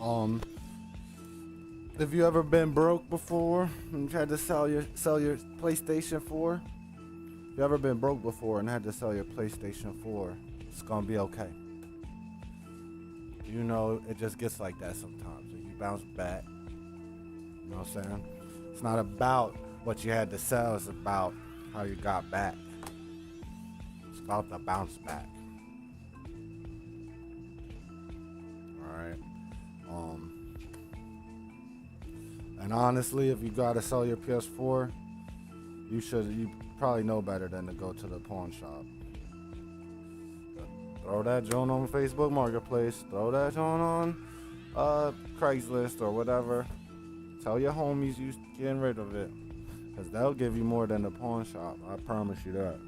Um, have you ever been broke before and tried to sell your PlayStation 4? If you ever been broke before and had to sell your PlayStation 4, it's gonna be okay. You know, it just gets like that sometimes. You bounce back. You know what I'm saying? It's not about what you had to sell, it's about how you got back. It's about the bounce back. Alright. And honestly, if you gotta sell your PS4, you probably know better than to go to the pawn shop. Throw that joint on Facebook Marketplace, throw that joint on Craigslist or whatever. Tell your homies you getting rid of it, cause they'll give you more than the pawn shop. I promise you that.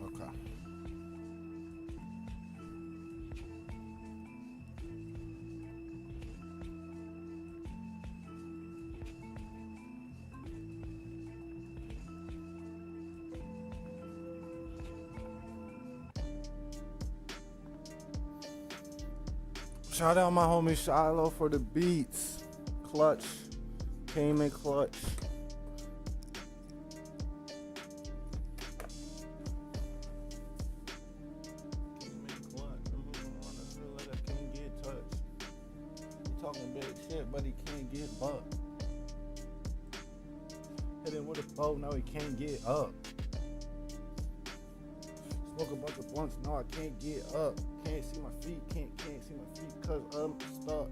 Okay. Shout out my homie Shiloh for the beats. Clutch. Came in clutch. Can't get touched. He talking big shit, but he can't get bucked. Hit him with a bow, now he can't get up. Smoke a bunch of blunts, no, I can't get up. Can't see my feet, can't see my feet, cause I'm stuck.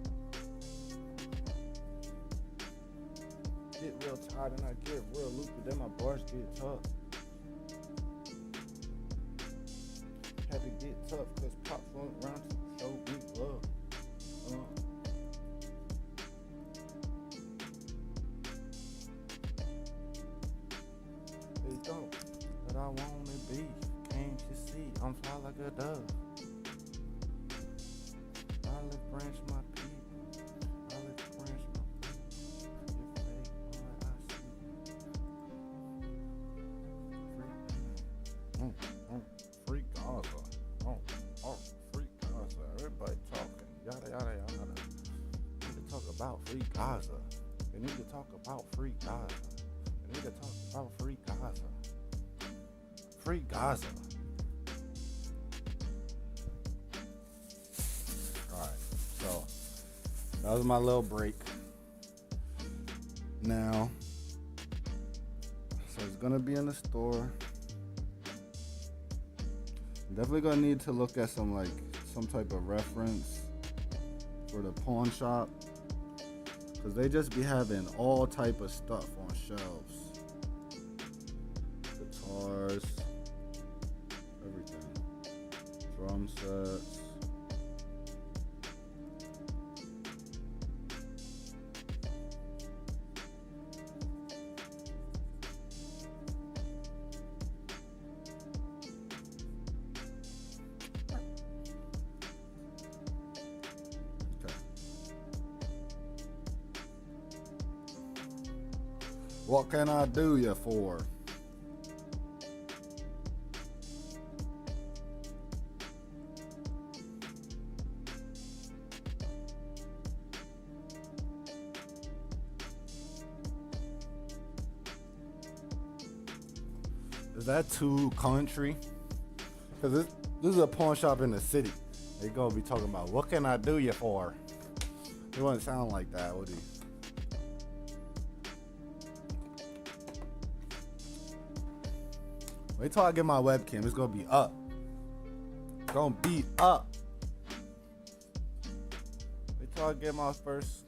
Get real tired and I get real loopy, then my bars get tough. Had to get tough, cause pops went around to show me love. They don't, but I wanna be. Can't you see, I'm fly like a dove. Olive branch my people. Olive branch my people. If they want I see. Free Gaza. Free Gaza. Everybody talking. Yada yada yada. They need to talk about free Gaza. They need to talk about free Gaza. They need to talk about free Gaza. Free Gaza. Alright, so that was my little break. Now, so it's gonna be in the store. Definitely gonna need to look at some type of reference for the pawn shop, cause they just be having all type of stuff on shelves. Guitars, everything, drum sets. What can I do you for? Is that too country? Cause This is a pawn shop in the city. They gonna be talking about what can I do you for? It wouldn't sound like that, would he? Wait till I get my webcam. It's gonna be up. It's gonna be up. Wait till I get my first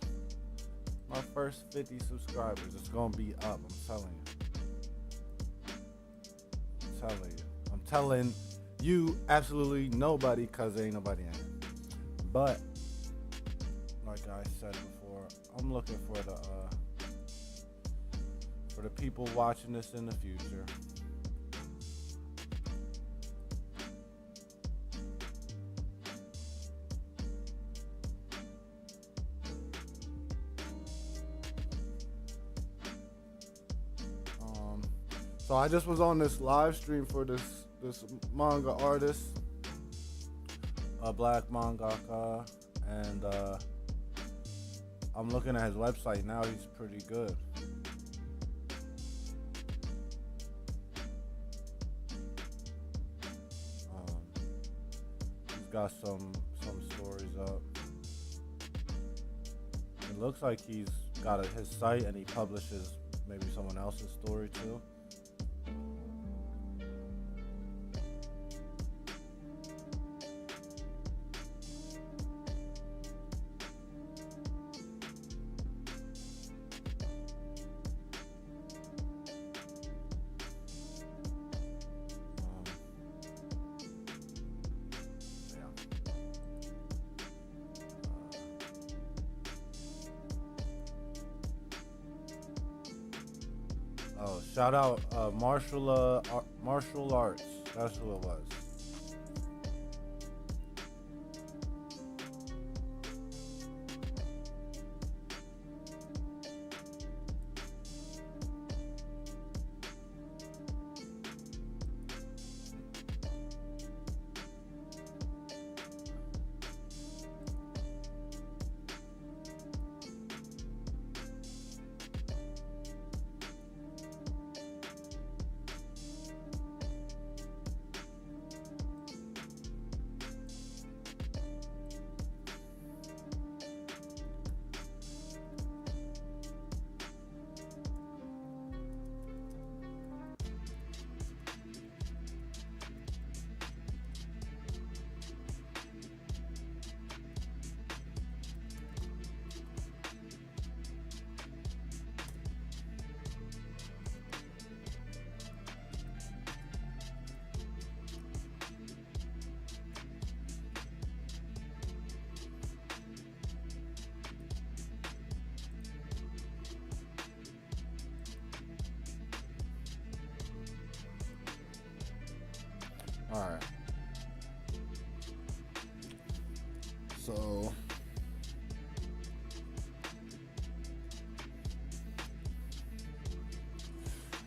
50 subscribers. It's gonna be up. I'm telling you. I'm telling you absolutely nobody, cause there ain't nobody in it. But like I said before, I'm looking for the people watching this in the future. So I just was on this live stream for this manga artist, a black mangaka, and I'm looking at his website now. He's pretty good. He's got some stories up. It looks like he's got his site and he publishes maybe someone else's story too. Oh, shout out martial arts. That's who it was. All right. So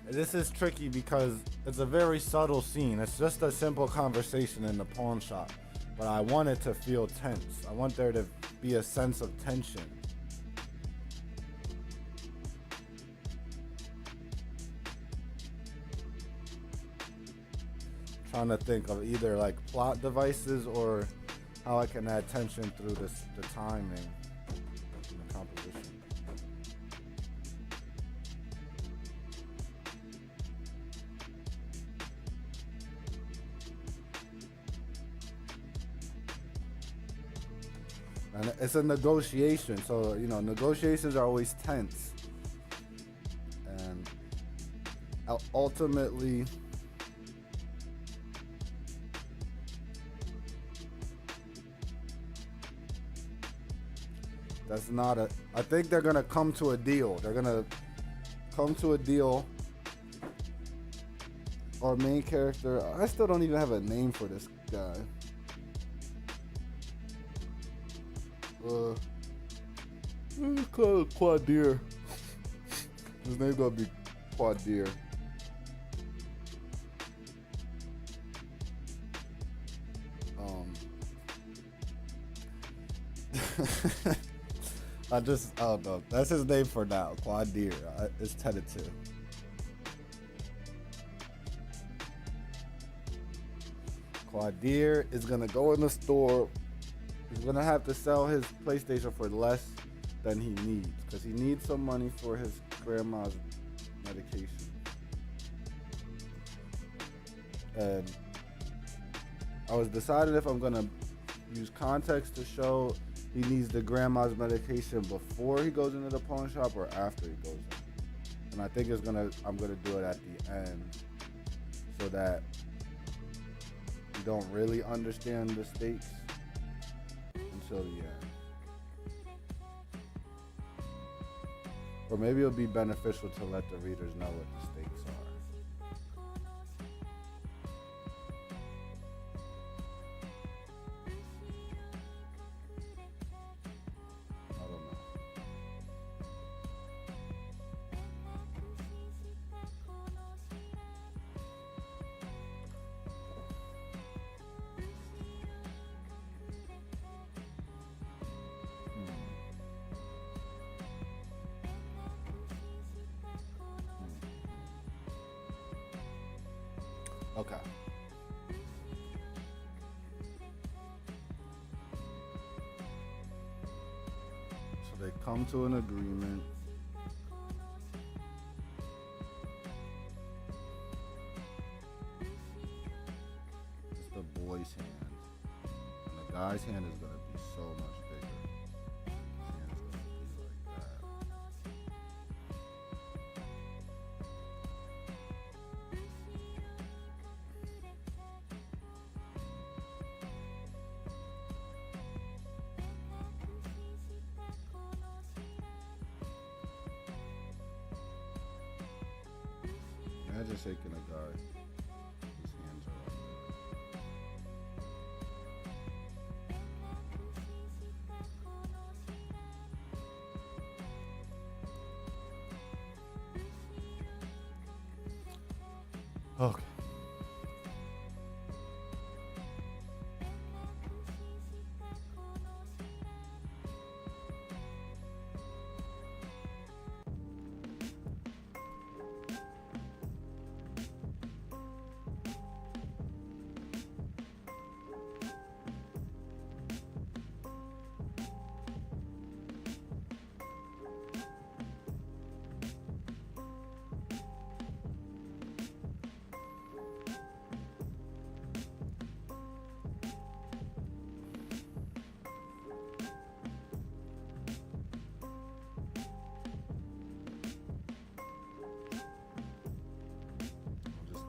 this is tricky because it's a very subtle scene. It's just a simple conversation in the pawn shop, but I want it to feel tense. I want there to be a sense of tension. Trying to think of either like plot devices or how I can add tension through the timing and the composition. And it's a negotiation, so negotiations are always tense, and ultimately that's not I think they're gonna come to a deal. They're gonna come to a deal. Our main character, I still don't even have a name for this guy. Let's call it Quadir. His name's gonna be Quadir. I don't know. That's his name for now. Quadir. It's tentative. Quadir is gonna go in the store. He's gonna have to sell his PlayStation for less than he needs because he needs some money for his grandma's medication. And I was deciding if I'm gonna use context to show he needs the grandma's medication before he goes into the pawn shop or after he goes in. And I think I'm gonna do it at the end so that you don't really understand the stakes until the end. Or maybe it'll be beneficial to let the readers know what the stakes are. I don't know. Okay. So they come to an agreement. It's the boy's hand. And the guy's hand is going to be so much bigger. His hand's going to be like that. Imagine shaking a guy. His hands are like that. Okay.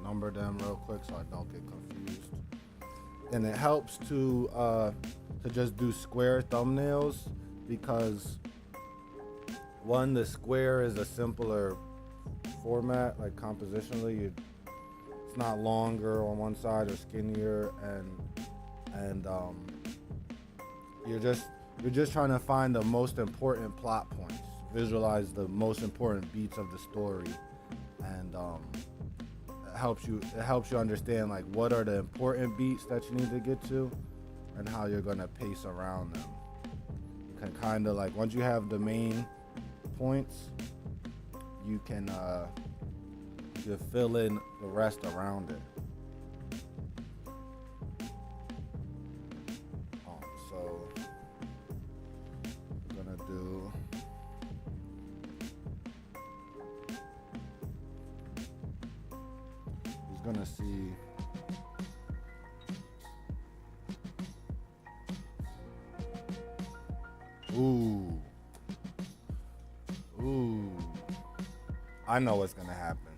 Number them real quick so I don't get confused. And it helps to just do square thumbnails because one, the square is a simpler format, like compositionally. It's not longer on one side or skinnier, and you're just trying to find the most important plot points, visualize the most important beats of the story, and it helps you understand like what are the important beats that you need to get to and how you're gonna pace around them. You can kind of like once you have the main points, you can fill in the rest around it. So we're gonna do. Gonna see ooh I know what's gonna happen.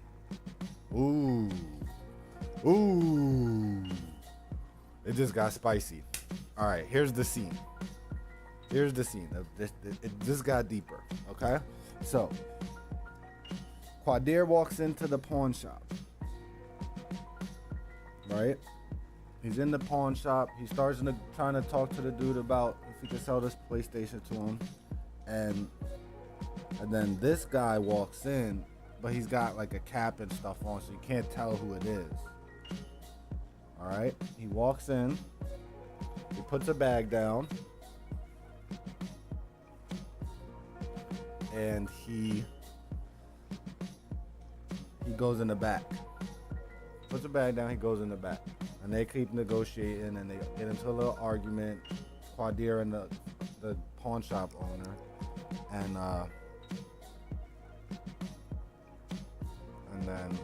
Ooh it just got spicy. All right, here's the scene. It just got deeper. Okay, so Quadir walks into the pawn shop. Right? He's in the pawn shop. He starts trying to talk to the dude about if he can sell this PlayStation to him. And then this guy walks in, but he's got like a cap and stuff on, so you can't tell who it is. All right? He walks in. He puts a bag down. And he goes in the back. Puts the bag down, he goes in the back. and they keep negotiating, and they get into a little argument. Quadir and the pawn shop owner, and then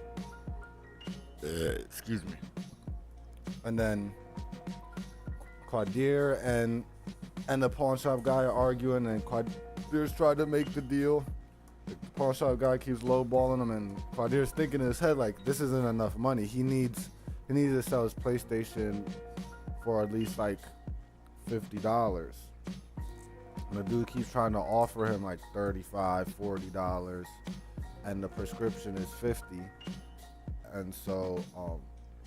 excuse me, and then Quadir and the pawn shop guy are arguing, and Quadir's trying to make the deal. The pawn shop guy keeps lowballing him, and Quadir's thinking in his head like, this isn't enough money. He needs to sell his PlayStation for at least like $50. And the dude keeps trying to offer him like $35, $40, and the prescription is $50. And so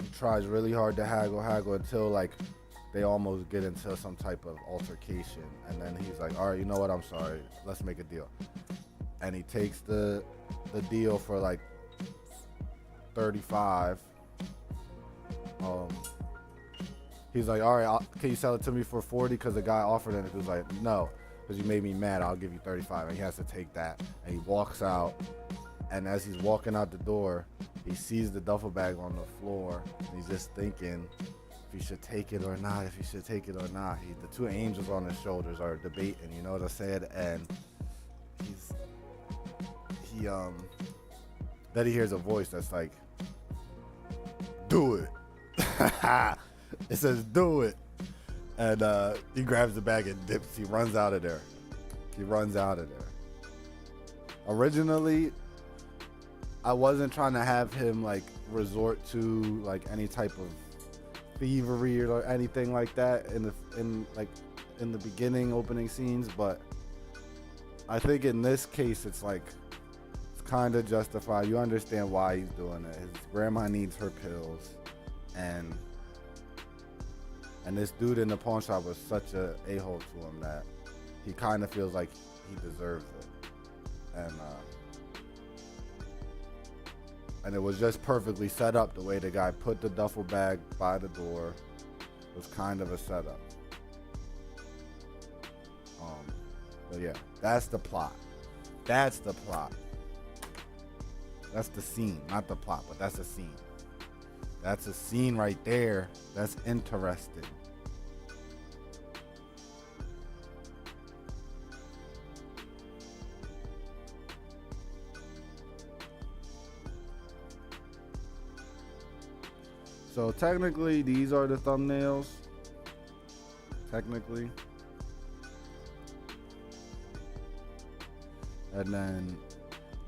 he tries really hard to haggle until like they almost get into some type of altercation. And then he's like, all right, you know what? I'm sorry. Let's make a deal. And he takes the deal for like 35. He's like, all right, can you sell it to me for 40? Because the guy offered it, and he was like, no, because you made me mad. I'll give you 35. And he has to take that. And he walks out. And as he's walking out the door, he sees the duffel bag on the floor. And he's just thinking if he should take it or not, the two angels on his shoulders are debating, you know what I said? And then he hears a voice that's like, do it. It says, do it. And he grabs the bag and dips. He runs out of there. Originally, I wasn't trying to have him like resort to like any type of thievery or anything like that in the beginning opening scenes, but I think in this case it's kind of justified. You understand why he's doing it. His grandma needs her pills, and this dude in the pawn shop was such a a-hole to him that he kind of feels like he deserves it. And it was just perfectly set up. The way the guy put the duffel bag by the door was kind of a setup. But yeah, that's the plot. That's the scene, not the plot, but that's the scene. That's a scene right there. That's interesting. So technically, these are the thumbnails. Technically. And then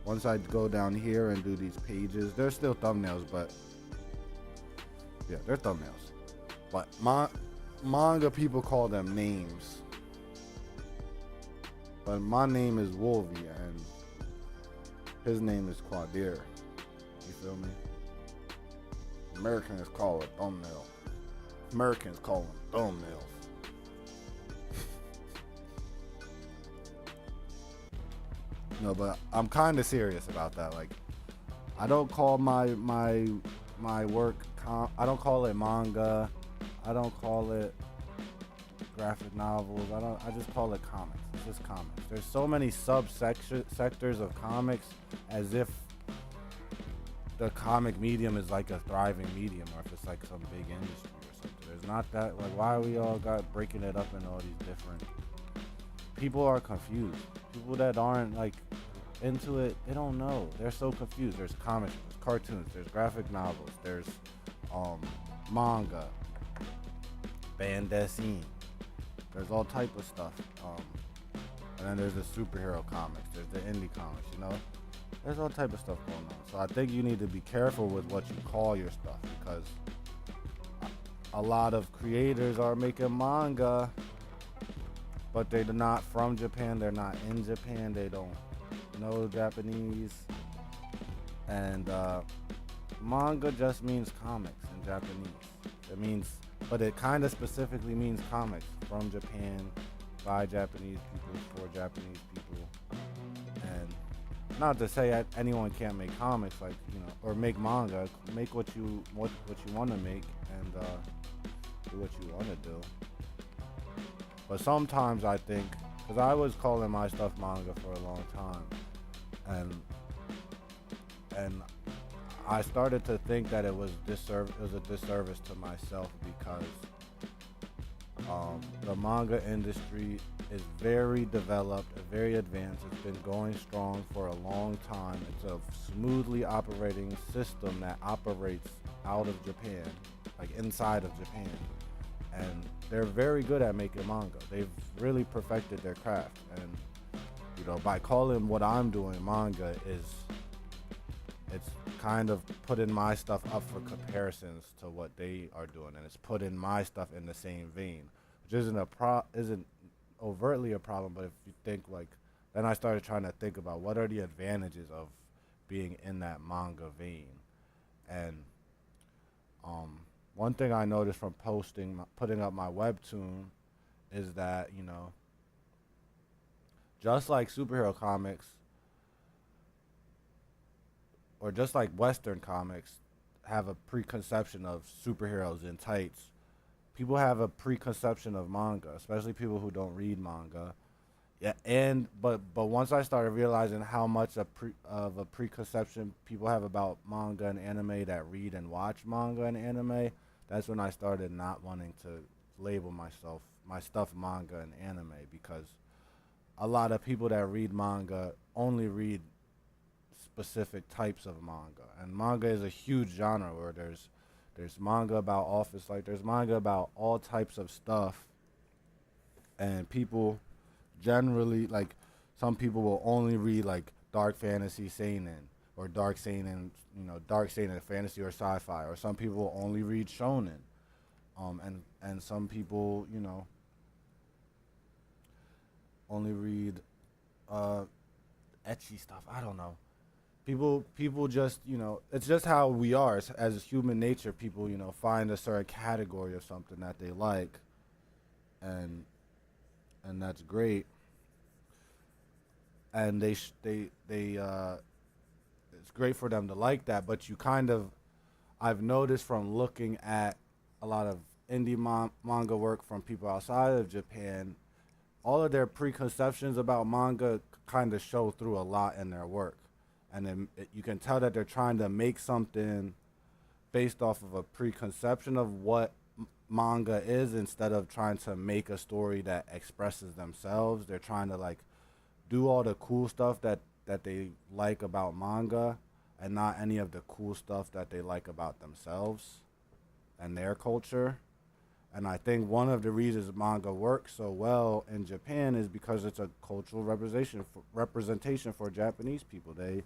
once I go down here and do these pages, they're still thumbnails, but yeah, they're thumbnails. But manga people call them names. But my name is Wolvie, and his name is Quadir. You feel me? Americans call it thumbnail. Americans call them thumbnails. No, but I'm kind of serious about that. Like, I don't call my work. I don't call it manga. I don't call it graphic novels. I just call it comics. It's just comics. There's so many sectors of comics, as if the comic medium is like a thriving medium, or if it's like some big industry or something. There's not that. Like, why we all got breaking it up into all these different. People are confused. People that aren't like into it, they don't know. They're so confused. There's comics, there's cartoons, there's graphic novels, there's manga, band dessin. There's all type of stuff. And then there's the superhero comics. There's the indie comics. You know, there's all type of stuff going on. So I think you need to be careful with what you call your stuff, because a lot of creators are making manga, but they're not from Japan. They're not in Japan. They don't know Japanese. And manga just means comics in Japanese. But it kind of specifically means comics from Japan, by Japanese people, for Japanese people. And not to say that anyone can't make comics, like, you know, or make manga. Make what you want to make, and do what you want to do. But sometimes I think, because I was calling my stuff manga for a long time, and I started to think that it was a disservice to myself because the manga industry is very developed, very advanced. It's been going strong for a long time. It's a smoothly operating system that operates out of Japan, like inside of Japan. And they're very good at making manga. They've really perfected their craft. And, by calling what I'm doing manga it's kind of putting my stuff up for comparisons to what they are doing, and it's putting my stuff in the same vein, which isn't overtly a problem. But if you think like, then I started trying to think about what are the advantages of being in that manga vein, and one thing I noticed from putting up my webtoon is that just like superhero comics or just like Western comics have a preconception of superheroes in tights, people have a preconception of manga, especially people who don't read manga. Yeah, but once I started realizing how much of a preconception people have about manga and anime that read and watch manga and anime, that's when I started not wanting to label my stuff manga and anime, because a lot of people that read manga only read specific types of manga, and manga is a huge genre where there's manga about office, like there's manga about all types of stuff, and people generally, like, some people will only read like dark fantasy seinen or dark seinen fantasy or sci-fi, or some people will only read shonen, and some people only read etchy stuff. I don't know. People just, it's just how we are as human nature. People, find a certain category of something that they like, and that's great. And it's great for them to like that. But I've noticed from looking at a lot of indie manga work from people outside of Japan, all of their preconceptions about manga kind of show through a lot in their work. And then you can tell that they're trying to make something based off of a preconception of what manga is, instead of trying to make a story that expresses themselves. They're trying to like do all the cool stuff that they like about manga, and not any of the cool stuff that they like about themselves and their culture. And I think one of the reasons manga works so well in Japan is because it's a cultural representation for Japanese people. They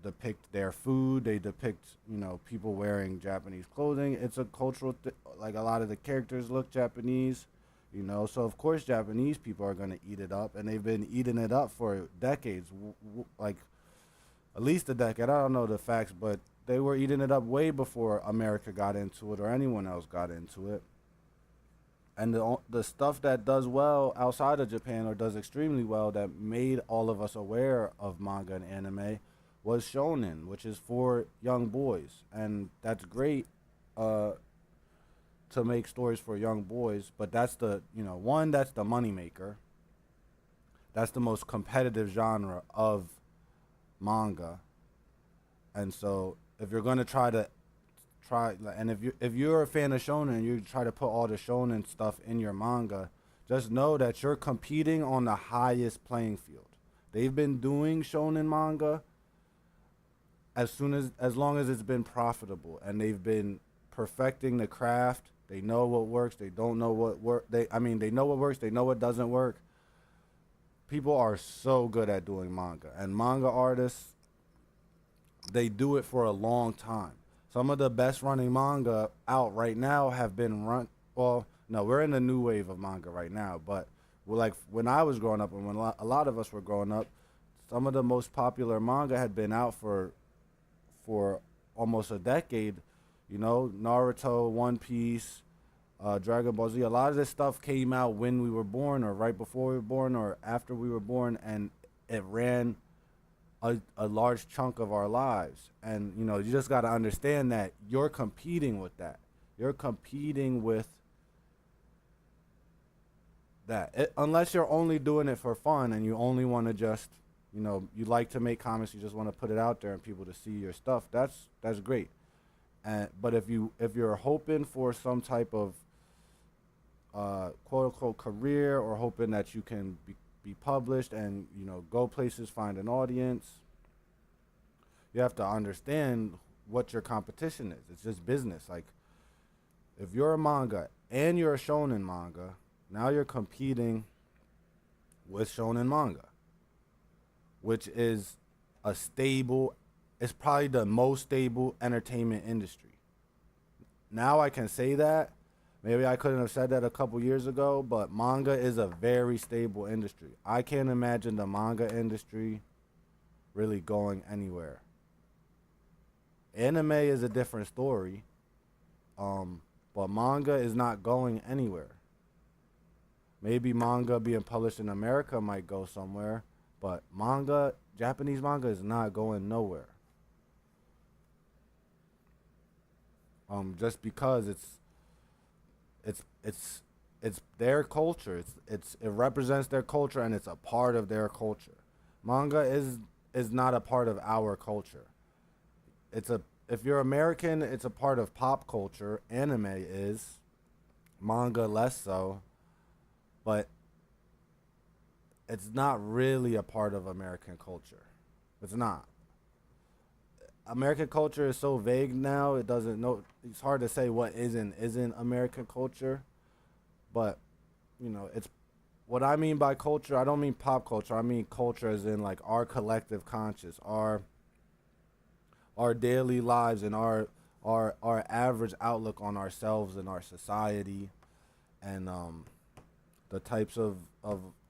depict their food. They depict people wearing Japanese clothing. It's a cultural like, a lot of the characters look Japanese, So of course Japanese people are gonna eat it up, and they've been eating it up for decades, like at least a decade. I don't know the facts, but they were eating it up way before America got into it or anyone else got into it. And the stuff that does well outside of Japan, or does extremely well, that made all of us aware of manga and anime, was shonen, which is for young boys. And that's great to make stories for young boys, but that's that's the moneymaker. That's the most competitive genre of manga. And so if you're going to and if you're a fan of shonen, you try to put all the shonen stuff in your manga, just know that you're competing on the highest playing field. They've been doing shonen manga as long as it's been profitable, and they've been perfecting the craft. They know what works. They don't know what they know what works. They know what doesn't work. People are so good at doing manga, and manga artists, they do it for a long time. Some of the best running manga out right now have been well, no, we're in the new wave of manga right now, but like when I was growing up, and when a lot of us were growing up, some of the most popular manga had been out for almost a decade. Naruto, One Piece, Dragon Ball Z. A lot of this stuff came out when we were born, or right before we were born, or after we were born, and it ran a large chunk of our lives. And you just got to understand that you're competing with that. You're competing with that. Unless you're only doing it for fun and you only want to just you know, you like to make comics, you just want to put it out there and people to see your stuff. That's great. And but if you're hoping for some type of quote unquote career, or hoping that you can be published and, you know, go places, find an audience, you have to understand what your competition is. It's just business. Like, if you're a manga and you're a shonen manga, now you're competing with shonen manga, which is a stable, it's probably the most stable entertainment industry. Now I can say that. Maybe I couldn't have said that a couple years ago, but manga is a very stable industry. I can't imagine the manga industry really going anywhere. Anime is a different story, but manga is not going anywhere. Maybe manga being published in America might go somewhere, but manga, Japanese manga, is not going nowhere. Just because it's their culture. It represents their culture, and it's a part of their culture. Manga is not a part of our culture. If you're American, it's a part of pop culture. Anime is, manga less so, but it's not really a part of American culture. It's not. American culture is so vague now. It doesn't know. It's hard to say what isn't American culture, but you know, it's what I mean by culture. I don't mean pop culture. I mean culture as in like our collective conscious, our daily lives, and our average outlook on ourselves and our society, and the types of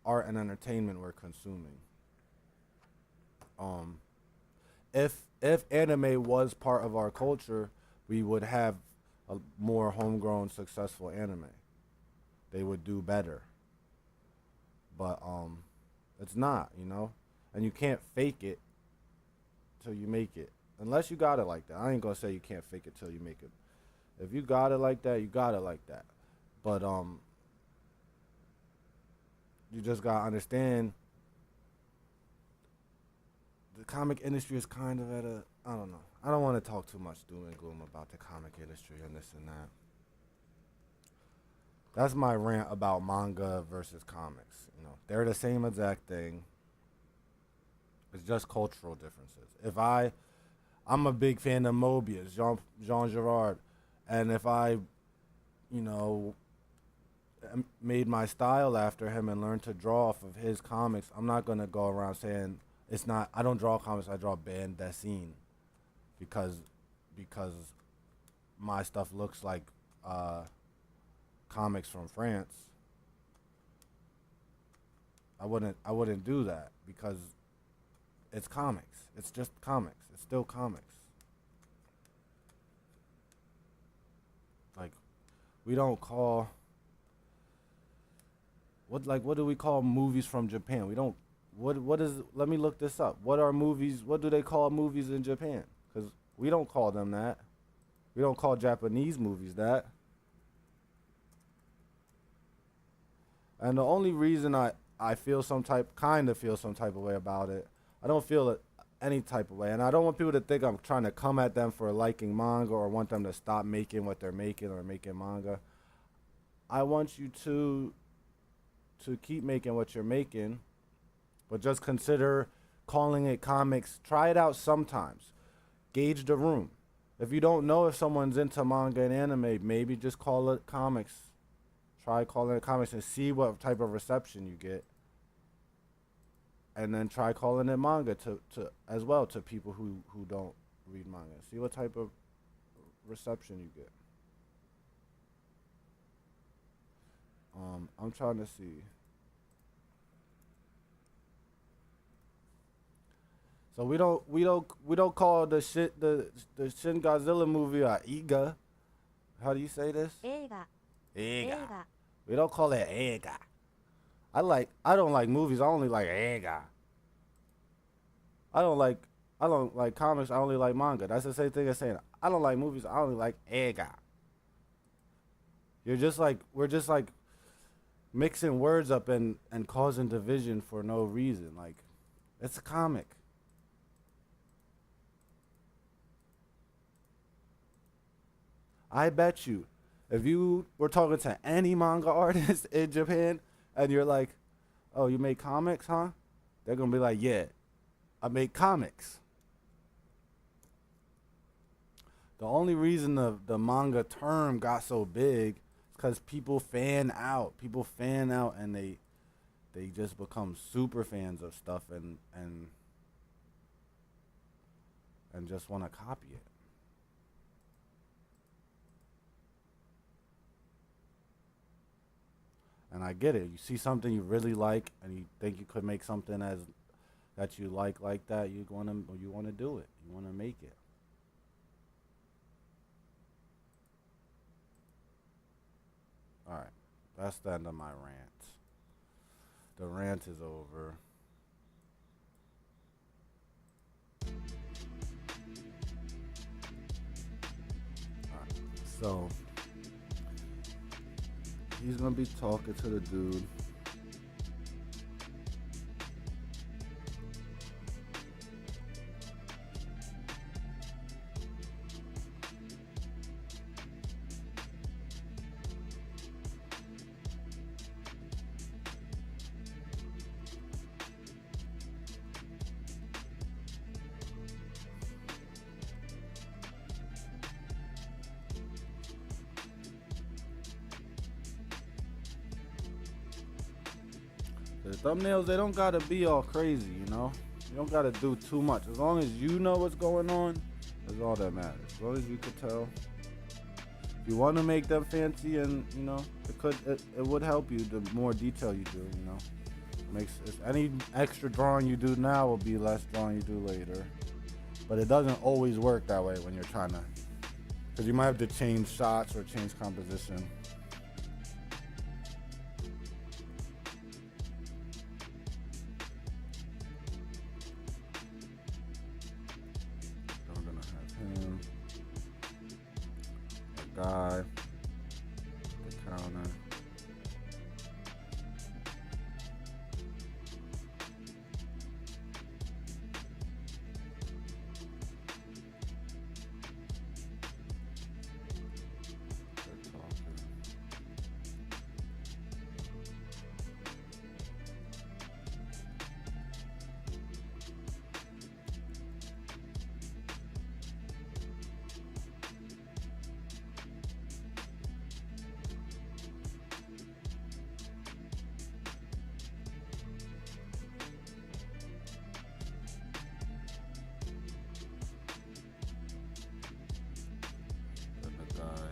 art and entertainment we're consuming. If anime was part of our culture, we would have a more homegrown, successful anime. They would do better. But it's not, you know, and you can't fake it till you make it, unless you got it like that. I ain't gonna say you can't fake it till you make it. If you got it like that, you got it like that. But you just gotta understand the comic industry is kind of at a, I don't know. I don't want to talk too much doom and gloom about the comic industry and this and that. That's my rant about manga versus comics. You know, they're the same exact thing. It's just cultural differences. I'm a big fan of Mobius, Jean Girard, and if I, you know, made my style after him and learned to draw off of his comics, I'm not gonna go around saying it's not. I don't draw comics. I draw bande dessin, because my stuff looks like comics from France. I wouldn't do that, because it's comics. It's just comics. It's still comics. Like, we don't call what do we call movies from Japan? We don't. What is? Let me look this up. What are movies? What do they call movies in Japan? Because we don't call them that. We don't call Japanese movies that. And the only reason I feel kind of feel some type of way about it, I don't feel it any type of way. And I don't want people to think I'm trying to come at them for liking manga or want them to stop making what they're making or making manga. I want you to keep making what you're making, but just consider calling it comics. Try it out sometimes. Gauge the room. If you don't know if someone's into manga and anime, maybe just call it comics. Try calling it comics and see what type of reception you get. And then try calling it manga to as well to people who don't read manga. See what type of reception you get. I'm trying to see. So we don't call the Shin Godzilla movie a Eiga. How do you say this? Eiga. Eiga. We don't call it Eiga. I don't like movies. I only like Eiga. I don't like comics. I only like manga. That's the same thing as saying I don't like movies. I only like Eiga. We're just like mixing words up and causing division for no reason. Like, It's a comic. I bet you, if you were talking to any manga artist in Japan and you're like, oh, you make comics, huh? They're going to be like, yeah, I make comics. The only reason the manga term got so big is because people fan out. People fan out and they just become super fans of stuff and just want to copy it. And I get it. You see something you really like and you think you could make something as that you like that, you want to do it. You want to make it. All right. That's the end of my rant. The rant is over. All right. So he's gonna be talking to the dude. The thumbnails, they don't gotta be all crazy, you know? You don't gotta do too much. As long as you know what's going on, is all that matters. As long as you could tell. If you want to make them fancy and, you know, it would help you the more detail you do, you know? Any extra drawing you do now will be less drawing you do later. But it doesn't always work that way when you're trying to, because you might have to change shots or change composition. I'm gonna have him, a guy, the counter.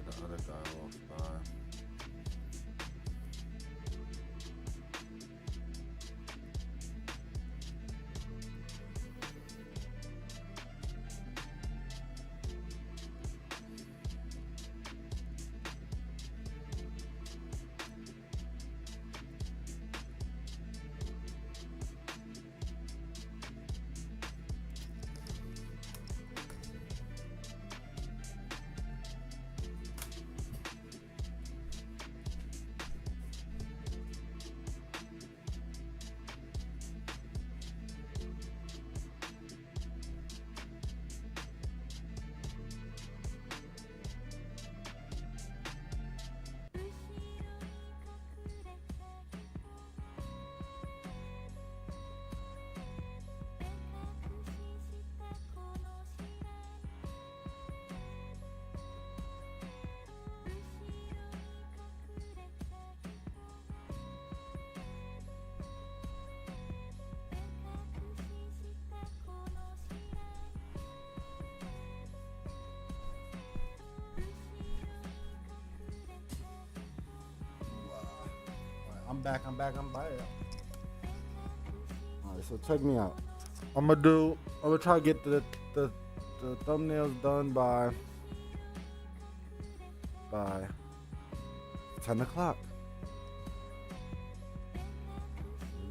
The other guy walks by. I'm back. Alright, so check me out. I'm gonna try to get the thumbnails done by 10 o'clock.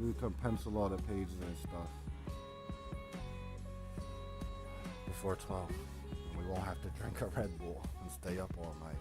We can pencil all the pages and stuff before 12. We won't have to drink a Red Bull and stay up all night.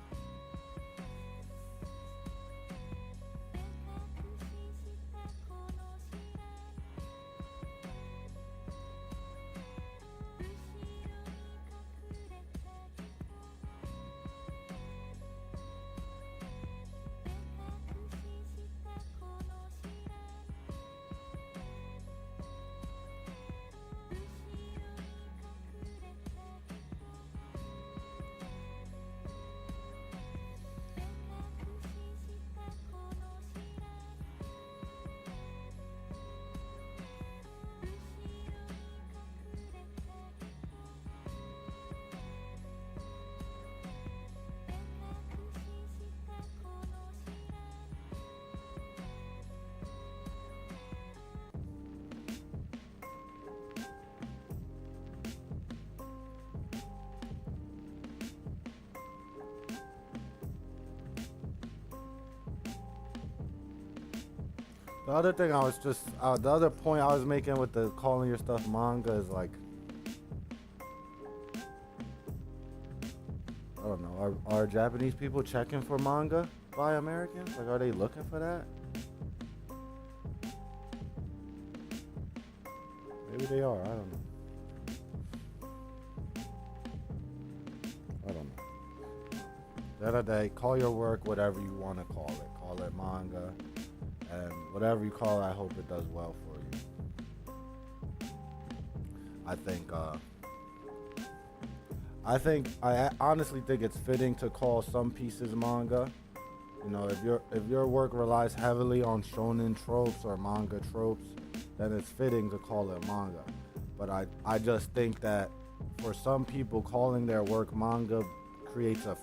The other thing I was just, the other point I was making with the calling your stuff manga is like, I don't know, are Japanese people checking for manga by Americans? Like, are they looking for that? Maybe they are. I don't know. I don't know. The other day, call your work whatever you want to call it. Call it manga, and whatever you call it, I hope it does well for you. I honestly think it's fitting to call some pieces manga. You know, if your work relies heavily on shonen tropes or manga tropes, then it's fitting to call it manga. But I just think that for some people, calling their work manga creates a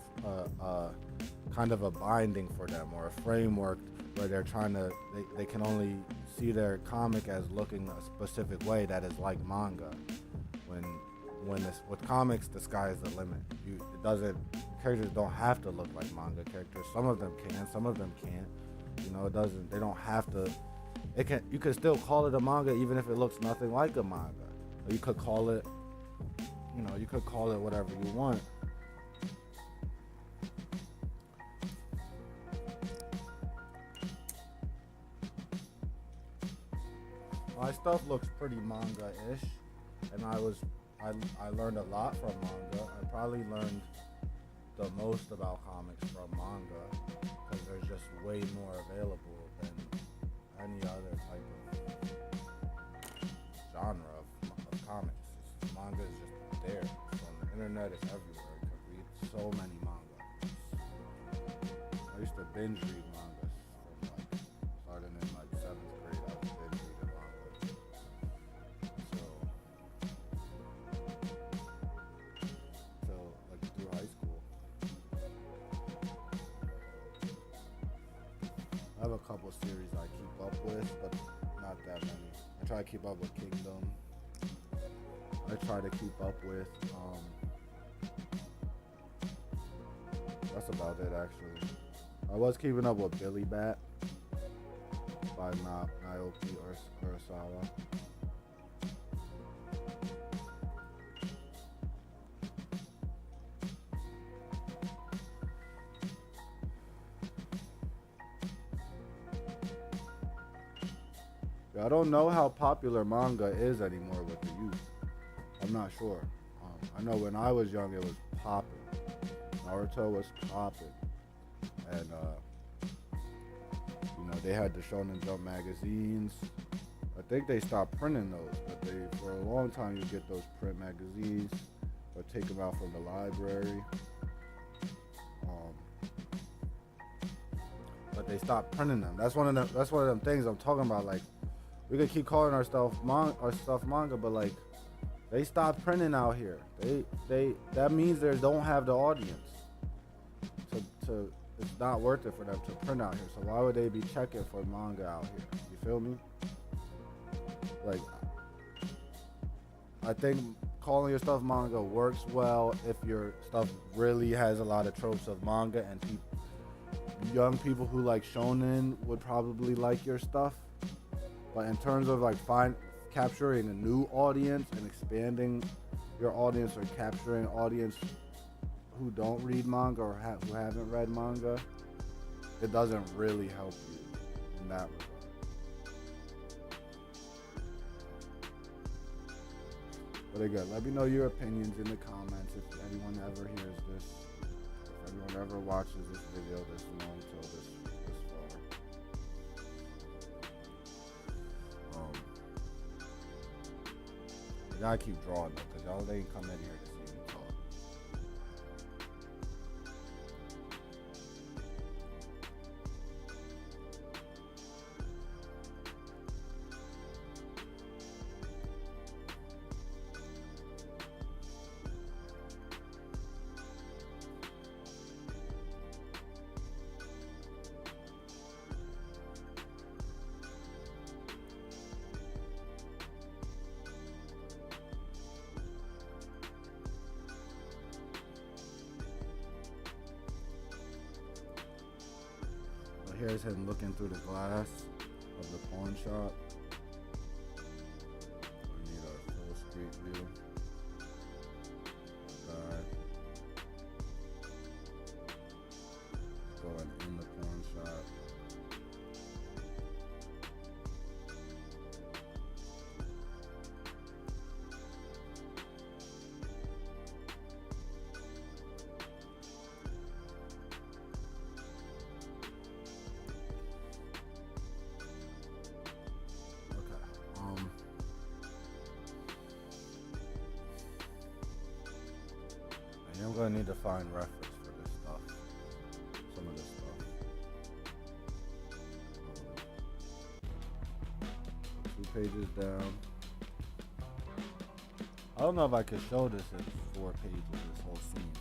kind of a binding for them, or a framework where they're trying to, they can only see their comic as looking a specific way that is like manga. With comics, the sky is the limit. Characters don't have to look like manga characters. Some of them can, some of them can't. You know, they don't have to. You could still call it a manga even if it looks nothing like a manga. Or you could call it, whatever you want. My stuff looks pretty manga-ish, and I learned a lot from manga. I probably learned the most about comics from manga because there's just way more available than any other type of genre of comics. Manga is just there. It's on the internet, it's everywhere. You can read so many manga. I used to binge read mangas from starting in 7th grade. I was binge reading manga. Through high school. I have a couple series I keep up with, but not that many. I try to keep up with Kingdom. I try to keep up with, that's about it actually. I was keeping up with Billy Bat by Naoki Urasawa. I don't know how popular manga is anymore with the youth. I'm not sure. I know when I was young it was popping. Naruto was popping. And, they had the Shonen Jump magazines. I think they stopped printing those, but for a long time you get those print magazines or take them out from the library. But they stopped printing them. That's one of them things I'm talking about. Like, we could keep calling our stuff manga, but like, they stopped printing out here. That means they don't have the audience. It's not worth it for them to print out here. So why would they be checking for manga out here? You feel me? Like, I think calling your stuff manga works well if your stuff really has a lot of tropes of manga, and young people who like shonen would probably like your stuff. But in terms of like capturing a new audience and expanding your audience, or capturing audience who don't read manga or who haven't read manga, it doesn't really help you in that regard. But again, let me know your opinions in the comments if anyone ever hears this, if anyone ever watches this video this long till this far. I gotta keep drawing though, because y'all ain't come in here to see me talk. Here's him looking through the glass of the pawn shop. We need our full street view. Going in the pawn shop. I'm gonna need to find reference for this stuff. Some of this stuff. 2 pages down. I don't know if I could show this in 4 pages, this whole scene.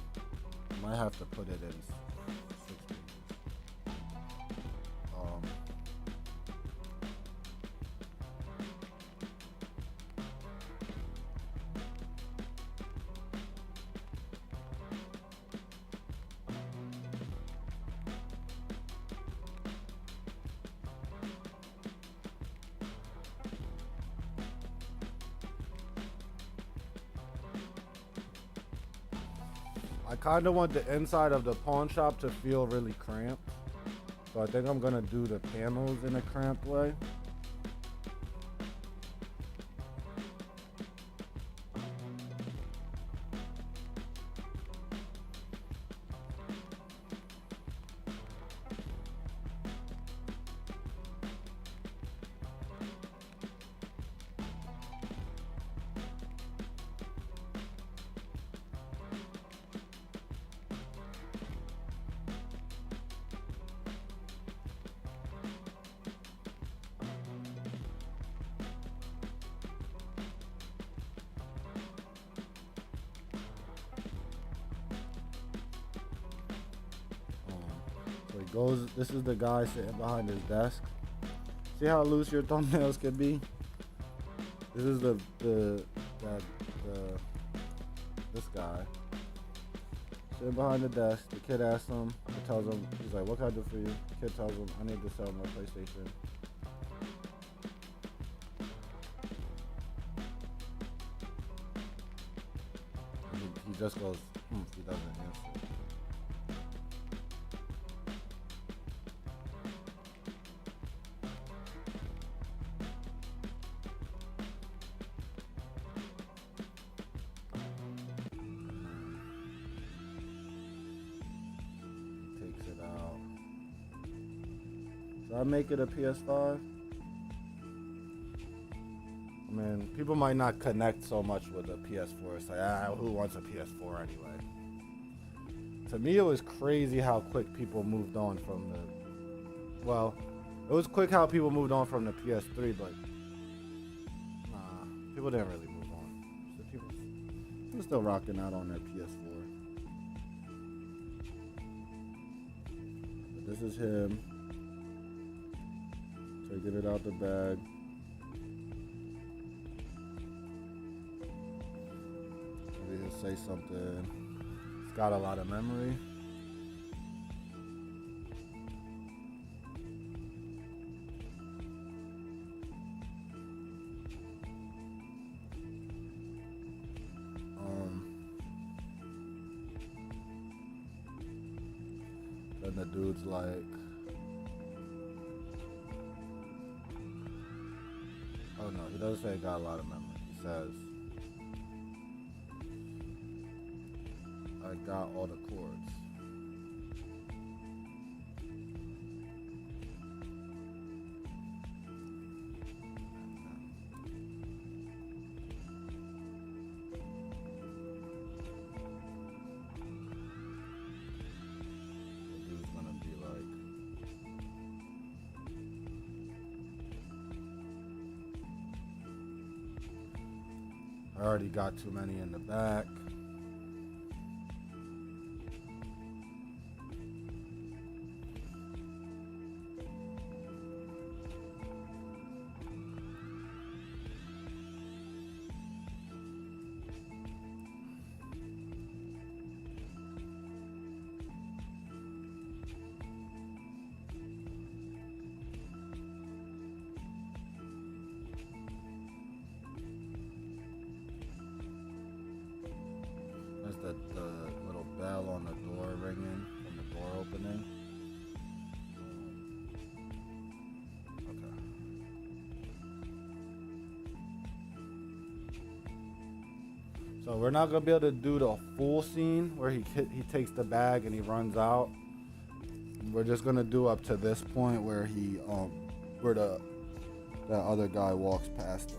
I might have to put it in 6 pages. I kind of want the inside of the pawn shop to feel really cramped. So I think I'm going to do the panels in a cramped way. Goes. This is the guy sitting behind his desk. See how loose your thumbnails can be? This is this guy sitting behind the desk. The kid asks him. He tells him, he's like, "What can I do for you?" The kid tells him, "I need to sell my PlayStation." He just goes, he doesn't answer. Should I make it a PS5? I mean, people might not connect so much with a PS4. It's like, who wants a PS4 anyway? To me, it was crazy how quick people moved on from the... Well, it was quick how people moved on from the PS3, but... Nah, people didn't really move on. So people still rocking out on their PS4. But this is him. Taking it out the bag. Maybe he'll say something. It's got a lot of memory. Then the dude's like, oh no, he doesn't say it got a lot of memory. He says, I got all the chords. The dude's gonna be like, I already got too many in the back. So we're not gonna be able to do the full scene where he takes the bag and he runs out. We're just gonna do up to this point where where that other guy walks past him.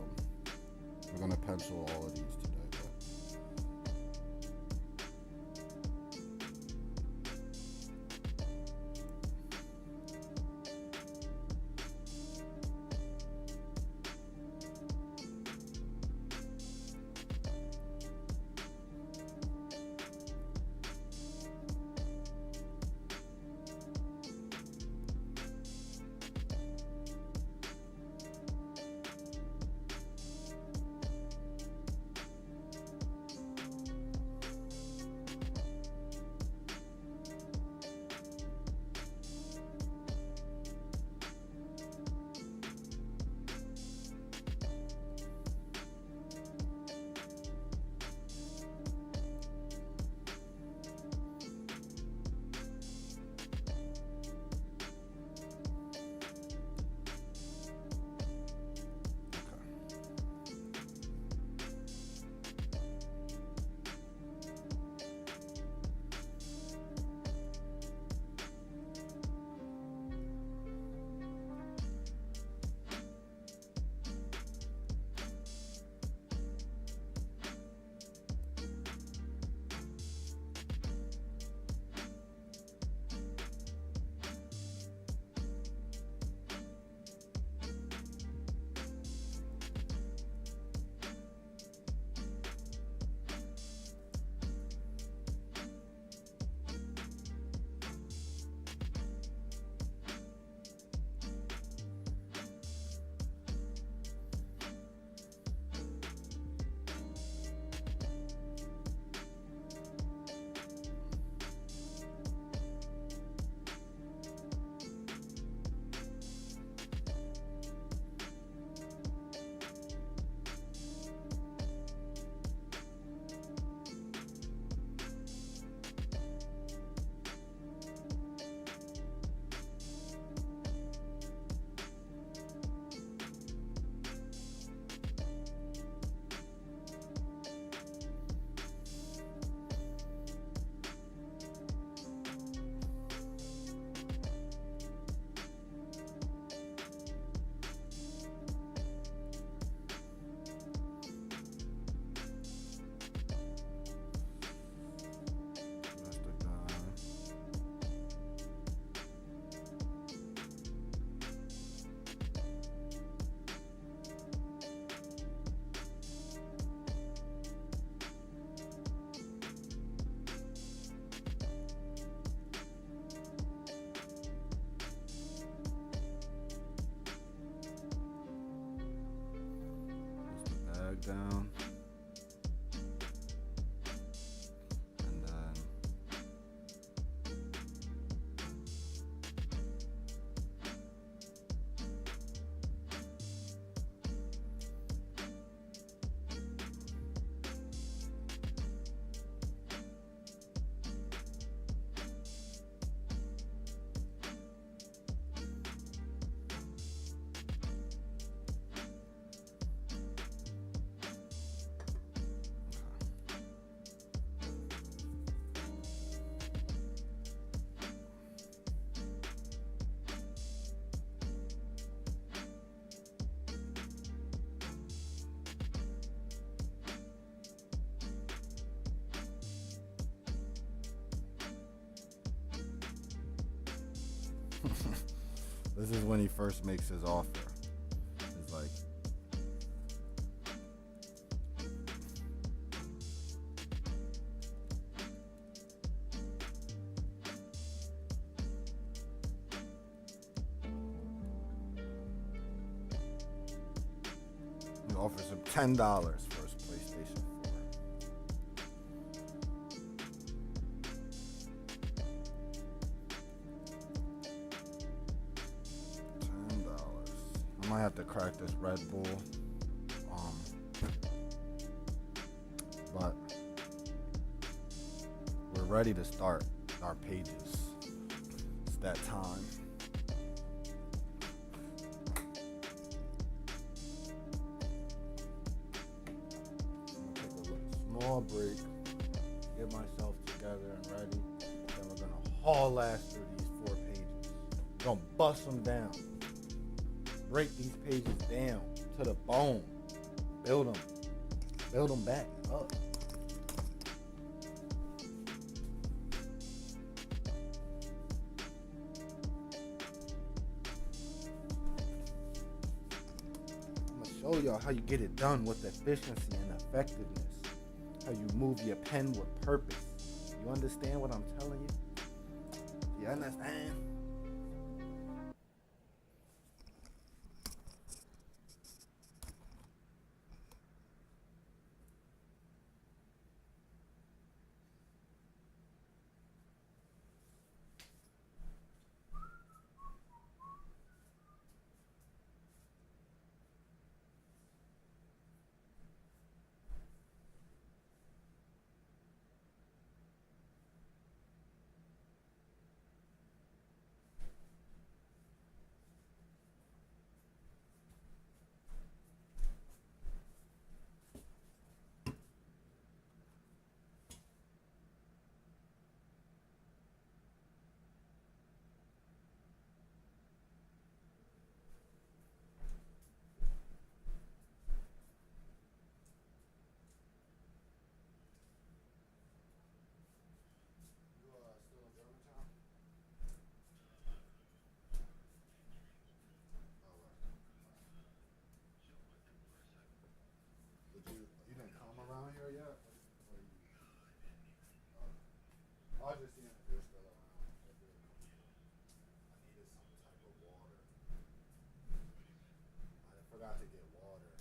We're gonna pencil all of these today. Down, and then this is when he first makes his offer. It's like, he offers him $10 for his PlayStation 4. I might have to crack this Red Bull. But we're ready to start our pages. It's that time. small break, get myself together and ready. Then we're gonna haul ass through these 4 pages. We're gonna bust them down, break these pages down to the bone, build them back up. Show y'all how you get it done with efficiency and effectiveness. How you move your pen with purpose. You understand what I'm telling you? You understand? You didn't come around here yet? I was just seeing if you're still around. I needed some type of water. I forgot to get water.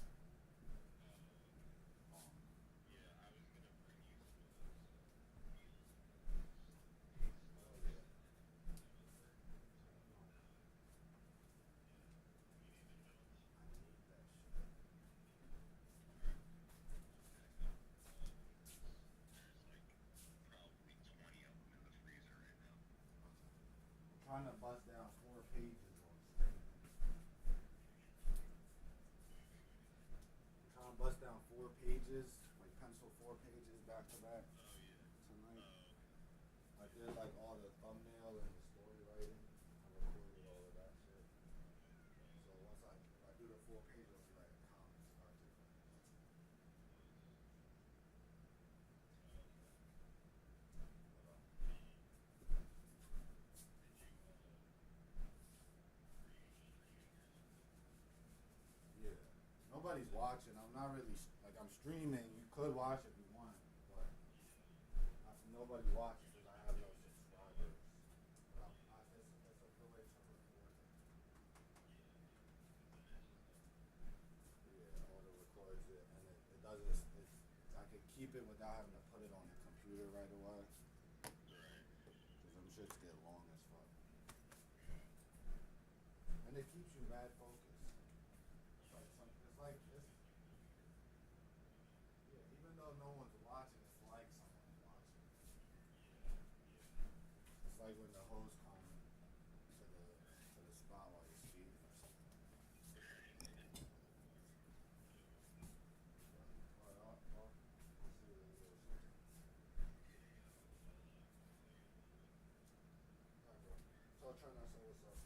Trying to bust down 4 pages on straight. Trying to bust down 4 pages, like pencil 4 pages back to back tonight. I did like all the thumbnail and the story writing. I recorded all of that shit. So once I do the 4 pages, it'll be like a comic start to finish. Yeah. Nobody's watching. I'm not really like I'm streaming. You could watch if you want, but nobody watches because I have no subscribers. But it's a good way to record it. Yeah, auto records it, and it does this. I can keep it without having to put it on the computer right away. Because them shits get long as fuck. And it keeps you mad focused. Yeah, even though no one's watching, it's like someone's watching. It's like when the host come to the spot while you're speeding or something. But I'll see what it is. Alright, bro. So I'll try not to say what's up.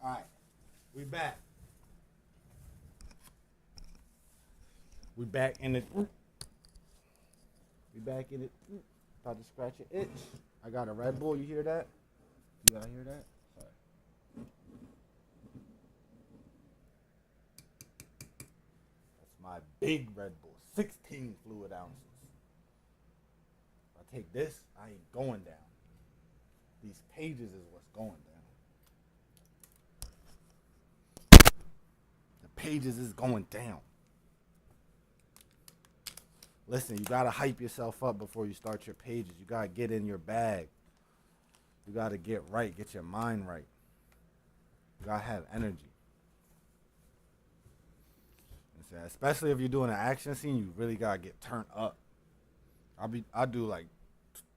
Alright, we back. We back in it. We back in it. About to scratch your itch. I got a Red Bull. You hear that? You gotta hear that? Sorry. That's my big Red Bull. 16 fluid ounces. If I take this, I ain't going down. These pages is what's going down. The pages is going down. Listen, you gotta hype yourself up before you start your pages. You gotta get in your bag. You gotta get right, get your mind right. You gotta have energy. Especially if you're doing an action scene, you really gotta get turned up. I do like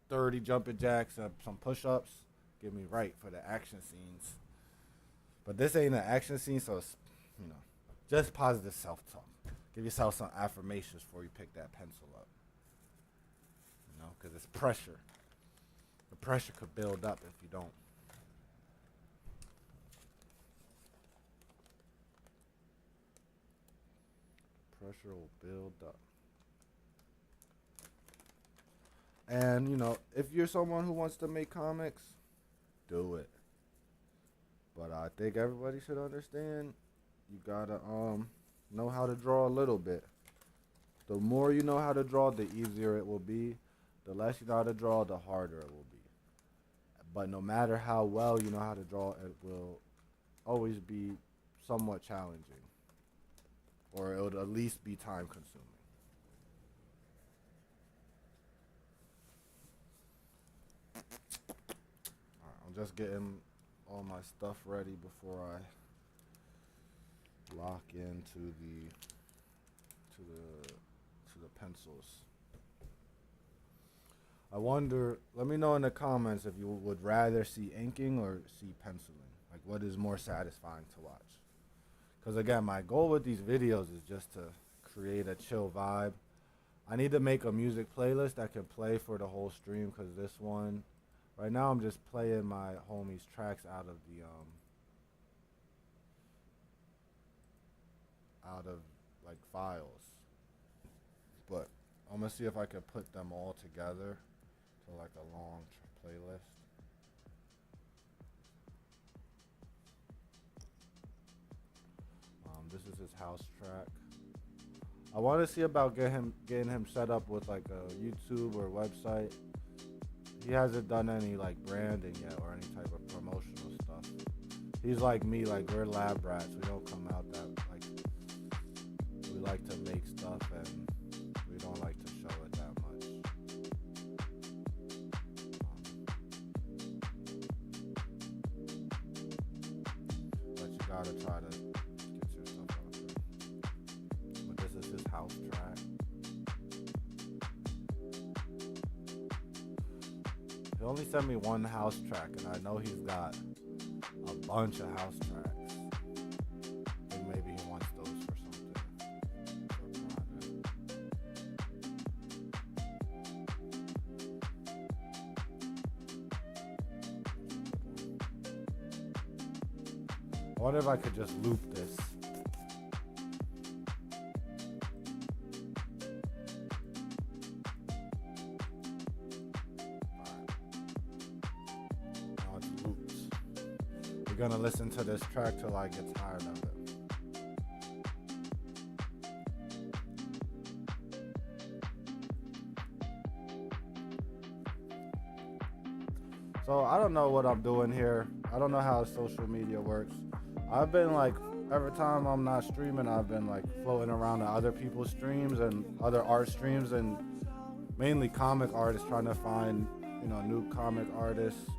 30 jumping jacks, some push-ups, get me right for the action scenes. But this ain't an action scene, so it's, you know, just positive self-talk. Give yourself some affirmations before you pick that pencil up. You know, because it's pressure. The pressure could build up if you don't. Pressure will build up. And, you know, if you're someone who wants to make comics, do it. But I think everybody should understand you gotta know how to draw a little bit. The more you know how to draw, the easier it will be. The less you know how to draw, the harder it will be. But no matter how well you know how to draw, it will always be somewhat challenging. Or it would at least be time consuming. Alright, I'm just getting all my stuff ready before I lock into the pencils. I wonder, let me know in the comments if you would rather see inking or see penciling. Like, what is more satisfying to watch? Because again, my goal with these videos is just to create a chill vibe. I need to make a music playlist that can play for the whole stream, because this one, right now I'm just playing my homies' tracks out of the like files. But I'm gonna see if I can put them all together to like a long playlist. This is his house track. I want to see about getting him set up with like a YouTube or website. He hasn't done any like branding yet or any type of promotional stuff. He's like me, like we're lab rats. We don't come out that like, we like to make stuff and we don't like to show it that much. But you gotta try to get your stuff out there. But this is his house track. He only sent me one house track, and I know he's got a bunch of house tracks. I think maybe he wants those for something. I wonder if I could just loop this. Gonna listen to this track till I get tired of it. So I don't know what I'm doing here. I don't know how social media works. I've been like, every time I'm not streaming, I've been like floating around to other people's streams and other art streams, and mainly comic artists, trying to find, you know, new comic artists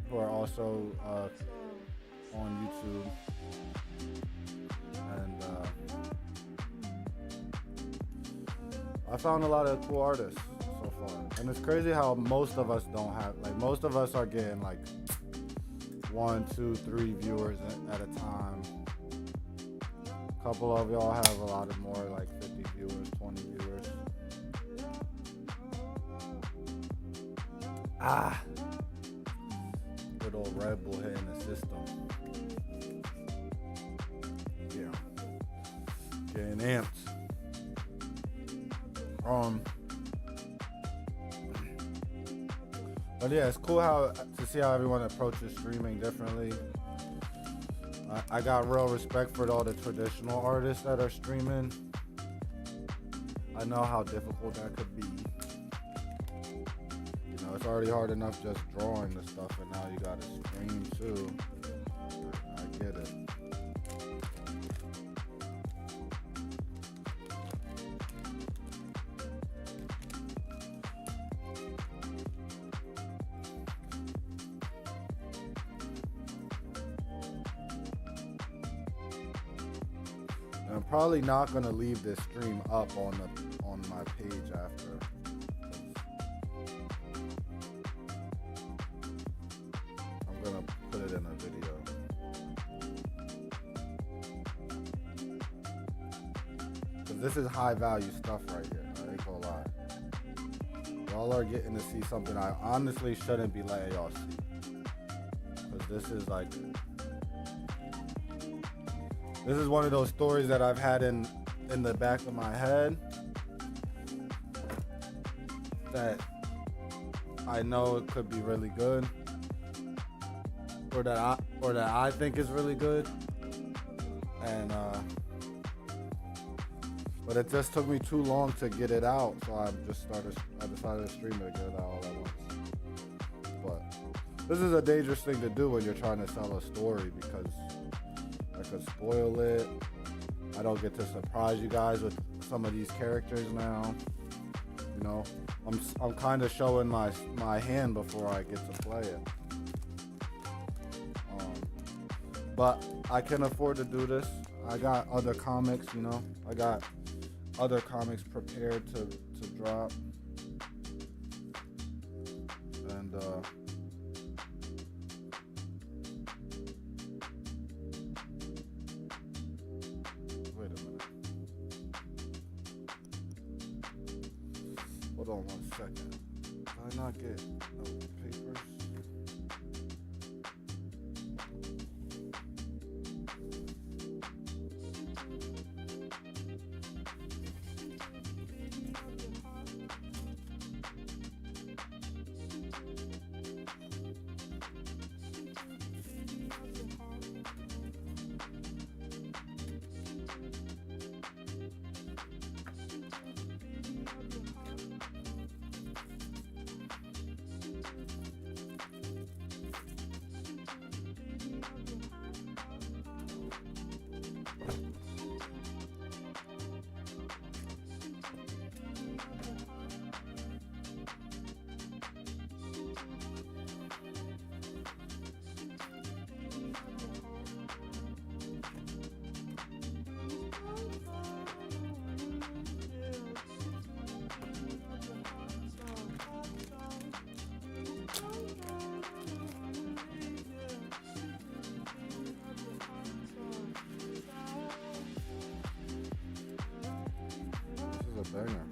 who are also on YouTube, and I found a lot of cool artists so far. And it's crazy how most of us don't have, like, most of us are getting like 1, 2, 3 viewers at a time. A couple of y'all have a lot of more, like 50 viewers, 20 viewers. Good old Red Bull hitting the system. Getting amped. But yeah, it's cool to see how everyone approaches streaming differently. I got real respect for all the traditional artists that are streaming. I know how difficult that could be. You know, it's already hard enough just drawing the stuff, and now you gotta stream too. I get it. I'm probably not gonna leave this stream up on my page after. I'm gonna put it in a video. because this is high value stuff right here. I ain't gonna lie. Y'all are getting to see something I honestly shouldn't be letting y'all see. Because this is like, this is one of those stories that I've had in the back of my head that I know it could be really good, or that I think is really good, and but it just took me too long to get it out, so I decided to stream it and get it out all at once. But this is a dangerous thing to do when you're trying to sell a story, because I could spoil it. I don't get to surprise you guys with some of these characters now. You know, I'm kind of showing my hand before I get to play it. But I can afford to do this. I got other comics, you know. I got other comics prepared to drop. And wait a minute. Hold on 1 second. Did I not get papers? This is a banger.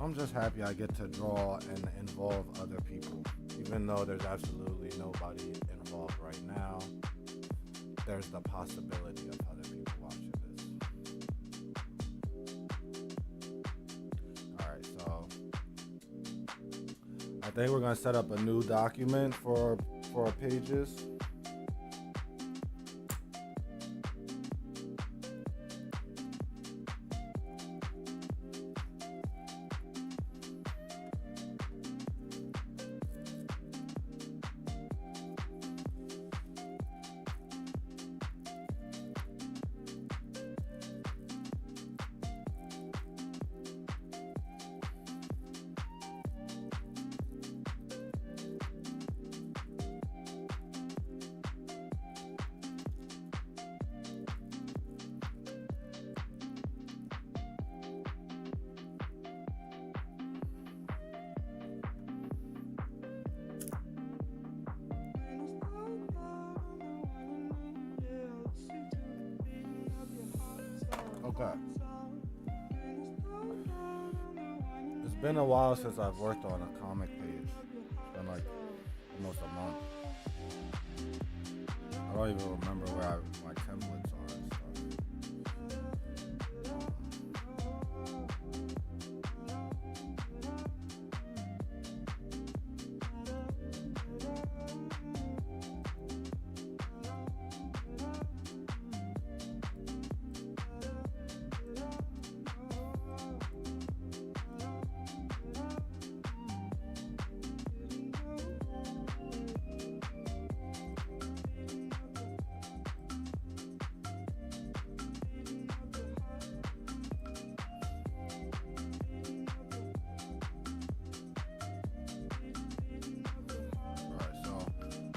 I'm just happy I get to draw and involve other people. Even though there's absolutely nobody involved right now, there's the possibility of other people watching this. Alright, so I think we're gonna set up a new document for our pages. Okay. It's been a while since I've worked on a comic page. It's been like almost a month. I don't even remember where my templates are and stuff.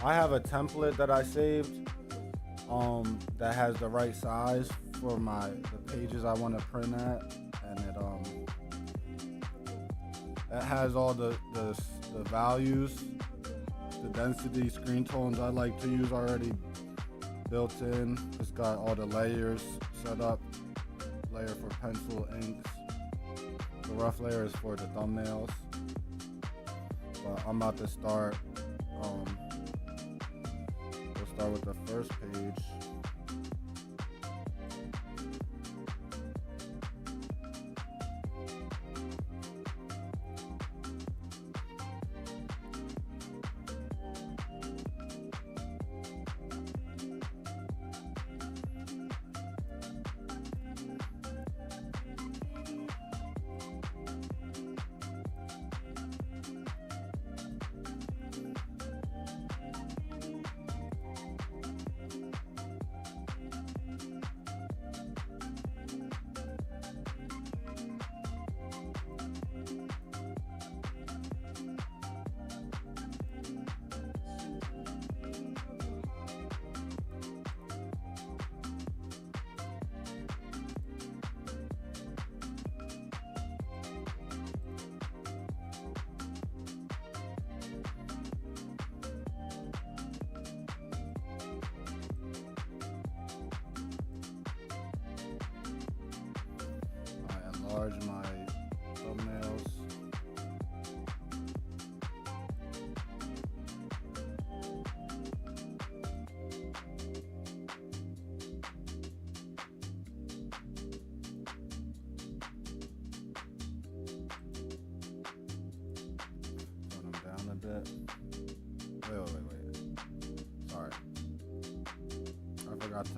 I have a template that I saved that has the right size for the pages I want to print at, and it has all the values, the density, screen tones I like to use already built in. It's got all the layers set up, layer for pencil, inks. The rough layer is for the thumbnails. But I'm about to start. Start with the first page. Enlarge my thumbnails. Turn them down a bit. Wait. Sorry. I forgot to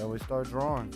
Then we start drawing.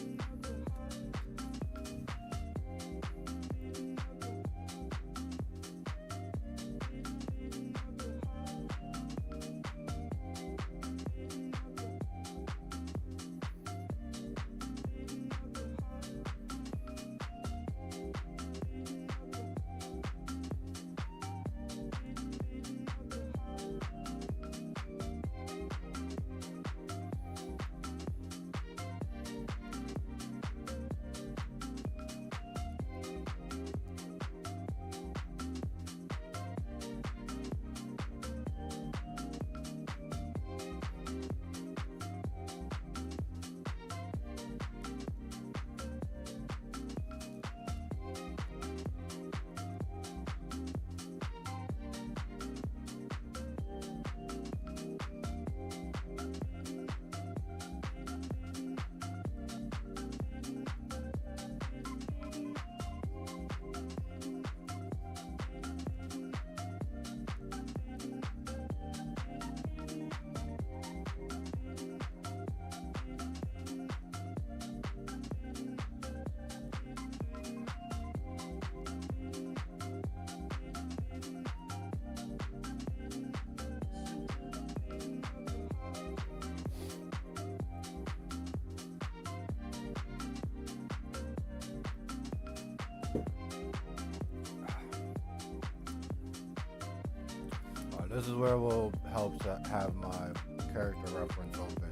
This is where it will help to have my character reference open.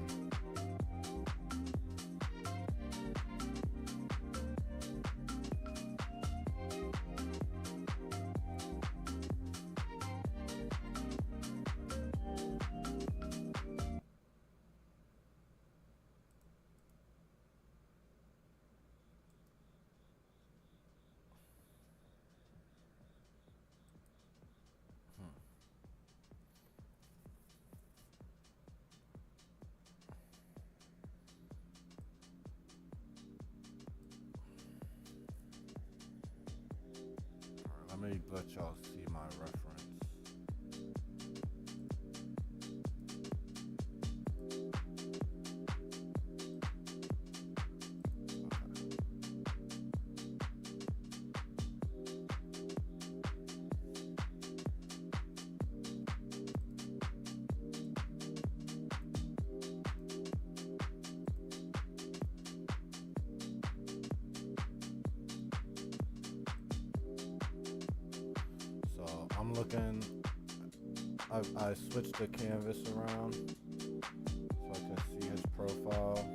Let me let y'all see my reference. I'm looking, I switched the canvas around so I can see his profile.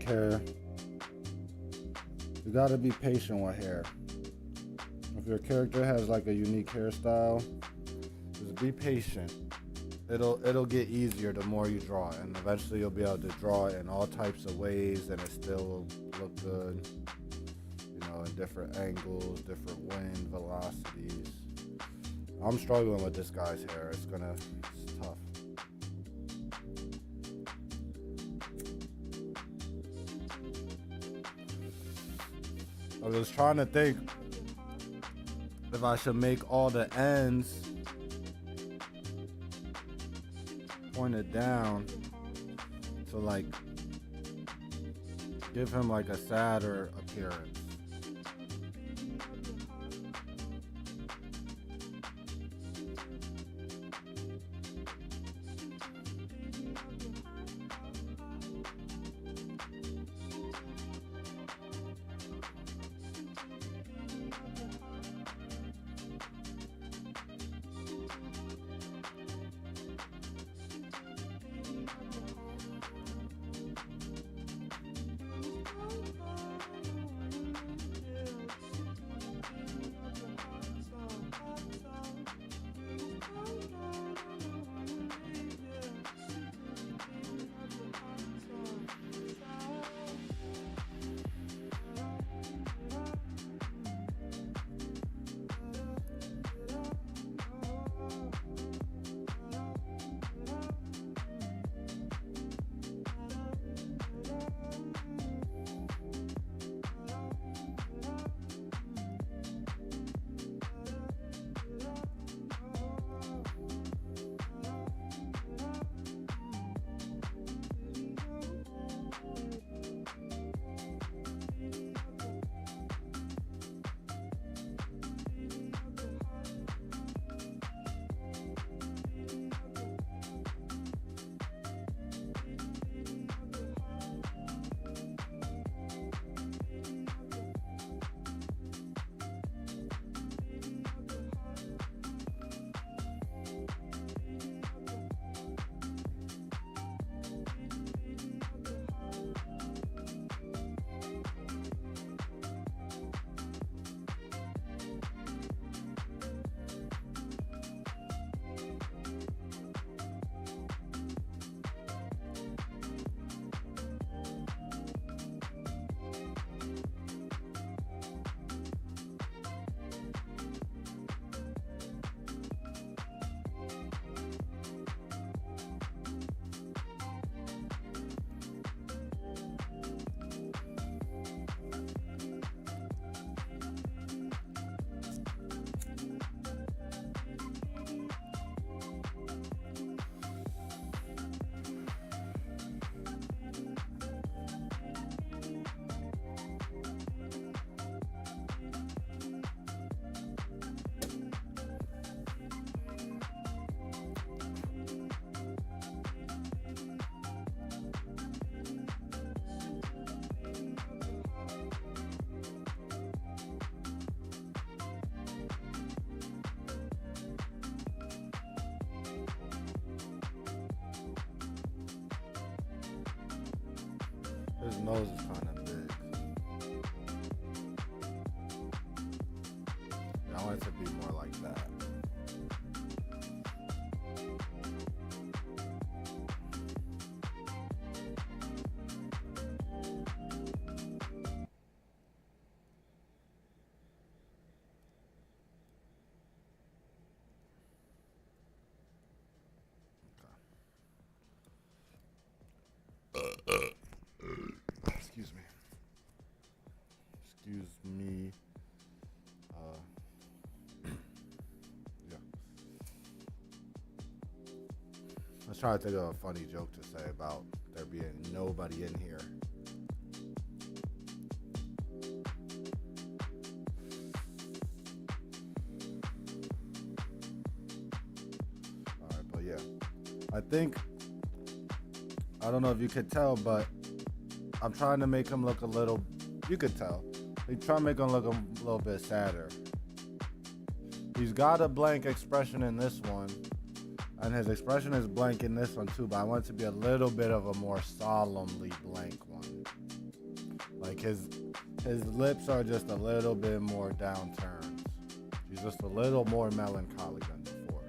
hair, you gotta be patient with hair. If your character has like a unique hairstyle, just be patient. It'll get easier the more you draw it, and eventually you'll be able to draw it in all types of ways, and it still will look good. You know, in different angles, different wind velocities. I'm struggling with this guy's hair. It's tough. I was trying to think if I should make all the ends pointed down to like give him like a sadder appearance. His nose is kind of big. I want it to be more like that. Excuse me. Excuse me. Yeah. I was trying to think of a funny joke to say about there being nobody in here. Alright, but yeah. I don't know if you could tell, but I'm trying to make him look a little, you could tell. I'm trying to make him look a little bit sadder. He's got a blank expression in this one, And his expression is blank in this one too, but I want it to be a little bit of a more solemnly blank one. Like his lips are just a little bit more downturned. He's just a little more melancholy than before.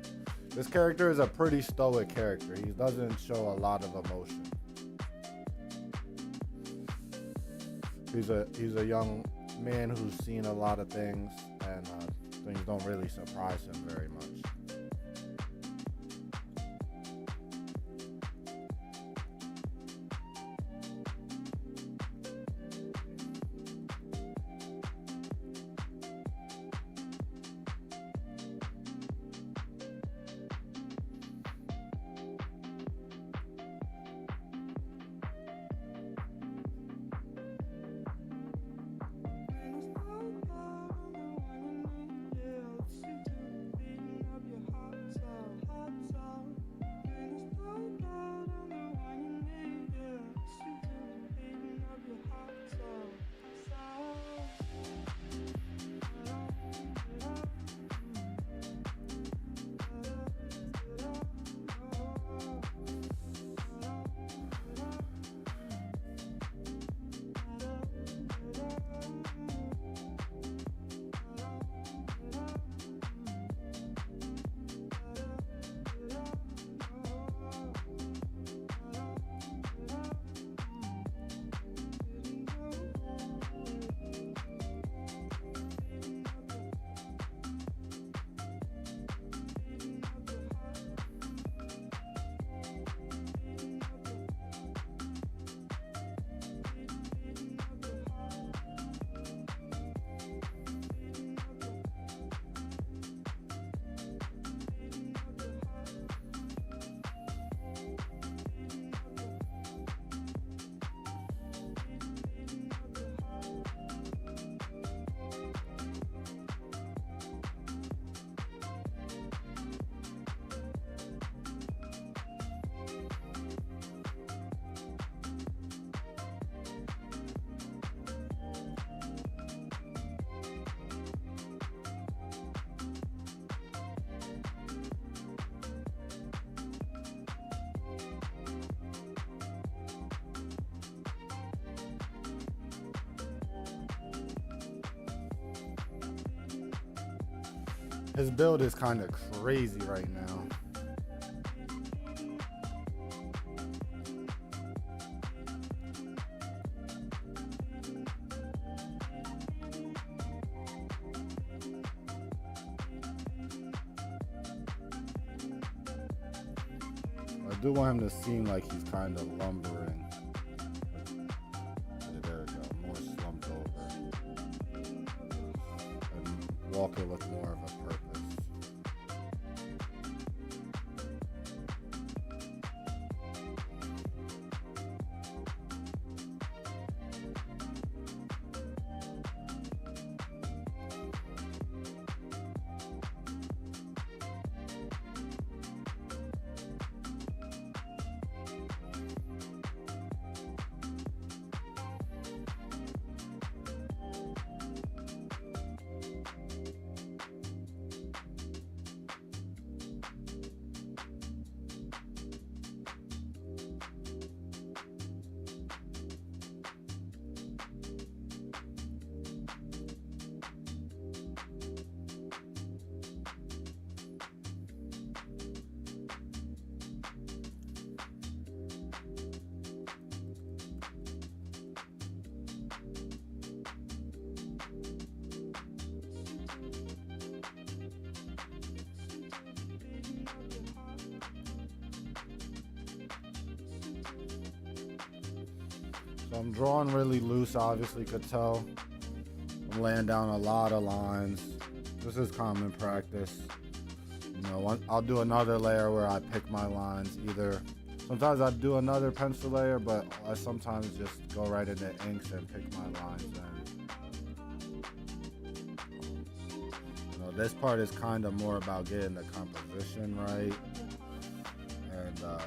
This character is a pretty stoic character. He doesn't show a lot of emotion. He's a young man who's seen a lot of things, and things don't really surprise him very much. His build is kind of crazy right now. I do want him to seem like he's kind of lumbering. There we go, more slumped over. And walk it with more of a purpose. So I'm drawing really loose, obviously you could tell. I'm laying down a lot of lines. This is common practice. You know, I'll do another layer where I pick my lines. Either sometimes I do another pencil layer, but I sometimes just go right into inks and pick my lines in. You know, this part is kind of more about getting the composition right and the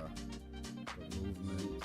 movement.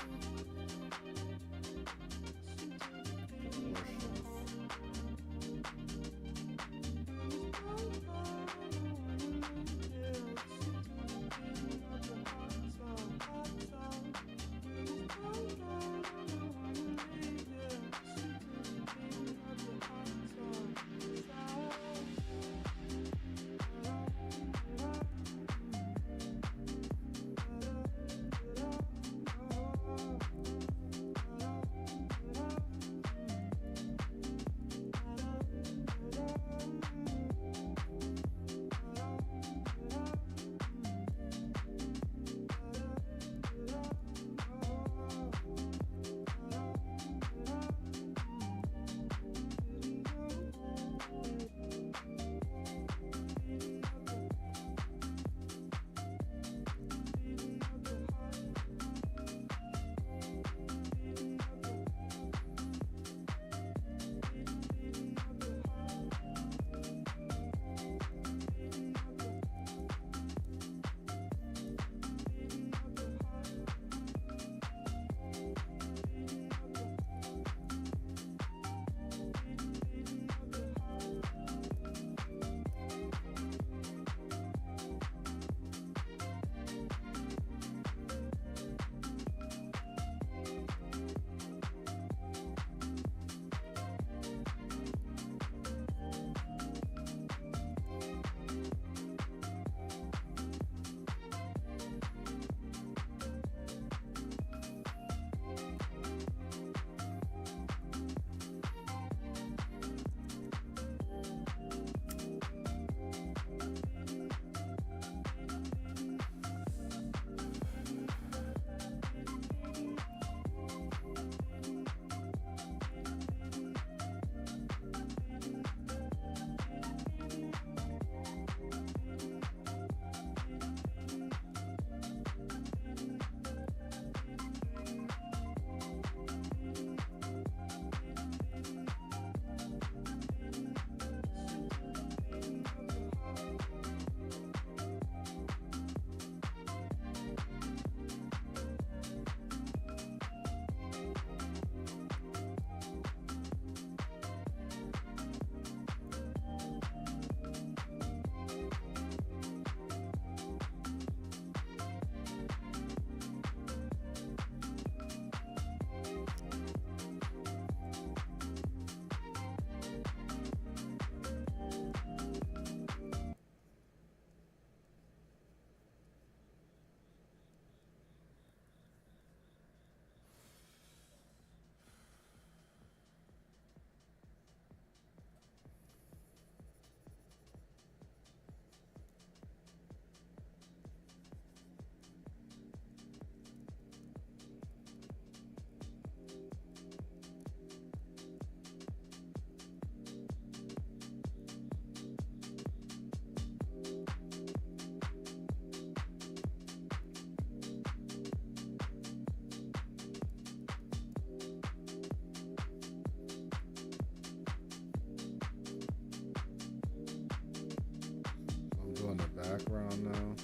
background now.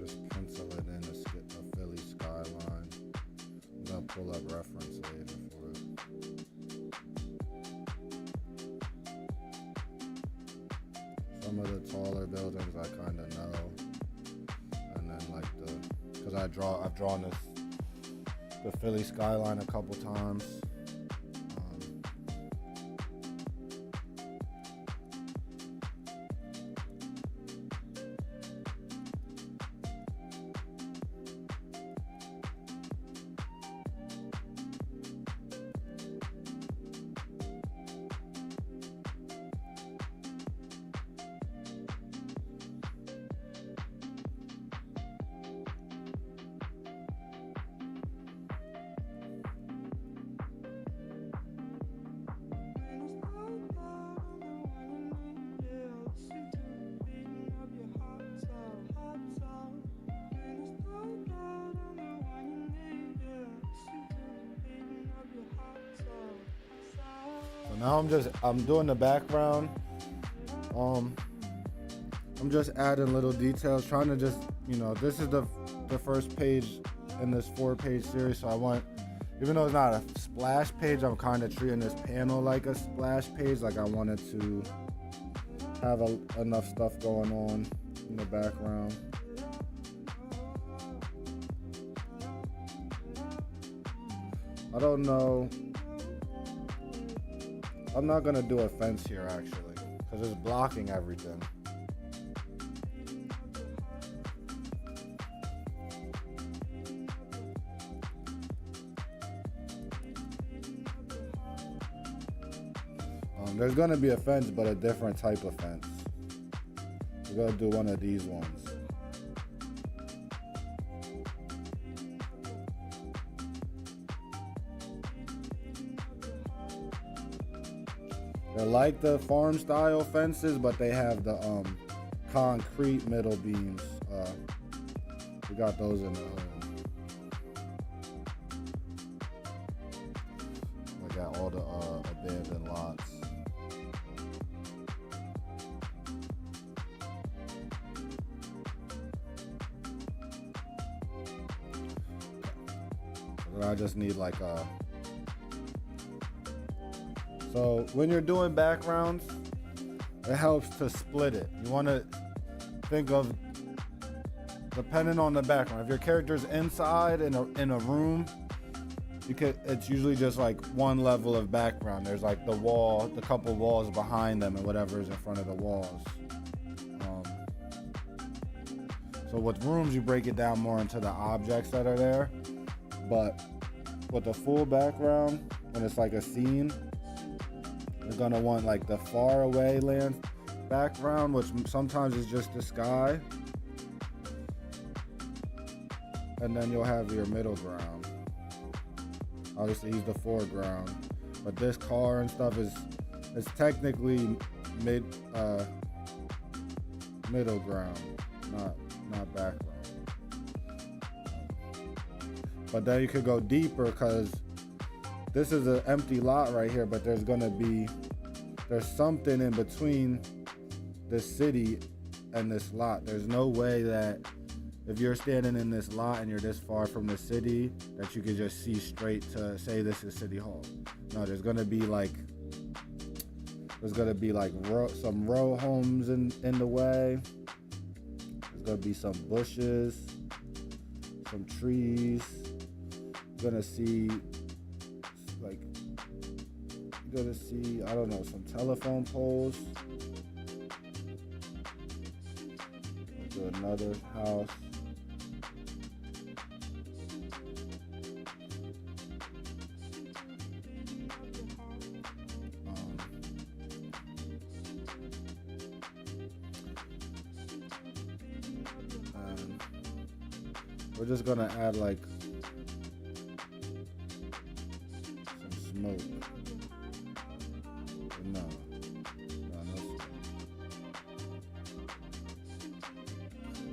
Just pencil it in a Philly skyline. I'm gonna pull up reference later for it. Some of the taller buildings I kind of know, and then like because I've drawn the Philly skyline a couple times. Now I'm doing the background. I'm just adding little details, trying to just, this is the first page in this 4-page series, so I want, even though it's not a splash page, I'm kind of treating this panel like a splash page. Like I wanted to have enough stuff going on in the background. I don't know. I'm not gonna do a fence here actually, because it's blocking everything. There's gonna be a fence, but a different type of fence. We're gonna do one of these ones. They're like the farm style fences, but they have the concrete middle beams. We got those in the we got all the abandoned lots. I just need like a. So when you're doing backgrounds, it helps to split it. You want to think of, depending on the background. If your character's inside in a room, it's usually just like one level of background. There's like the wall, the couple walls behind them, and whatever is in front of the walls. So with rooms, you break it down more into the objects that are there. But with a full background, when it's like a scene, you're gonna want like the far away land background, which sometimes is just the sky. And then you'll have your middle ground. Obviously he's the foreground. But this car and stuff is technically middle ground, not background. But then you could go deeper, because this is an empty lot right here, but there's something in between this city and this lot. There's no way that if you're standing in this lot and you're this far from the city that you could just see straight to, say, this is City Hall. No, there's gonna be some row homes in the way. There's gonna be some bushes, some trees. You're gonna see I don't know, some telephone poles. To another house. And we're just gonna add like some smoke. No.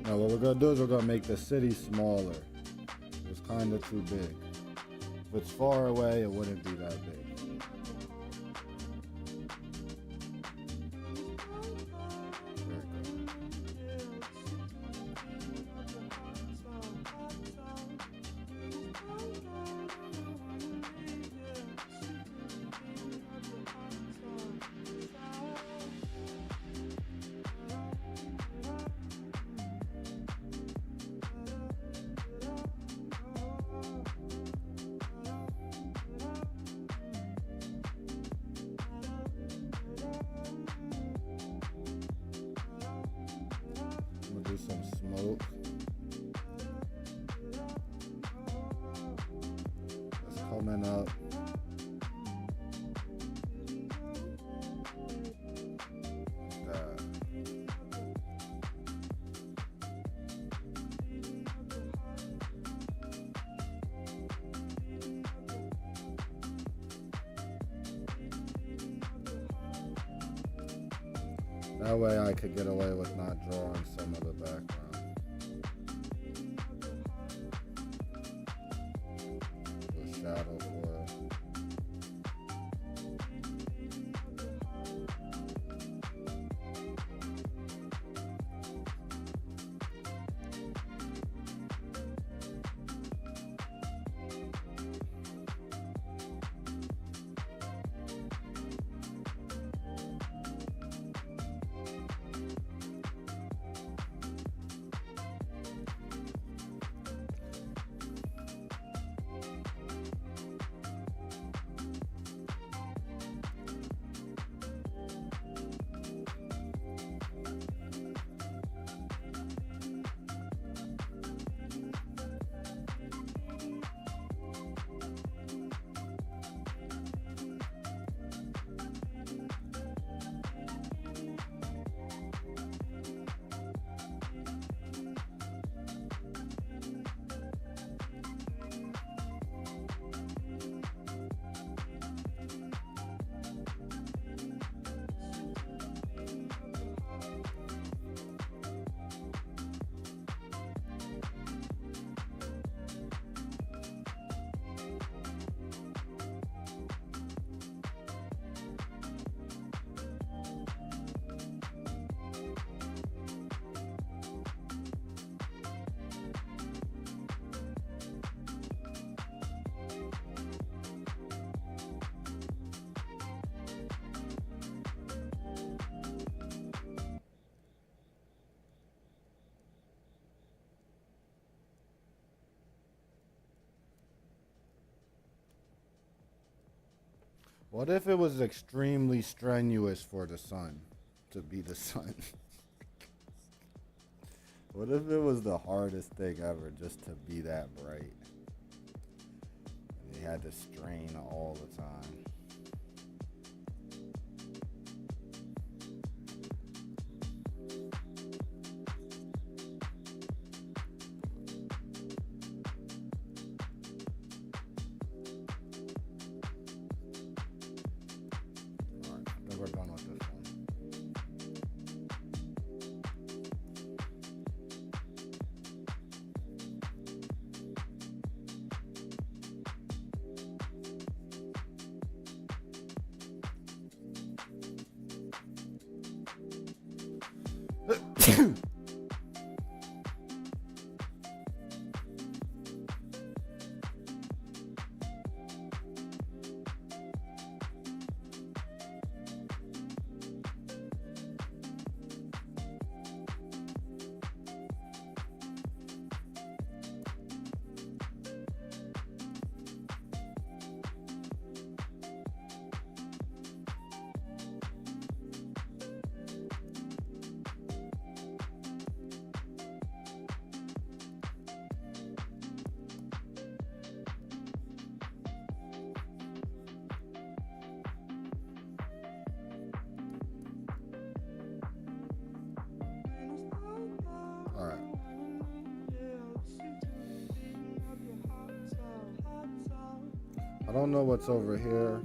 Now what we're gonna do is we're gonna make the city smaller. It's kind of too big. If it's far away, it wouldn't be that big. Oops. It's coming up. That way I could get away with not drawing some of the background. The shadow for it. What if it was extremely strenuous for the sun to be the sun? What if it was the hardest thing ever just to be that bright? And you had to strain all the time. We're done with this one. I don't know what's over here.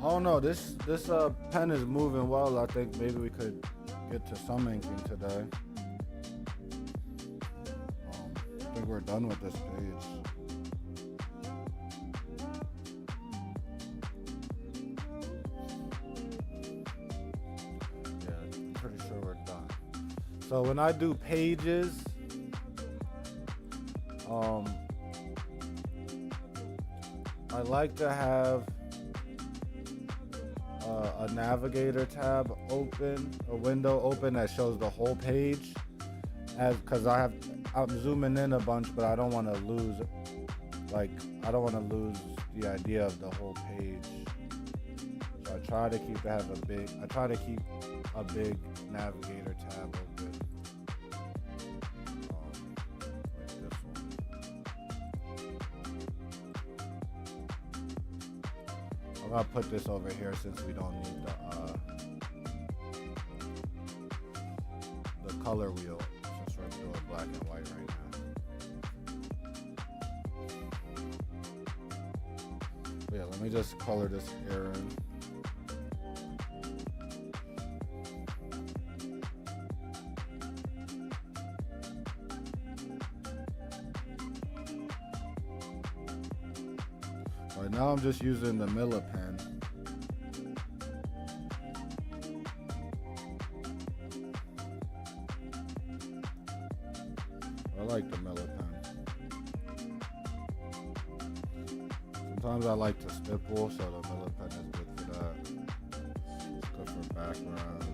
I don't know. This pen is moving well. I think maybe we could get to some inking today. I think we're done with this page. Yeah, pretty sure we're done. So when I do pages, I like to have a navigator tab open, a window open that shows the whole page, because I'm zooming in a bunch, but I don't want to lose, the idea of the whole page. So I try to keep a big navigator tab open. Like this one. I'm gonna put this over here since we don't need the color wheel, since we're doing black and white right now. But yeah, let me just color this hair in. Right now I'm just using the Miller pen. I like the Miller pen. Sometimes I like to stipple, so the Miller pen is good for that. It's good for backgrounds.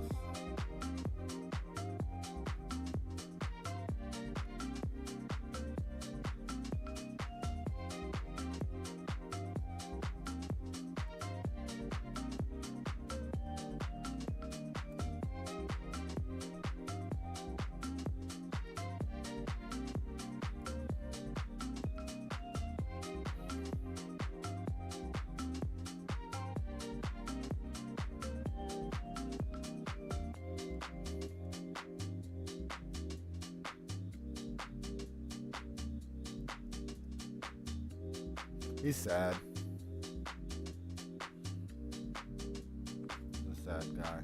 He's sad. He's a sad guy.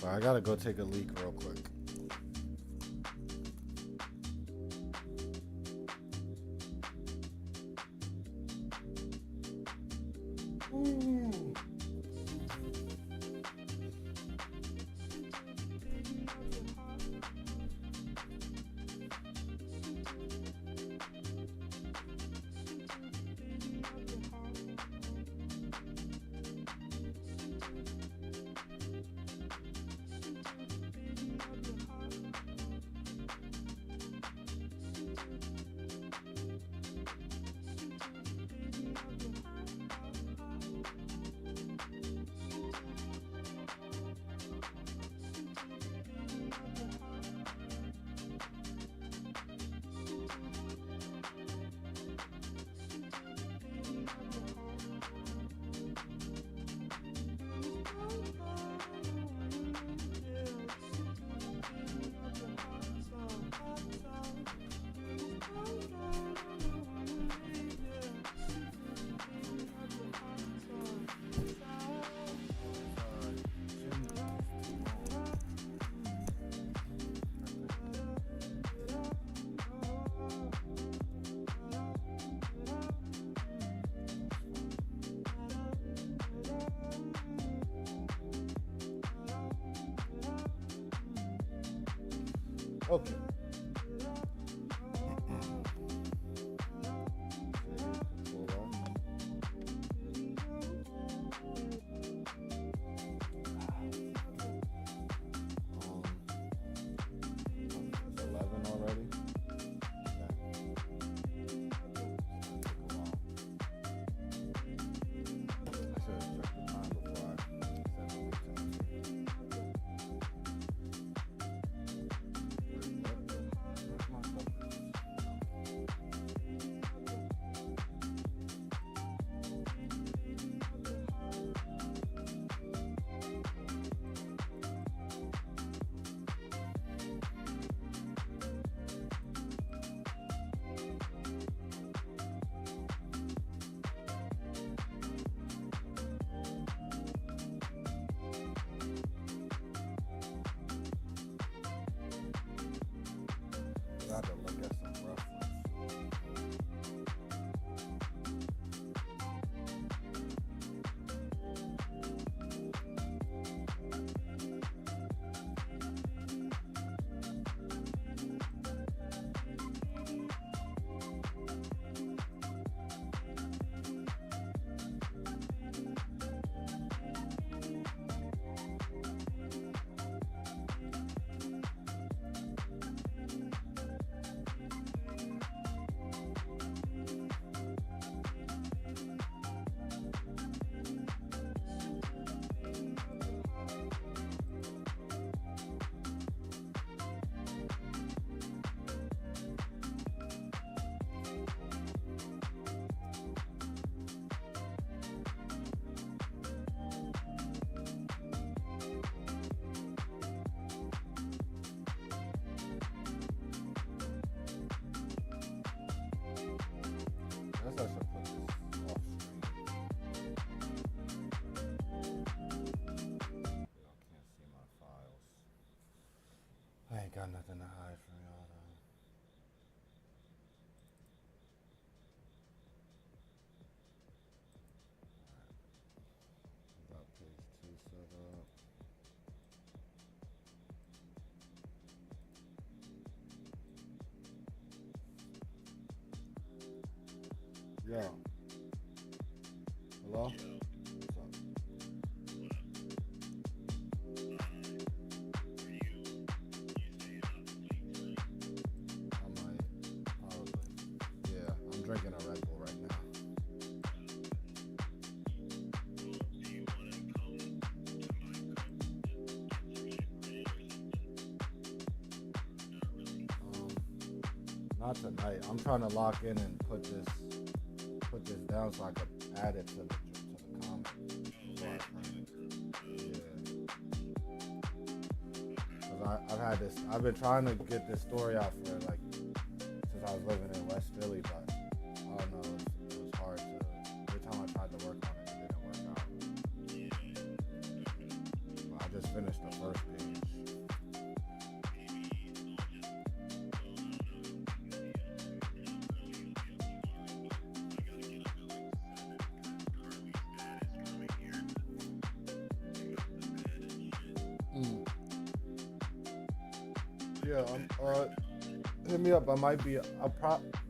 But I gotta go take a leak real quick. Okay. It's 11 already. got nothing to hide from y'all though. We got page 2 set up. Yo. Hello? What's up? I might. Probably. Yeah, I'm drinking a Red Bull right now. Not tonight. I'm trying to lock in and put this down so I can add it to the comment. But, yeah. Cause I've been trying to get this story out for like since I was living in West Philly, but I don't know, it was hard to. Every time I tried to work on it, it didn't work out. But I just finished the first page. Yeah, hit me up. I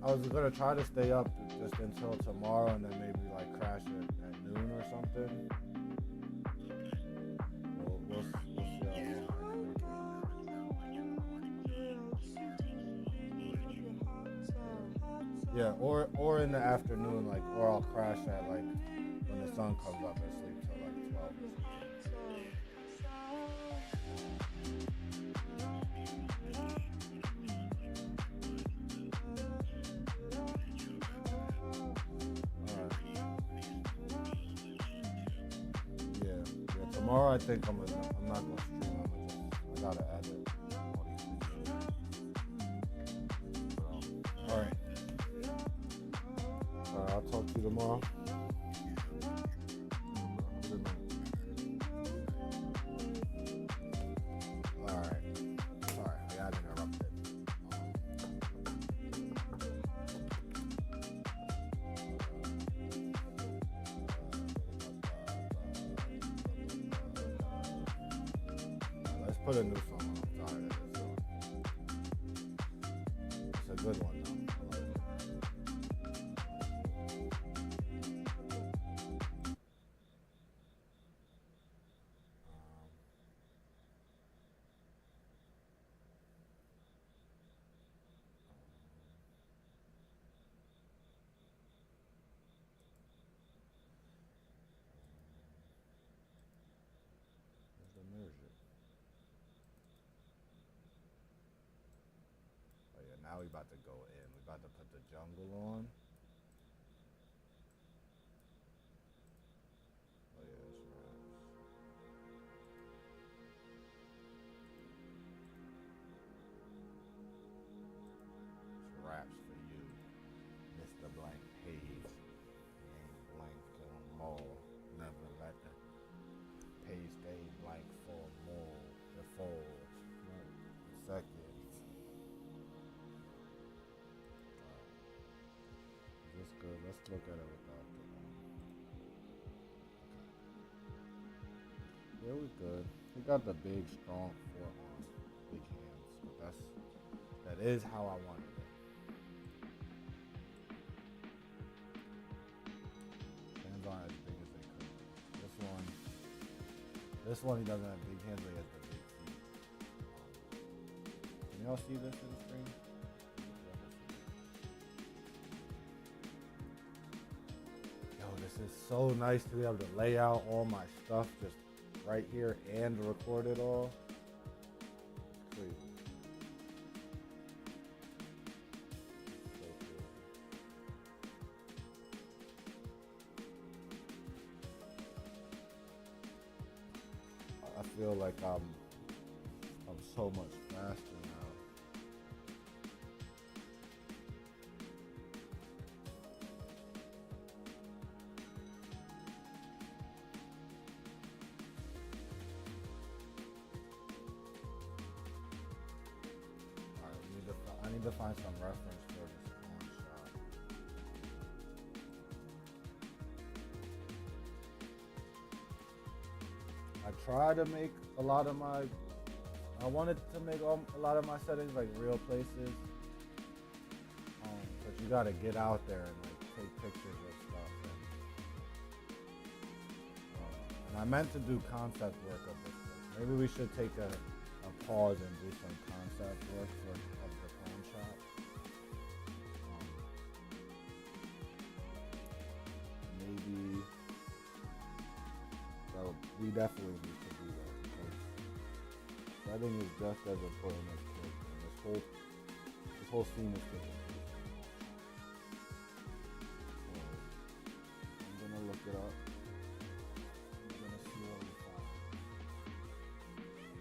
was gonna try to stay up just until tomorrow, and then maybe like crash at noon or something. We'll see. Yeah, or in the afternoon, like, or I'll crash at like when the sun comes up and sleep till like 12 or something. Tomorrow I think I'm not gonna stream. I gotta add it. All right. I'll talk to you tomorrow. All right. Sorry, I got interrupted. Put a new song on. Sorry, it's a good one though. I like it. Where's the music? Now we about to go in. We about to put the jungle on. Oh yeah, that's raps. It's raps for you, Mr. Blank Page. Name blank mole. Never let the page stay blank for more. The fold. Second. That's good. Let's look at it without the okay. Yeah, we good. We got the big, strong forearms, big hands. But that is how I wanted it. Hands aren't as big as they could be. This one he doesn't have big hands, but he has the big feet. Can y'all see this in the screen? This is so nice to be able to lay out all my stuff just right here and record it all. It's crazy. So cool. I feel like I'm so much faster now. need to find some reference for this pawn shop. I try to make a lot of my. I wanted to make a lot of my settings like real places, but you gotta get out there and like take pictures of stuff. And I meant to do concept work of this place. Maybe we should take a pause and do some concept work of the pawn shop. Maybe well, we definitely need to do that because setting is just as important as clicking. And this whole scene is taking place. So I'm gonna look it up. I'm gonna see what we find.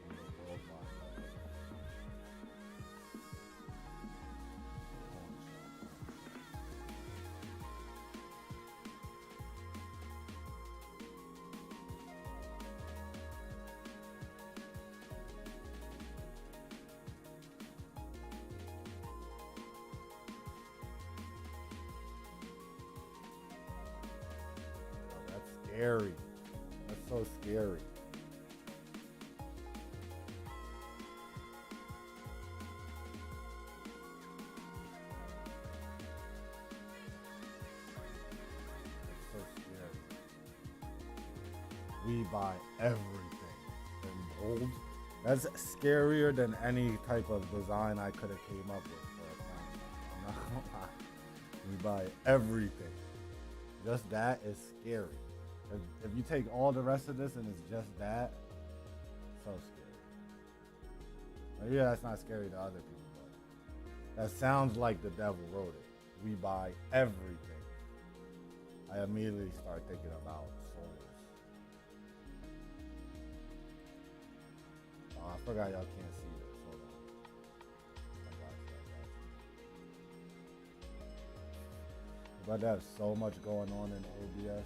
On the profile. Scary. That's so scary. That's so scary. We buy everything in bold. That's scarier than any type of design I could have came up with for a phone. I'm not gonna lie. We buy everything. Just that is scary. If you take all the rest of this and it's just that, so scary. Yeah, that's not scary to other people, but that sounds like the devil wrote it. We buy everything. I immediately start thinking about souls. Oh, I forgot y'all can't see this. Hold on. I got you. But there's so much going on in OBS.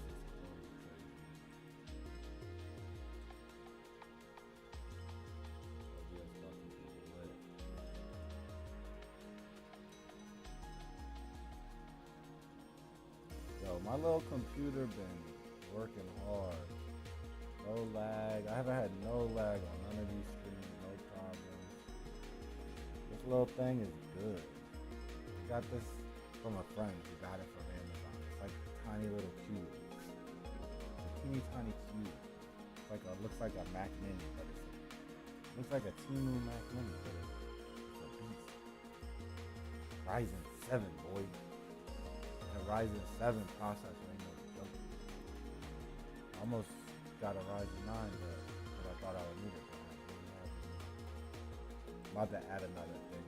My little computer been working hard. No lag. I haven't had no lag on none of these screens. No problems. This little thing is good. I got this from a friend who got it from Amazon. It's like a tiny little cube. It's a teeny tiny cube. It's like looks like a Mac Mini, but it looks like a Temu Mac Mini, but it's a beast. Ryzen 7, boy. Ryzen 7 processor ain't no joke. I almost got a Ryzen 9, but I thought I would need it. I'm about to add another thing.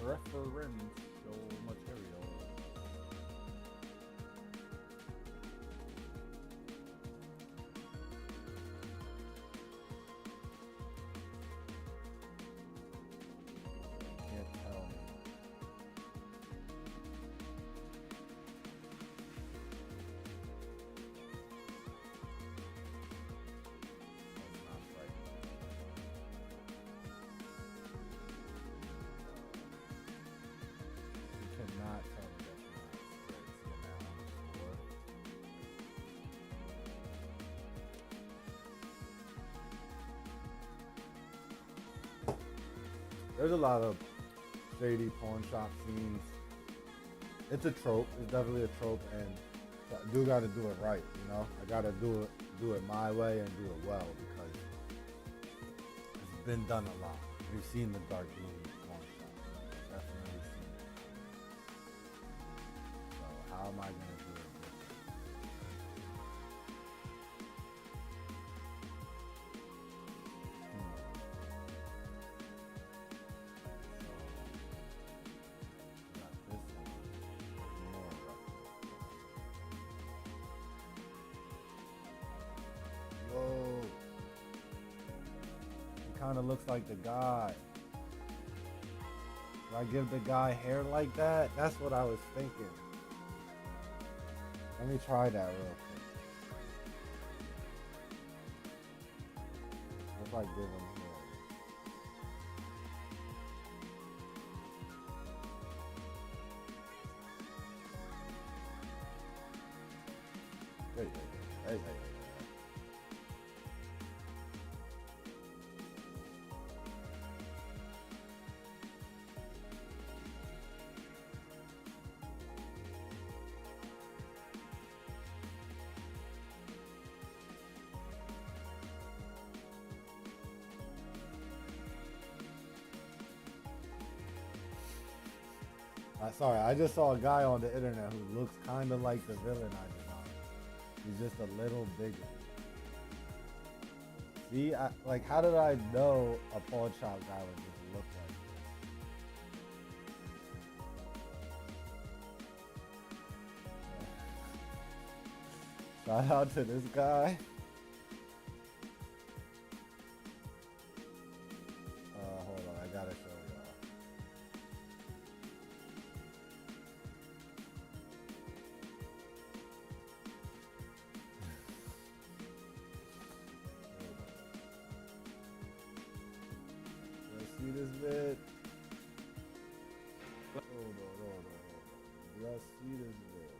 Referential material. There's a lot of shady pawn shop scenes. It's a trope. It's definitely a trope, and I do got to do it right. You know, I got to do it my way and do it well because it's been done a lot. We've seen the dark blue pawn shop. Definitely seen it. So how am I gonna do it different? Kind of looks like the guy. Do I give the guy hair like that? That's what I was thinking. Let me try that real quick. if I give him here? Hey. Sorry, I just saw a guy on the internet who looks kind of like the villain I designed. He's just a little bigger. See, like, how did I know a pawn shop guy would just look like this? Shout out to this guy. Hold on, I gotta show y'all. See this bit? Hold on. Do y'all see this bit?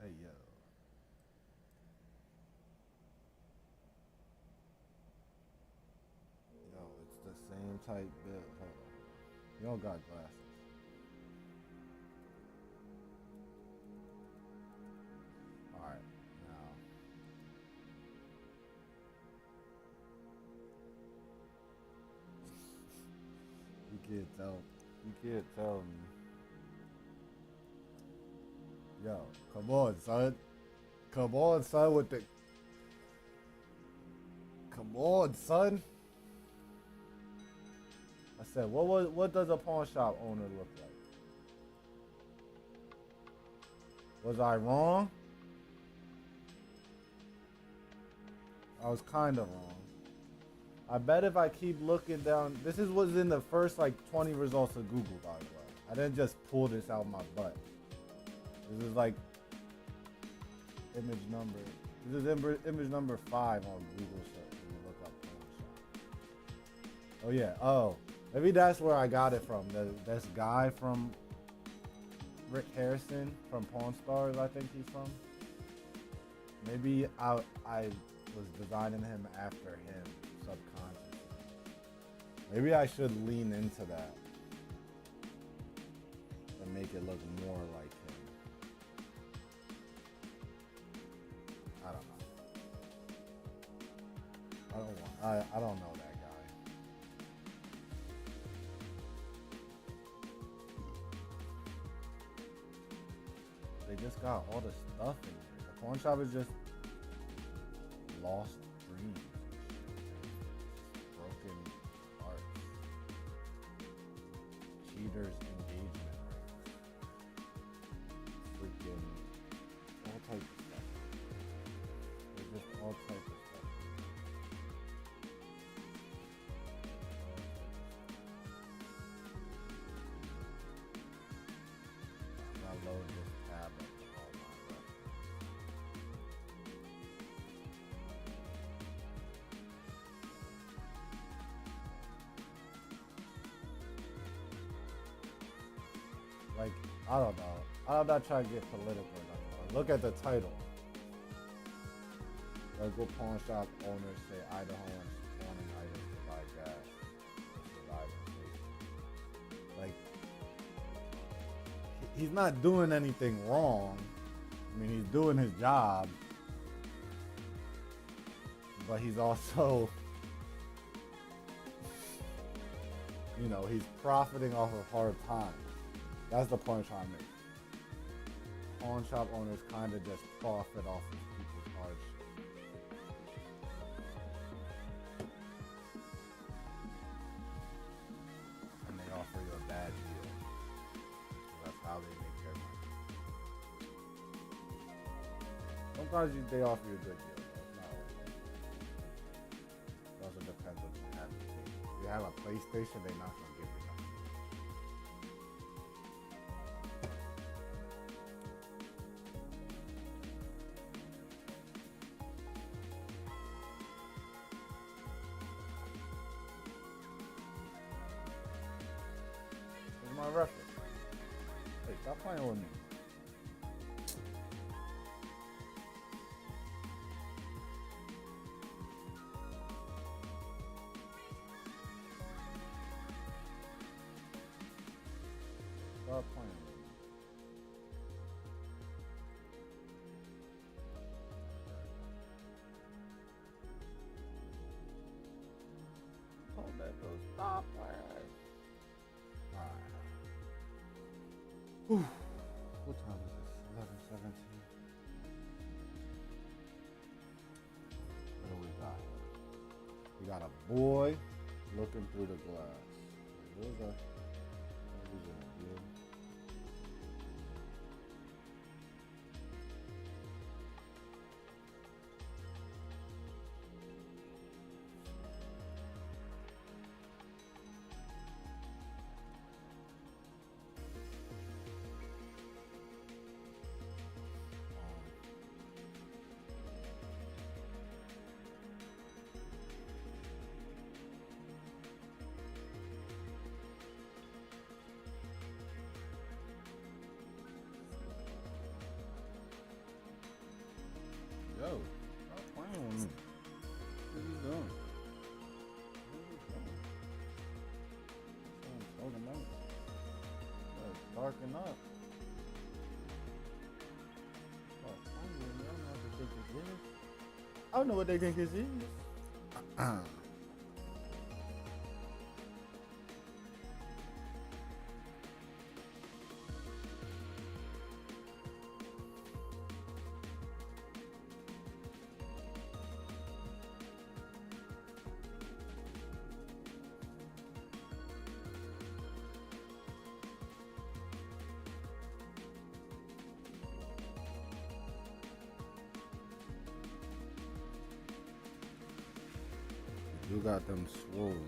Hey, yo. Yo, it's the same type build. Hold on. You don't got glasses. Alright, now. You can't tell me. Yo, come on, son. Come on, son, with the... Come on, son. I said, what does a pawn shop owner look like? Was I wrong? I was kind of wrong. I bet if I keep looking down... This is what's in the first, like, 20 results of Google, by the way. I didn't just pull this out of my butt. This is like image number. This is image number 5 on Google search when you look up pawn shop. Oh yeah. Oh, maybe that's where I got it from. This guy from Rick Harrison from Pawn Stars, I think he's from. Maybe I was designing him after him subconsciously. Maybe I should lean into that and make it look more like him. I don't know that guy. They just got all the stuff in here. The pawn shop is just lost dreams, broken hearts, cheaters engagement rings, freaking all types of stuff. There's just all types of stuff. Load this tab up with all my references. Like, I don't know. I'm not trying to get political or nothing. Look at the title. Local pawn shop owners say Idahoans wanting items to buy gas. Like, he's not doing anything wrong. I mean, he's doing his job, but he's also, you know, he's profiting off of hard times. That's the point I'm trying to make. Pawn shop owners kind of just profit off of people's March. And they offer you a bad deal. So that's how they make their money. Sometimes they offer you a good deal, but it's not always. It also depends on what you have. If you have a PlayStation, they're not gonna give you nothing. Where's my reference? Hey, stop playing with me. Stop playing with me. Told that to stop playing. Alright. Whew. What time is this? 11:17. What do we got? We got a boy looking through the glass. What was that? What was that? Yeah. Yo, stop playing with me. What are you doing? What are you doing? Hold him out. It's darken up. Stop playing with me. I don't know what they think this is. I don't know what they think this is. You got them swole ones.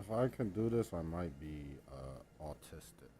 If I can do this, I might be autistic.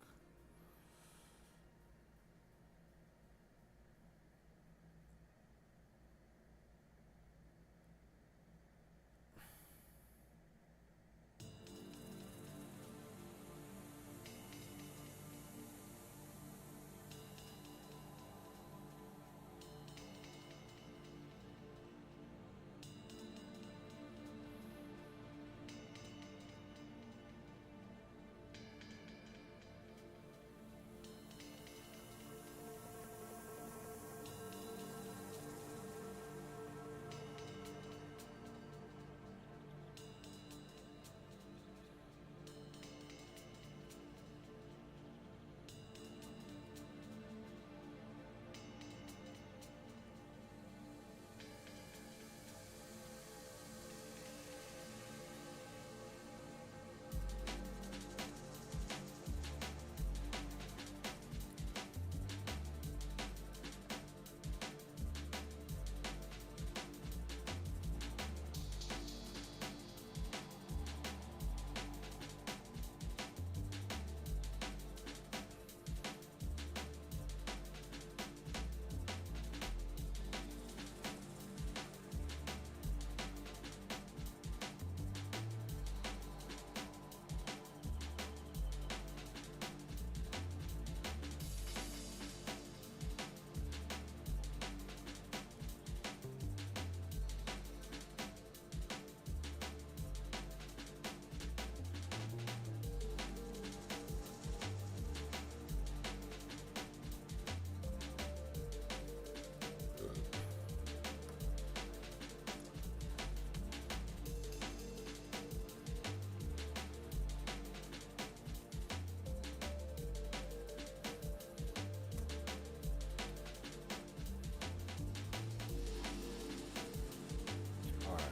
All right.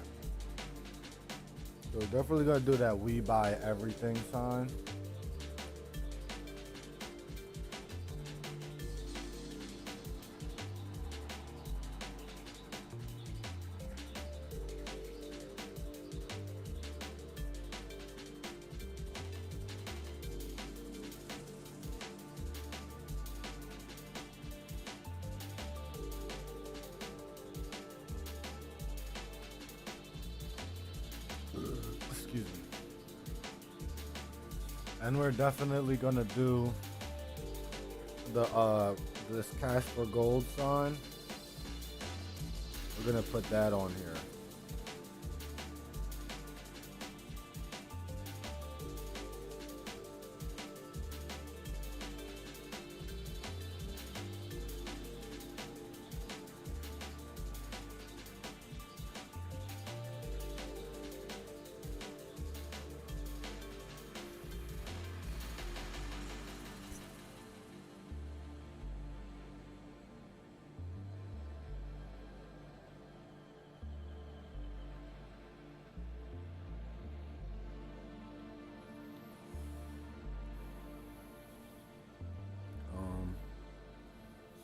So we're definitely gonna do that we buy everything sign. Excuse me. And we're definitely gonna do the this cash for gold sign. We're gonna put that on here.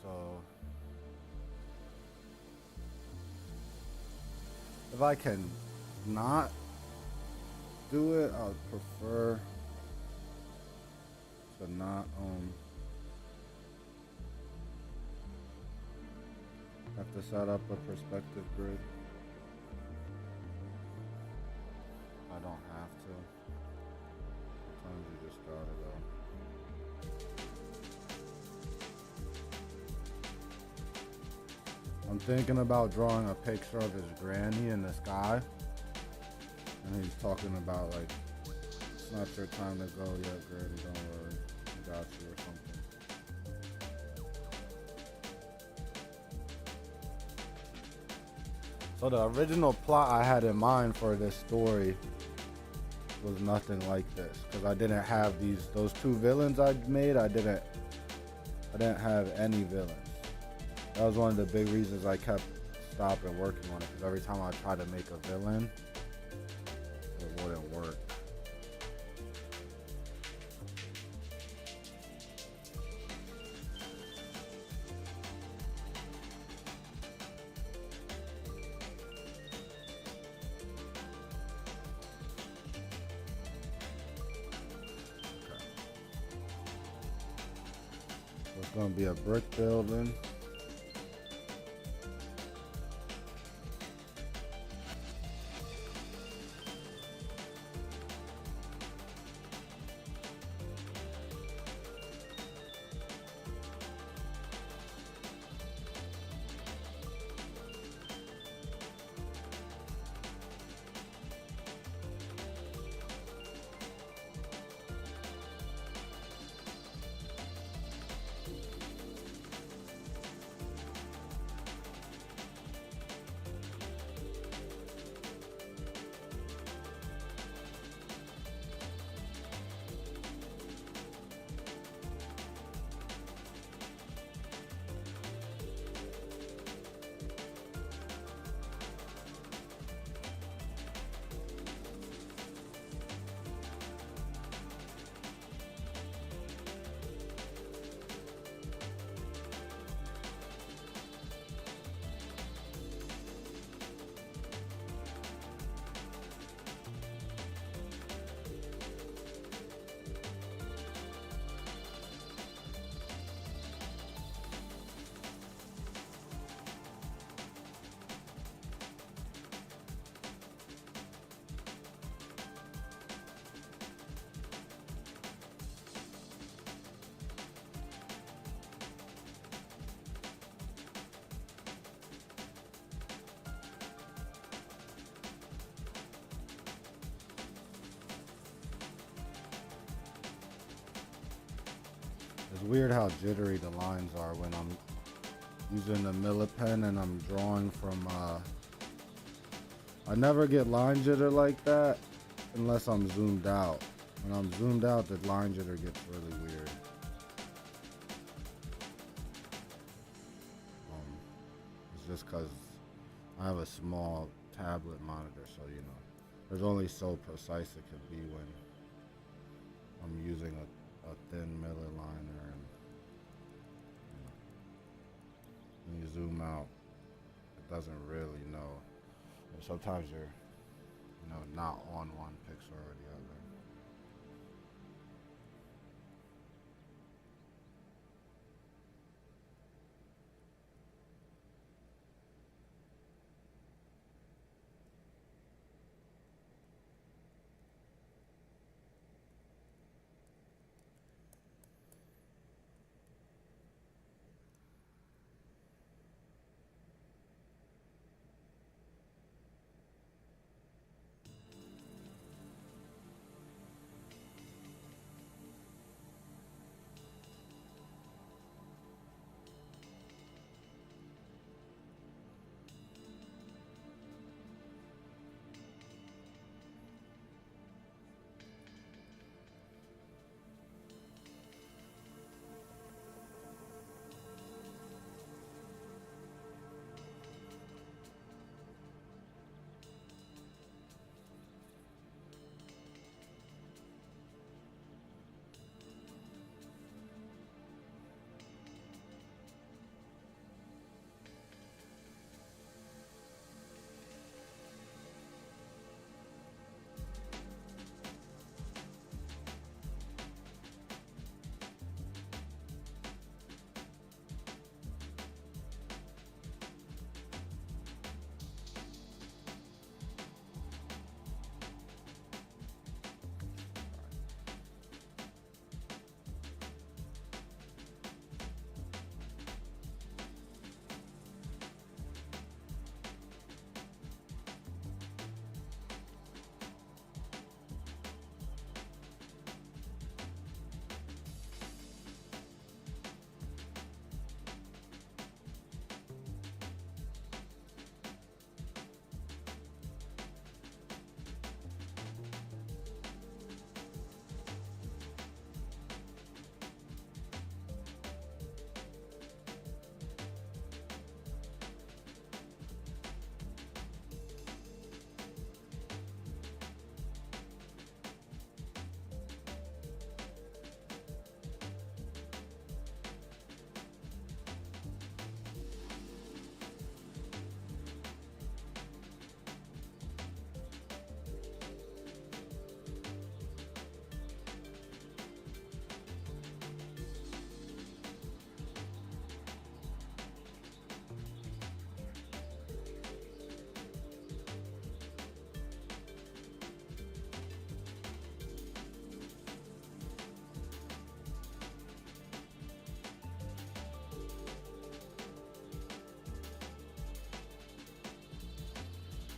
So if I can not do it, I would prefer to not have to set up a perspective grid. I don't have to. Sometimes you just gotta go. I'm thinking about drawing a picture of his granny in the sky. And he's talking about like, it's not your time to go yet, granny, don't worry. I got you or something. So the original plot I had in mind for this story was nothing like this. Because I didn't have those two villains I made, I didn't have any villains. That was one of the big reasons I kept stopping working on it, because every time I tried to make a villain, it wouldn't work. gonna be a brick building. It's weird how jittery the lines are when I'm using the Millipen and I'm drawing from, I never get line jitter like that unless I'm zoomed out. When I'm zoomed out, the line jitter gets really weird. It's just because I have a small tablet monitor, so you know, there's only so precise it could be when I'm using a thin Miller liner, and you know, when you zoom out, it doesn't really know. And sometimes you're, you know, not on one pixel or the other.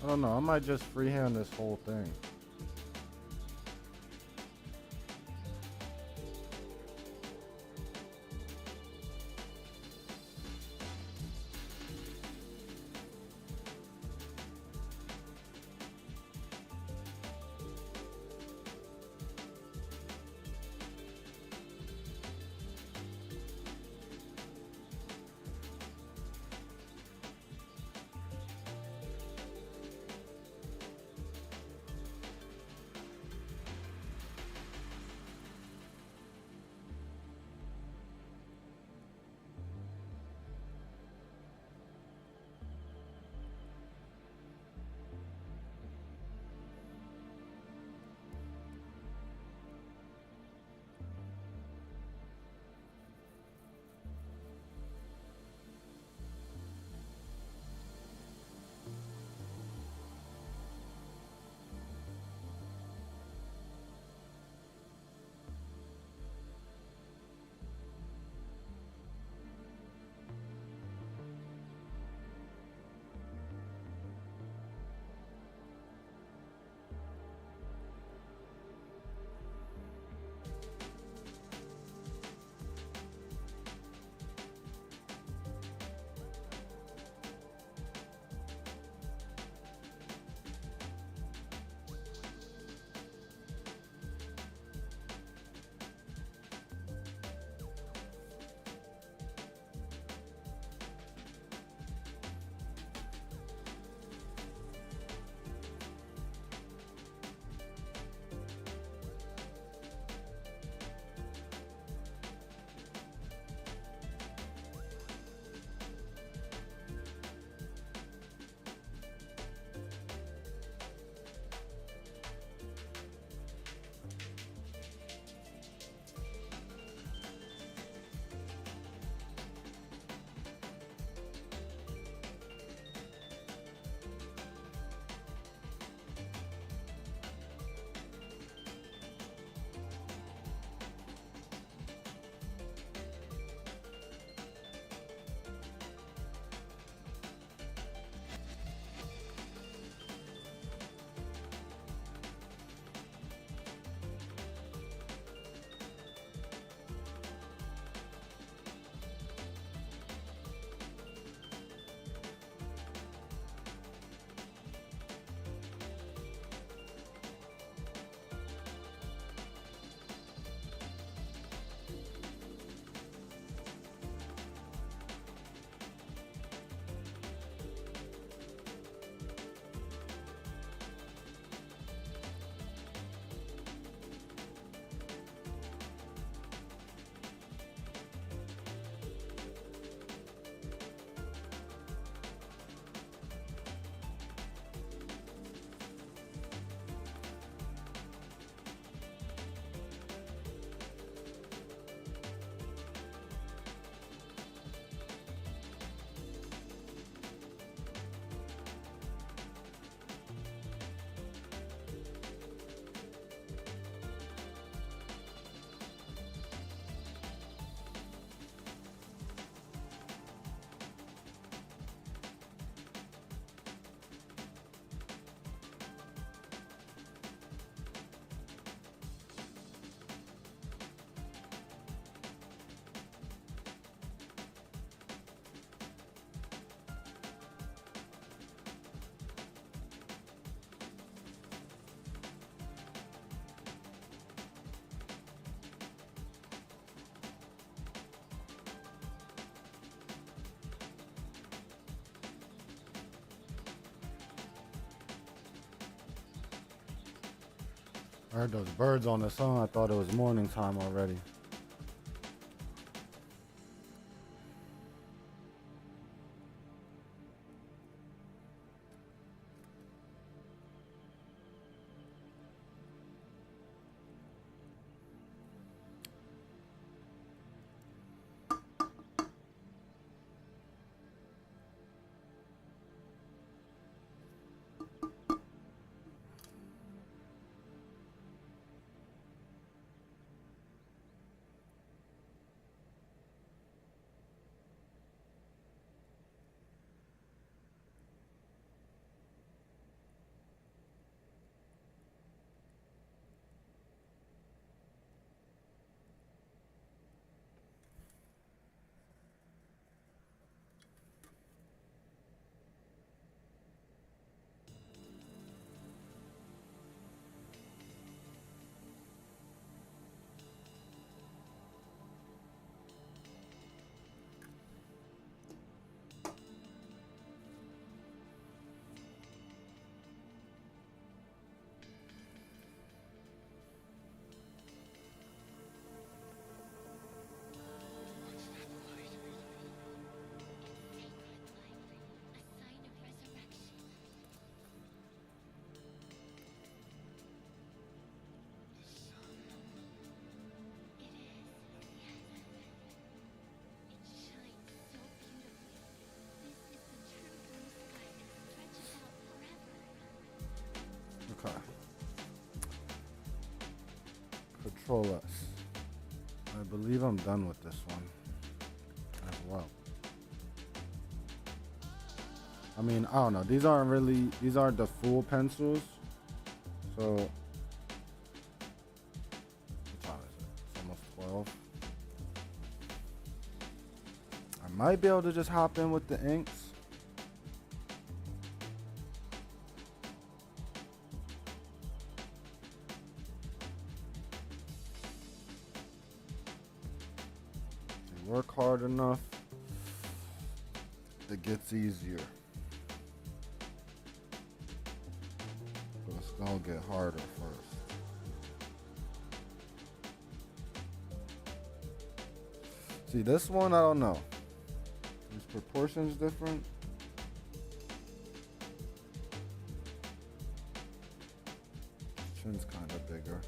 I don't know. I might just freehand this whole thing. I heard those birds on the song. I thought it was morning time already. Okay. Control S. I believe I'm done with this one as well. I mean, I don't know. These aren't the full pencils. So, what time is it? It's almost 12. I might be able to just hop in with the inks. You work hard enough, it gets easier. But it's gonna get harder first. See, this one, I don't know. These proportions different. Chin's kind of bigger.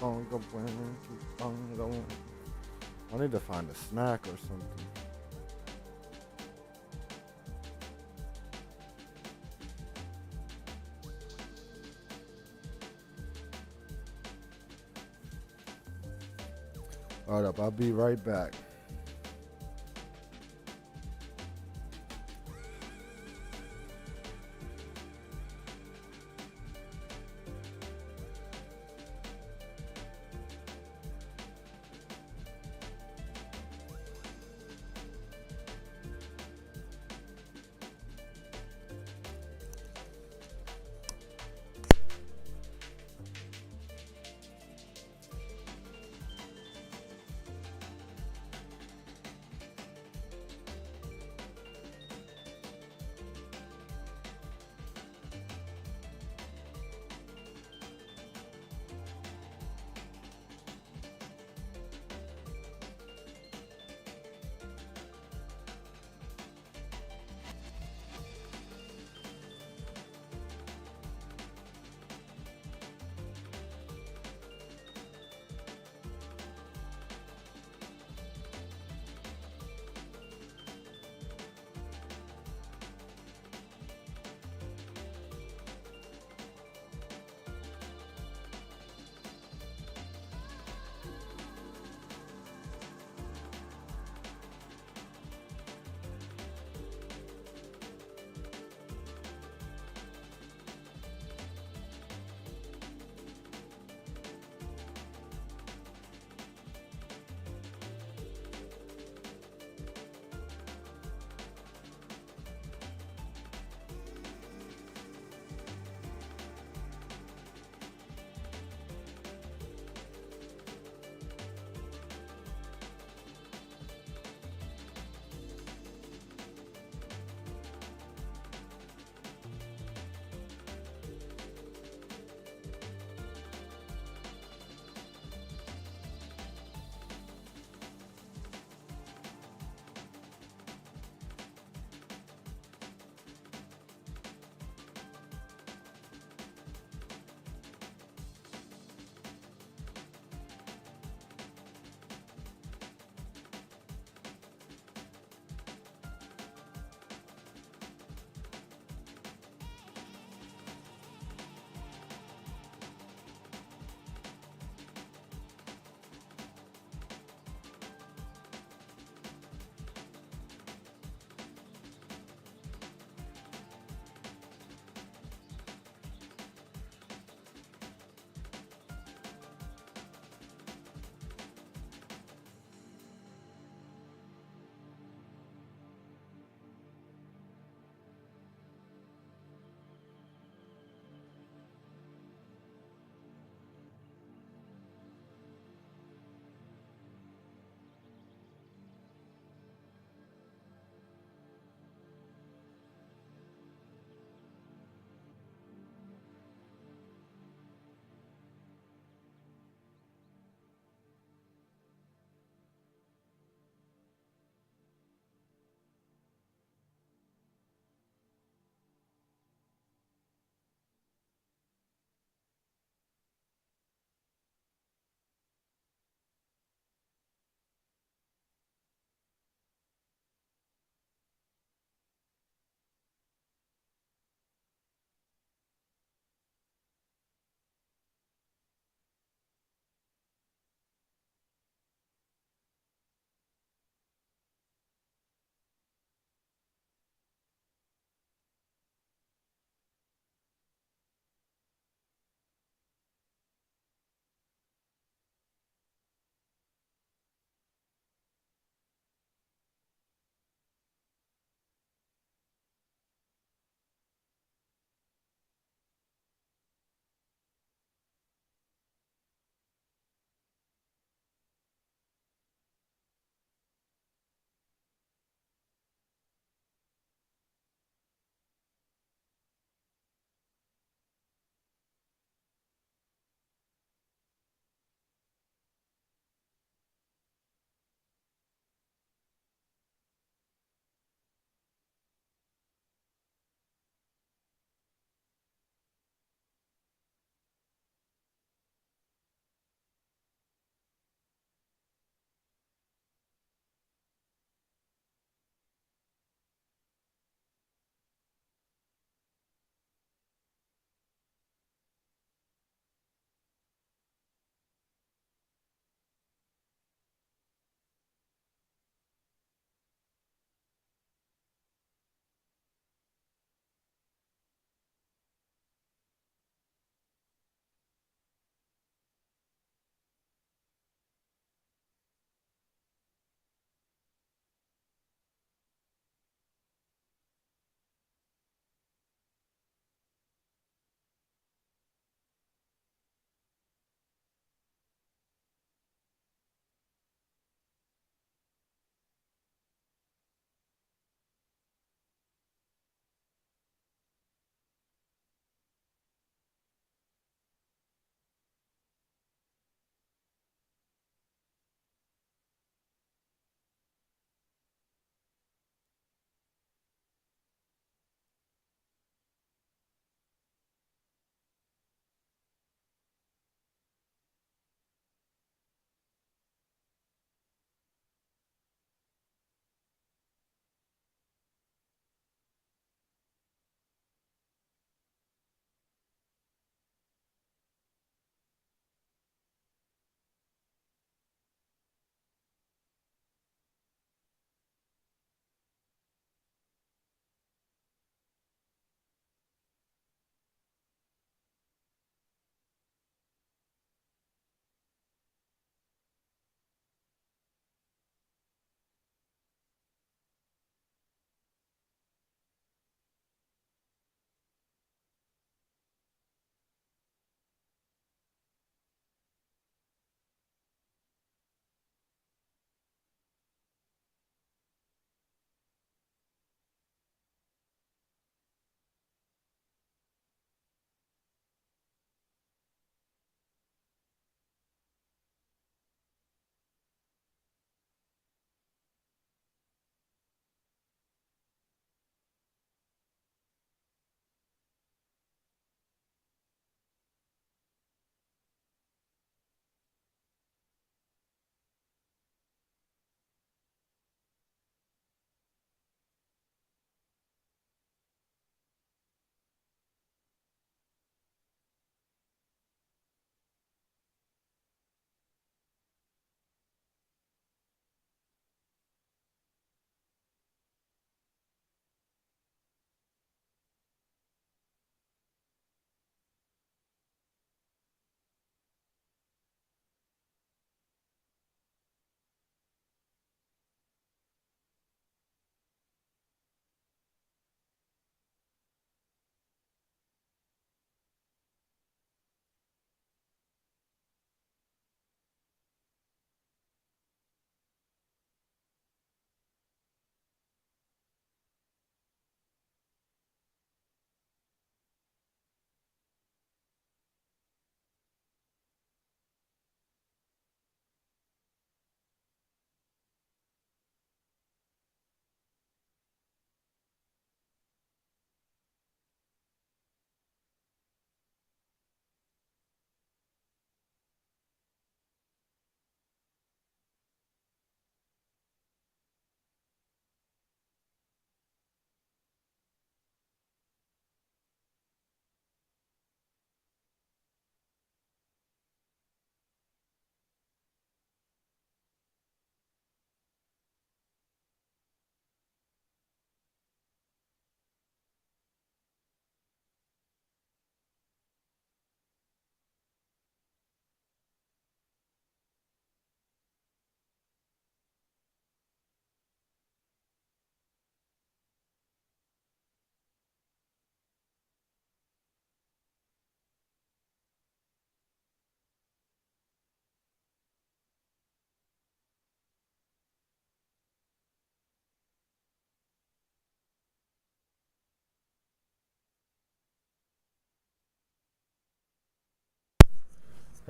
Keep on going, keep on going. I need to find a snack or something. All right, I'll be right back.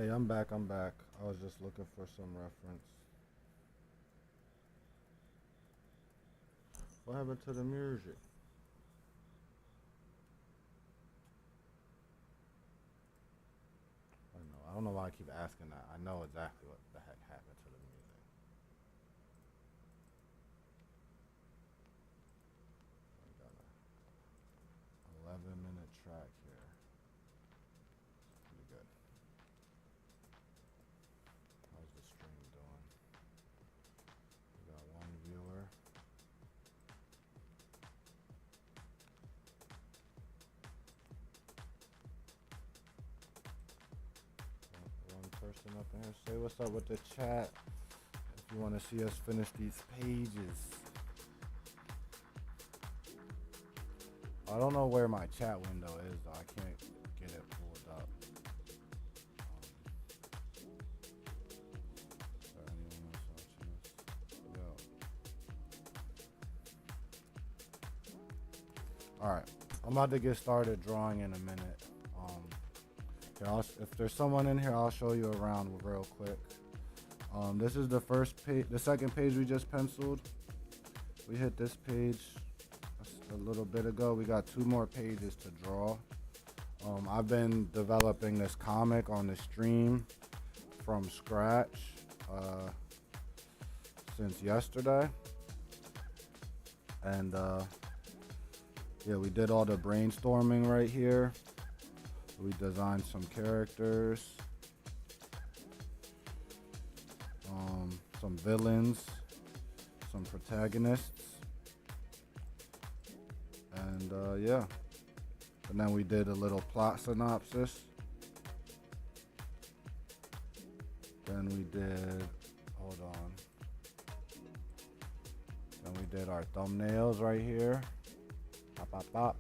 Hey, I'm back. I'm back. I was just looking for some reference. What happened to the music? I don't know. I don't know why I keep asking that. I know exactly what the heck happened to the music. We got a 11-minute track here. Pretty good. How's the stream doing? We got one viewer. One person up in here. Say what's up with the chat. If you want to see us finish these pages. I don't know where my chat window is though. I can't get it pulled up. Is there anyone else watching this? Yo. Alright. I'm about to get started drawing in a minute. If there's someone in here, I'll show you around real quick. This is the first page, the second page we just penciled. We hit this page a little bit ago. We got 2 more pages to draw. I've been developing this comic on the stream from scratch since yesterday. And yeah, we did all the brainstorming right here. We designed some characters, some villains, some protagonists, and yeah. And then we did a little plot synopsis. Then we did, hold on. Then we did our thumbnails right here. Pop, pop, pop.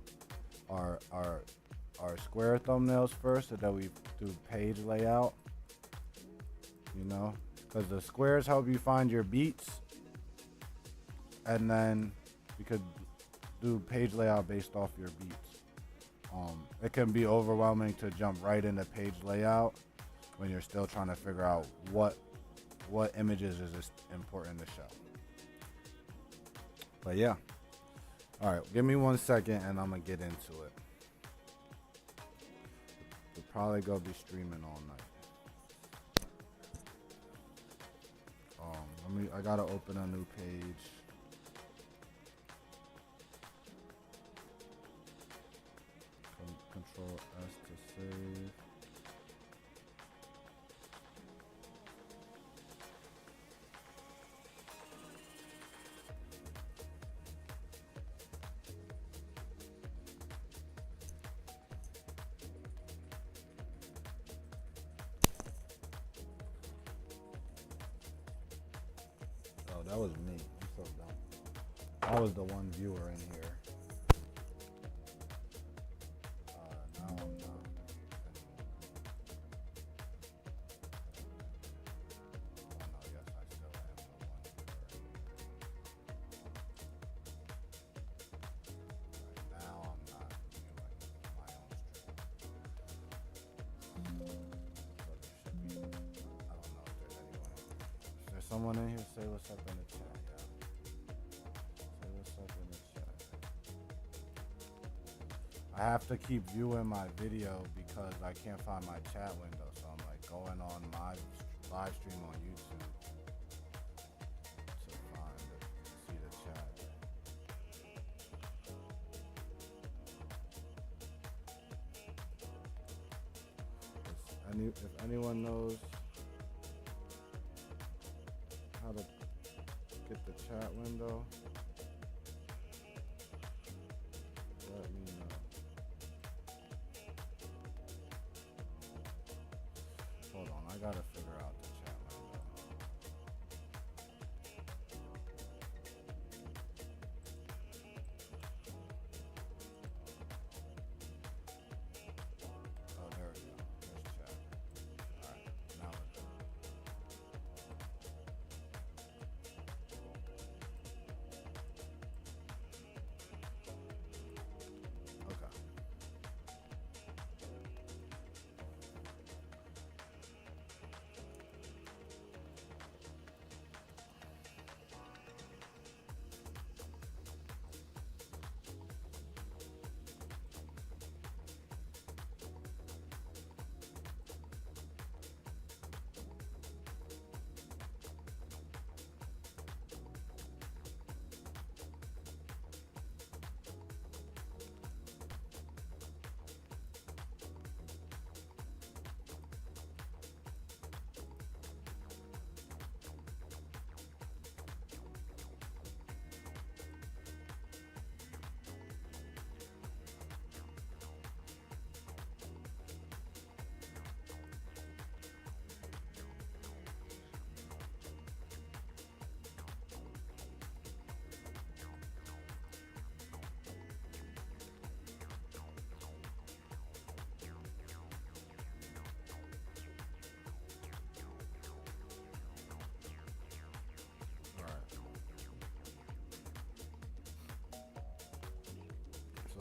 Our square thumbnails first, and then we do page layout. You know, because the squares help you find your beats, and then you could do page layout based off your beats. It can be overwhelming to jump right into page layout when you're still trying to figure out what images is important to show. But yeah, all right, give me 1 second and I'm gonna get into it. We'll probably go be streaming all night. I gotta open a new page. Control S to save. Oh, that was me. I'm so dumb. I was the one viewer in here. Now I'm not. Oh no, yes, I still am the one viewer. Right now I'm not viewing my own stream. But there should be. I don't know if there's anyone. Is there someone in here? Say what's up in the chat, yeah. Say what's up in the chat. I have to keep viewing my video because I can't find my chat window, so I'm like going on my live stream on YouTube to see the chat. If anyone knows how to get the chat window, let me know. Hold on, I gotta figure out the chat window. Oh, there we go. There's chat. Alright, now we're good. Okay.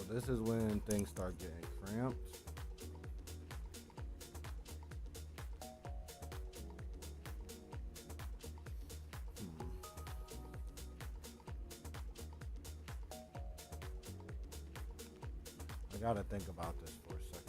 this is when things start getting cramped. Hmm. I gotta think about this for a second.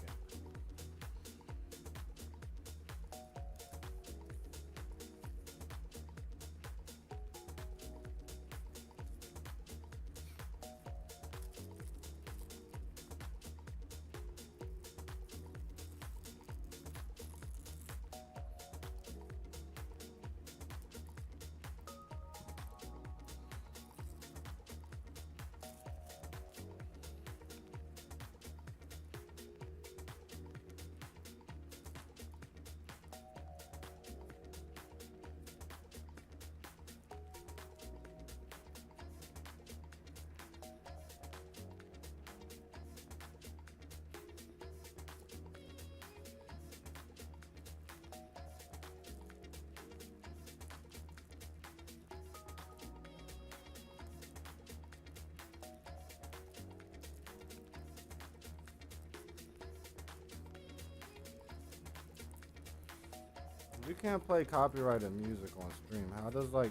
You can't play copyrighted music on stream. How does like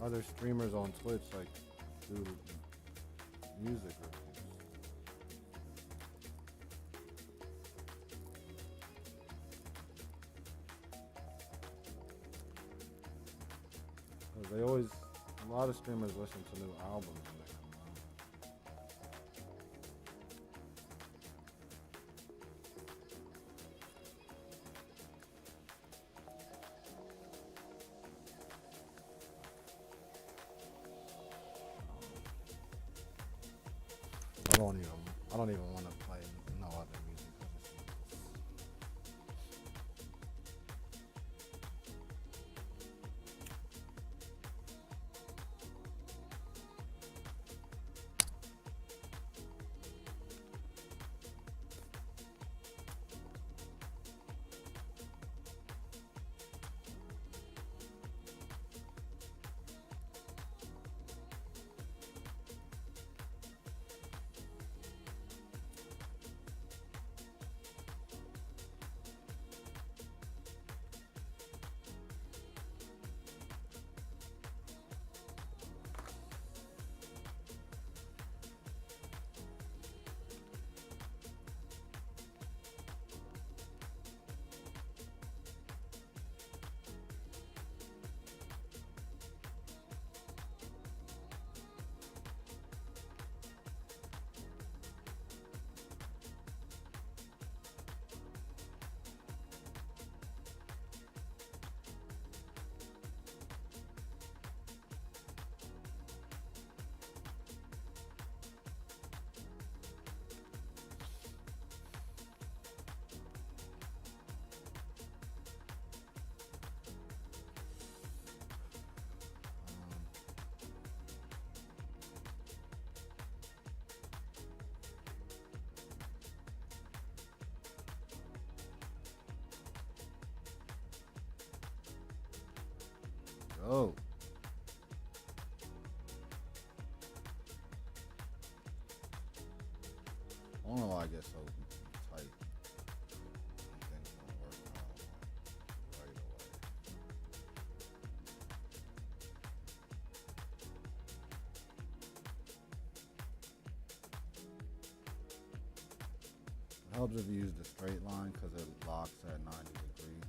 other streamers on Twitch like do music reviews? 'Cause they always, a lot of streamers listen to new albums when they come out. I don't even want to play no other music. Oh. I don't know why I get so tight. Things don't work out right away. It helps if you use the straight line because it locks at 90 degrees.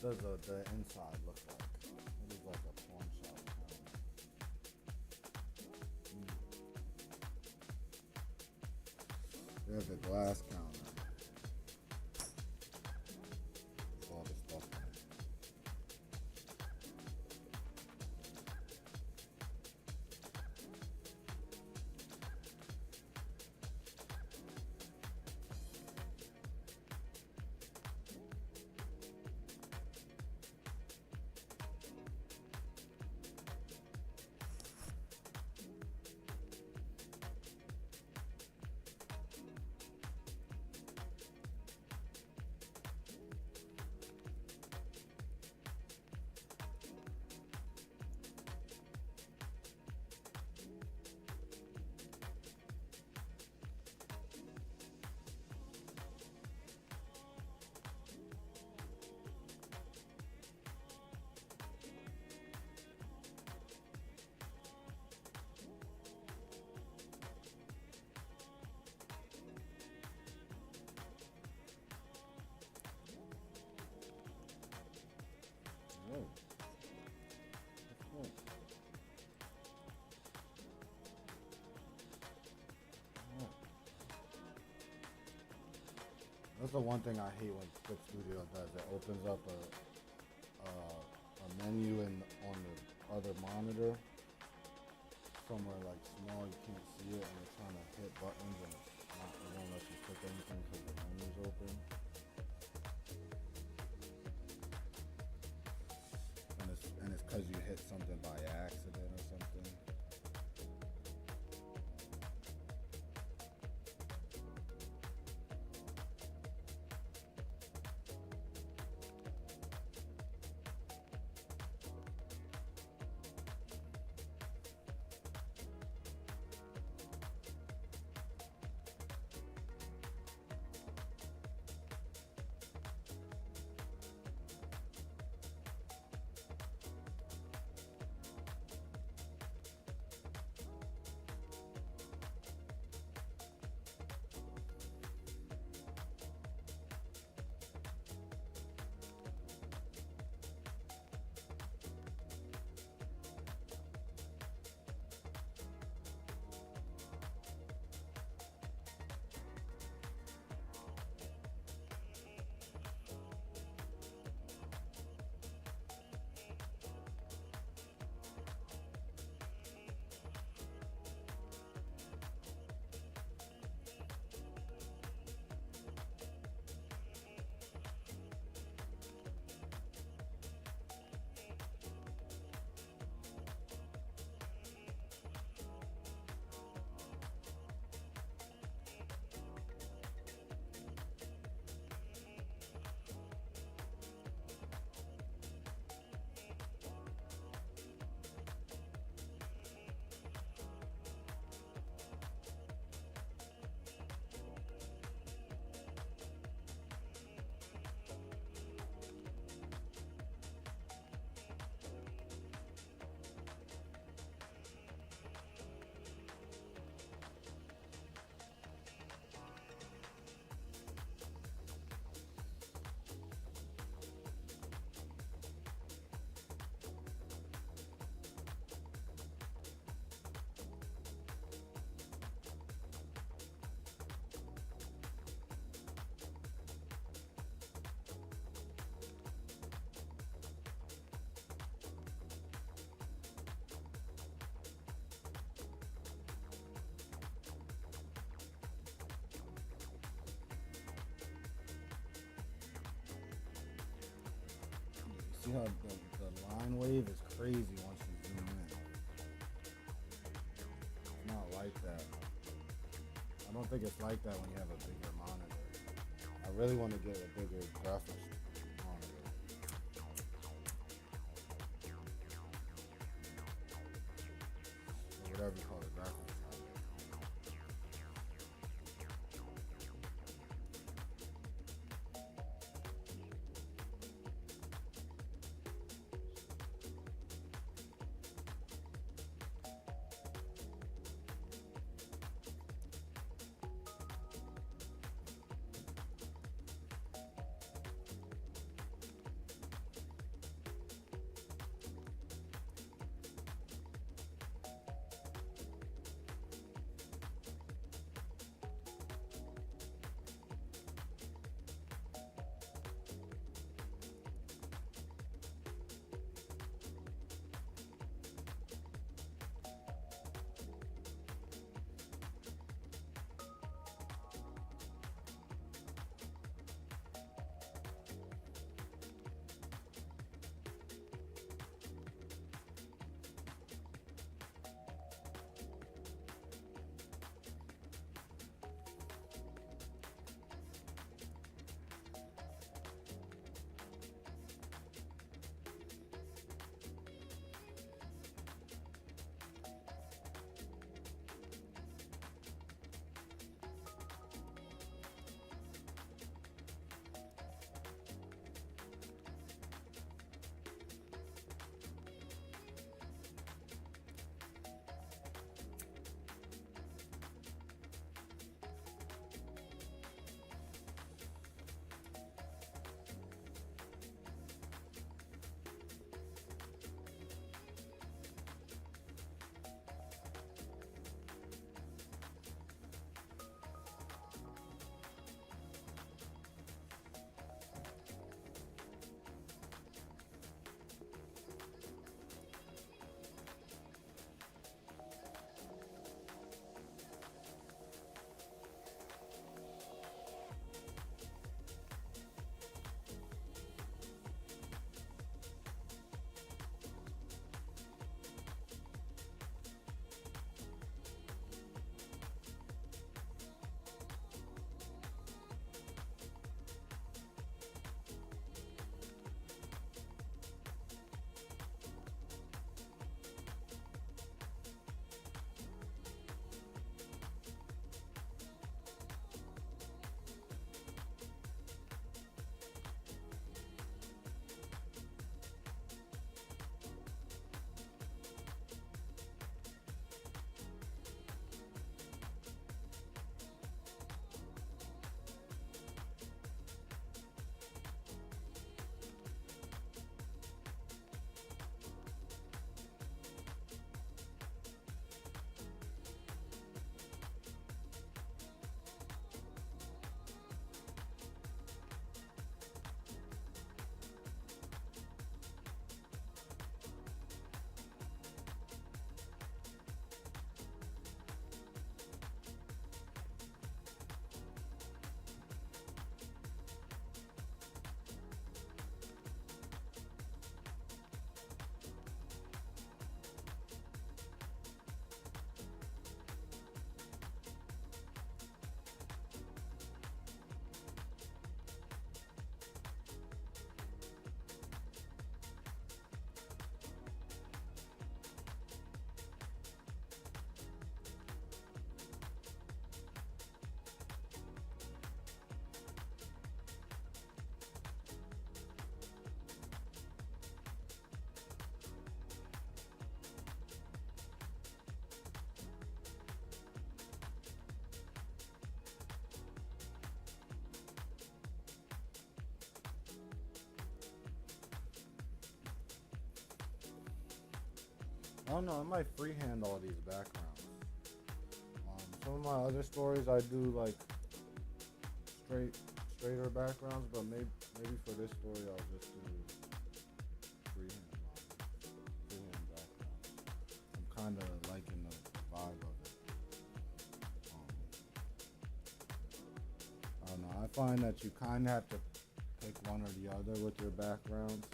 What does the inside look like? It looks like a pawn shop counter. There's a glass counter. With all the stuff in it. Oh, that's cool. Oh. That's the one thing I hate when Clip Studio does. It opens up a menu on the other monitor somewhere like small, you can't see it, and you're trying to hit buttons and it won't let you click anything because the menu's open. And it's because you hit something by accident or something. See how the line wave is crazy once you zoom in. It's not like that. I don't think it's like that when you have a bigger monitor. I really want to get a bigger graphics monitor. Or whatever you call it, graphics. I don't know. I might freehand all these backgrounds. Some of my other stories I do like straighter backgrounds, but maybe for this story I'll just do freehand backgrounds. I'm kind of liking the vibe of it. I don't know. I find that you kind of have to pick one or the other with your backgrounds.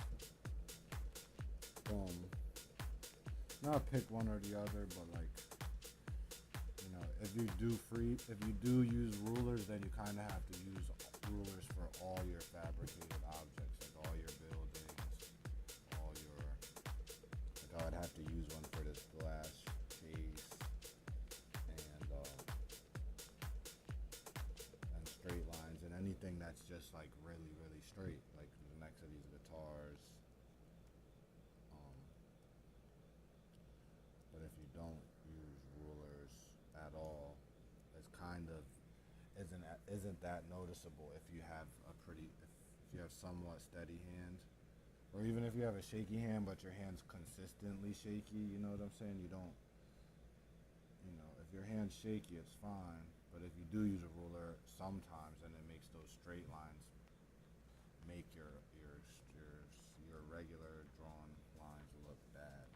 Not pick one or the other, but like, you know, if you do use rulers, then you kind of have to use rulers for all your fabricated objects, like all your buildings, all your, like I would have to use one for this glass case, and straight lines, and anything that's just like really, really straight, like the necks of these guitars. But if you don't use rulers at all, it's kind of isn't that noticeable if you have if you have somewhat steady hand, or even if you have a shaky hand but your hand's consistently shaky. You know what I'm saying? You don't, you know, if your hand's shaky, it's fine. But if you do use a ruler, sometimes, then it makes those straight lines make your regular drawn lines look bad.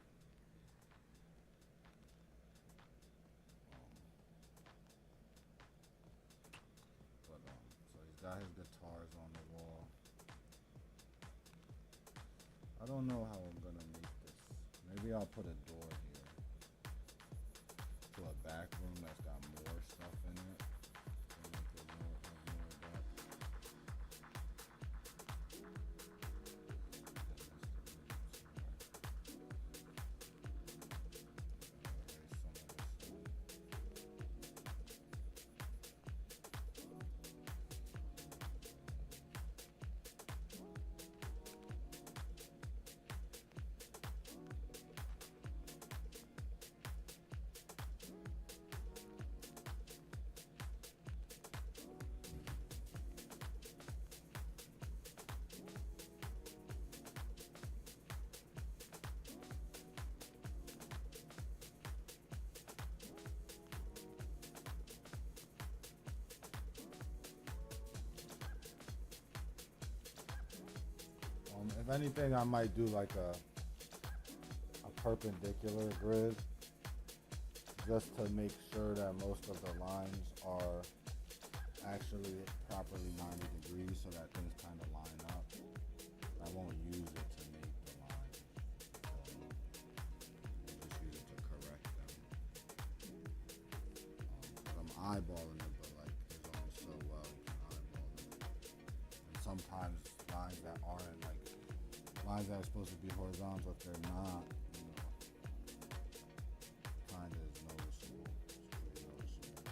So he's got his guitars on the wall. I don't know how I'm gonna make this. Maybe I'll put a door here to a back room that's got more stuff in it. If anything, I might do like a perpendicular grid, just to make sure that most of the lines are actually properly 90 degrees, so that things kind of line up. I won't use it to make the lines. I'll just use it to correct them. I'm eyeballing it, but like there's only so well you can eyeball it. And sometimes lines that aren't like lines that are supposed to be horizontal, if they're not, you know, kind of is noticeable. It's pretty noticeable.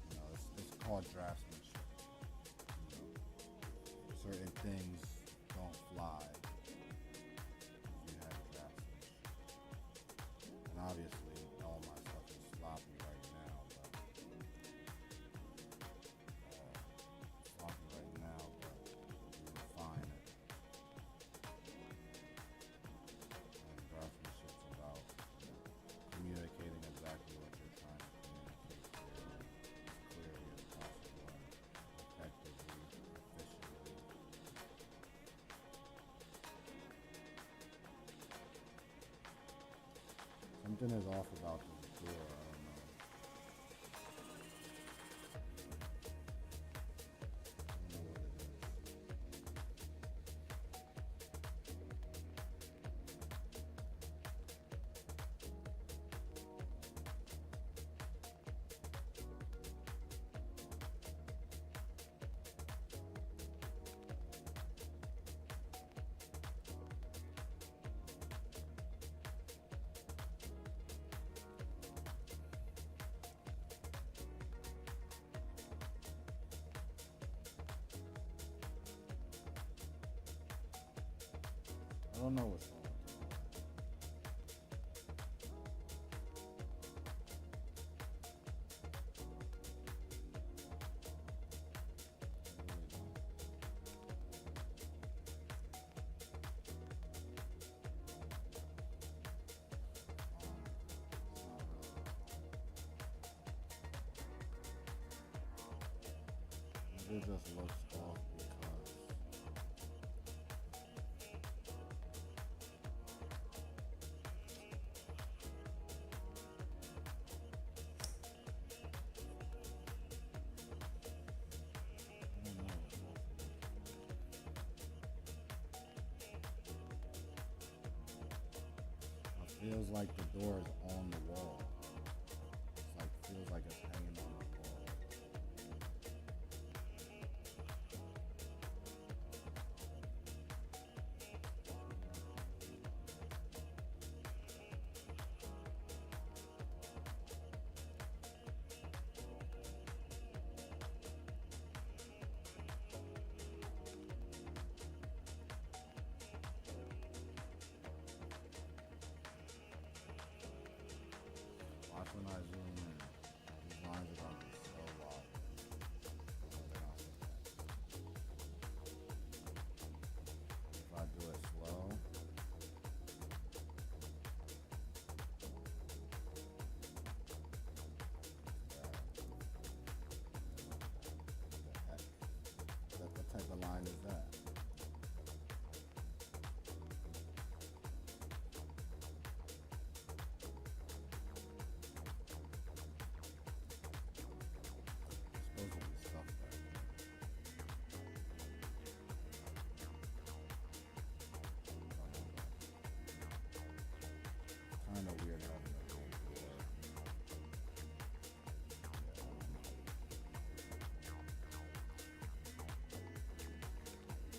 You know, it's called draftsmanship. You know, certain things don't fly if you have draftsmanship. And obviously, all my stuff is sloppy right now, but refine it. And draftsmanship's about, you know, communicating exactly what you're trying to communicate clearly as possible, and effectively, efficiently. Something is off about this door. I don't know. I don't know what it is. I don't know what's wrong with it. I really don't. it just looks off because I don't know. It feels like the door is on the wall. It's like feels like it's hanging on the wall. Watch when I zoom in. These lines are gonna be so wide. No, they're not so bad. If I do it slow, what the heck? What type of line is that? It's supposed to be stuff right there. Kind of weird having a whole door. Yeah,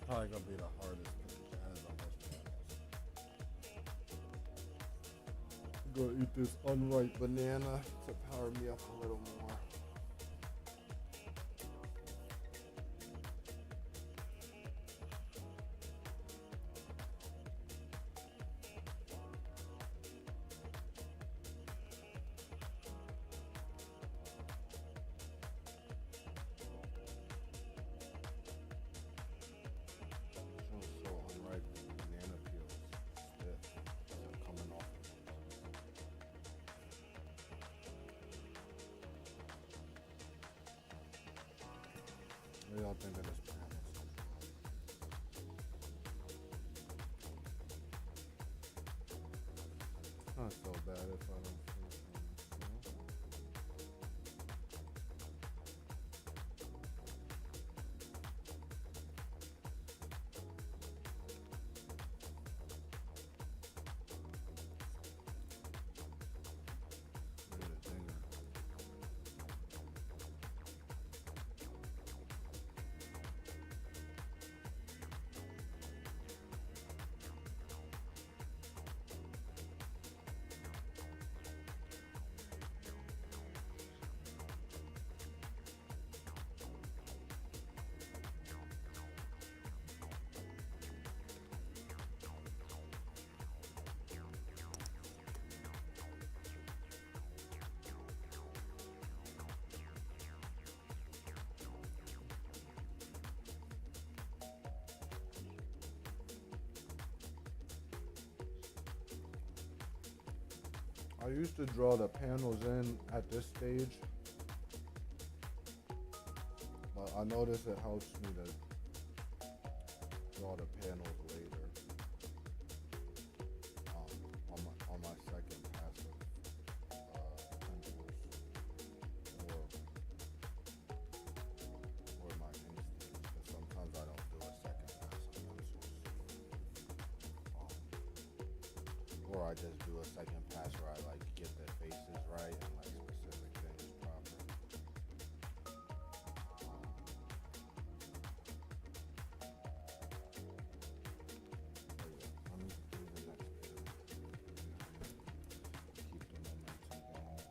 Probably gonna be the hardest because it has the most pineapples. I'm gonna eat this unripe banana to power me up a little more. So unripe banana peels, stiff, they're coming off. What do y'all think of this pineapple so far? Not so bad if I don't finish one. Look at the dinger. I used to draw the panels in at this stage, but I noticed it helps me to draw the panels later on my second pass of pencils or my ink stage, because sometimes I don't do a second pass of pencils. Or I just do a second pass where I like get the faces right and like specific things proper. But yeah, let me do the next bit. Keep the momentum going.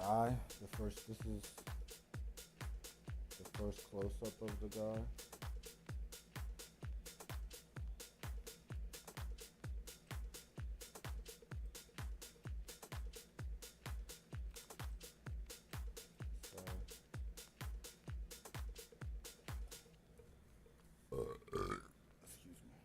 guy. This is the first close up of the guy. So, excuse me.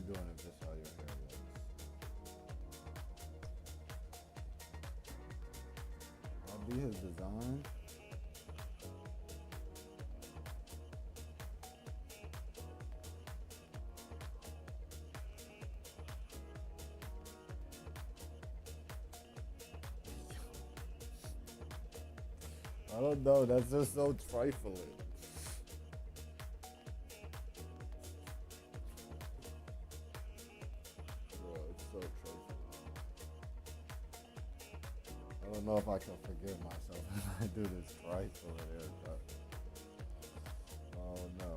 doing if this how your hair looks? That'll be his design. I don't know. That's just so trifling. Bro, it's so trifling. I don't know if I can forgive myself if I do this trifling haircut. Oh no.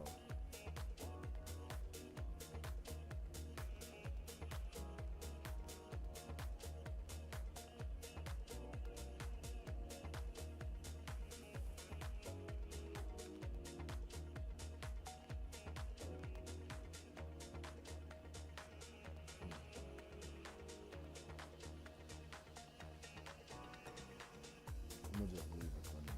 I'm gonna just leave it for now.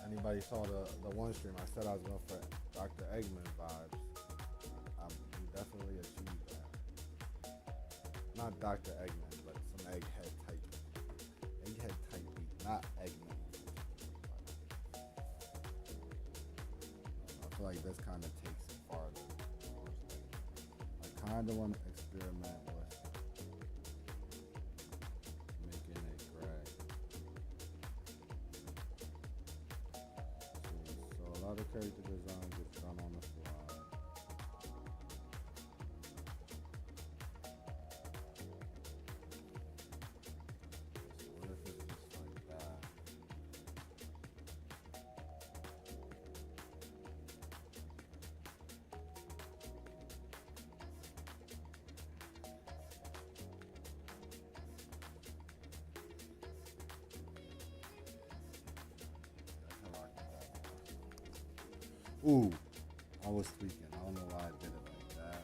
Anybody saw the one stream? I said I was going for Dr. Eggman vibes. We definitely achieved that. Not Dr. Eggman, but some egghead type. Egghead type beat, not Eggman. I feel like this kind of takes it farther. I kind of want to experiment with making it gray. So a lot of character design gets done on the fly. So what if it's just like that? Ooh, I was tweaking. I don't know why I did it like that.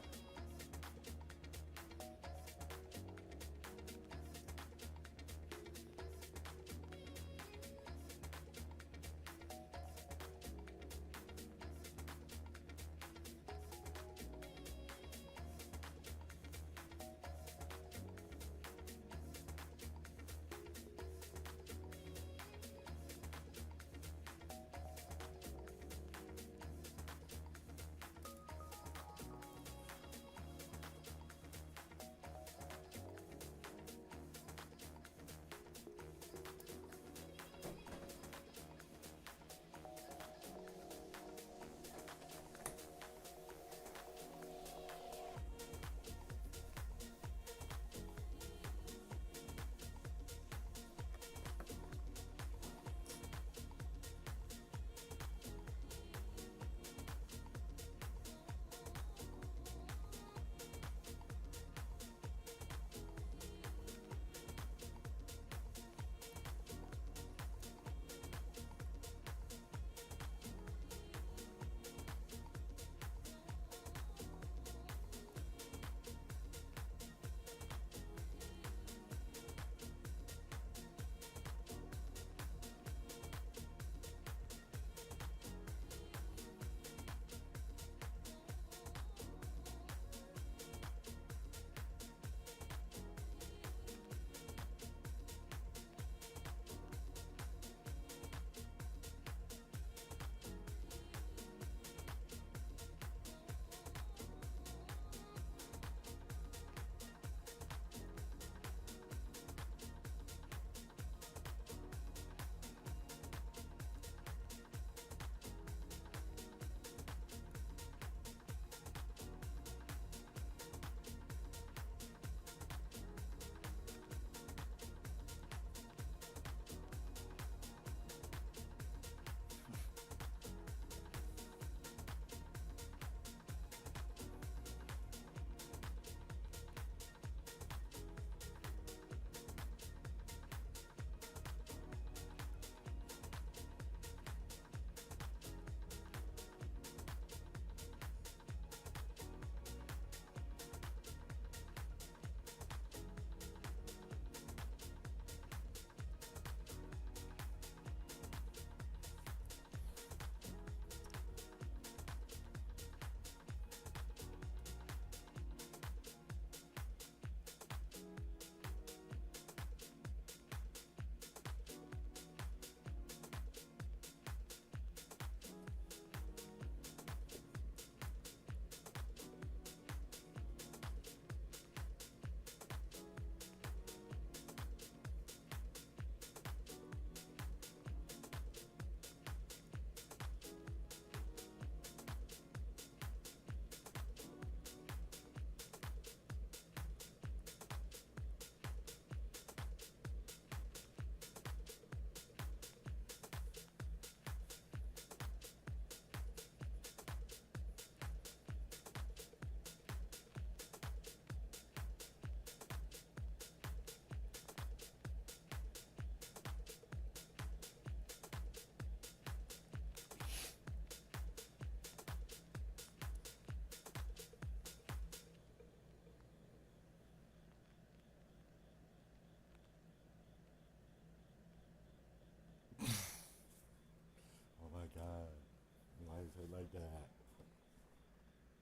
head like that.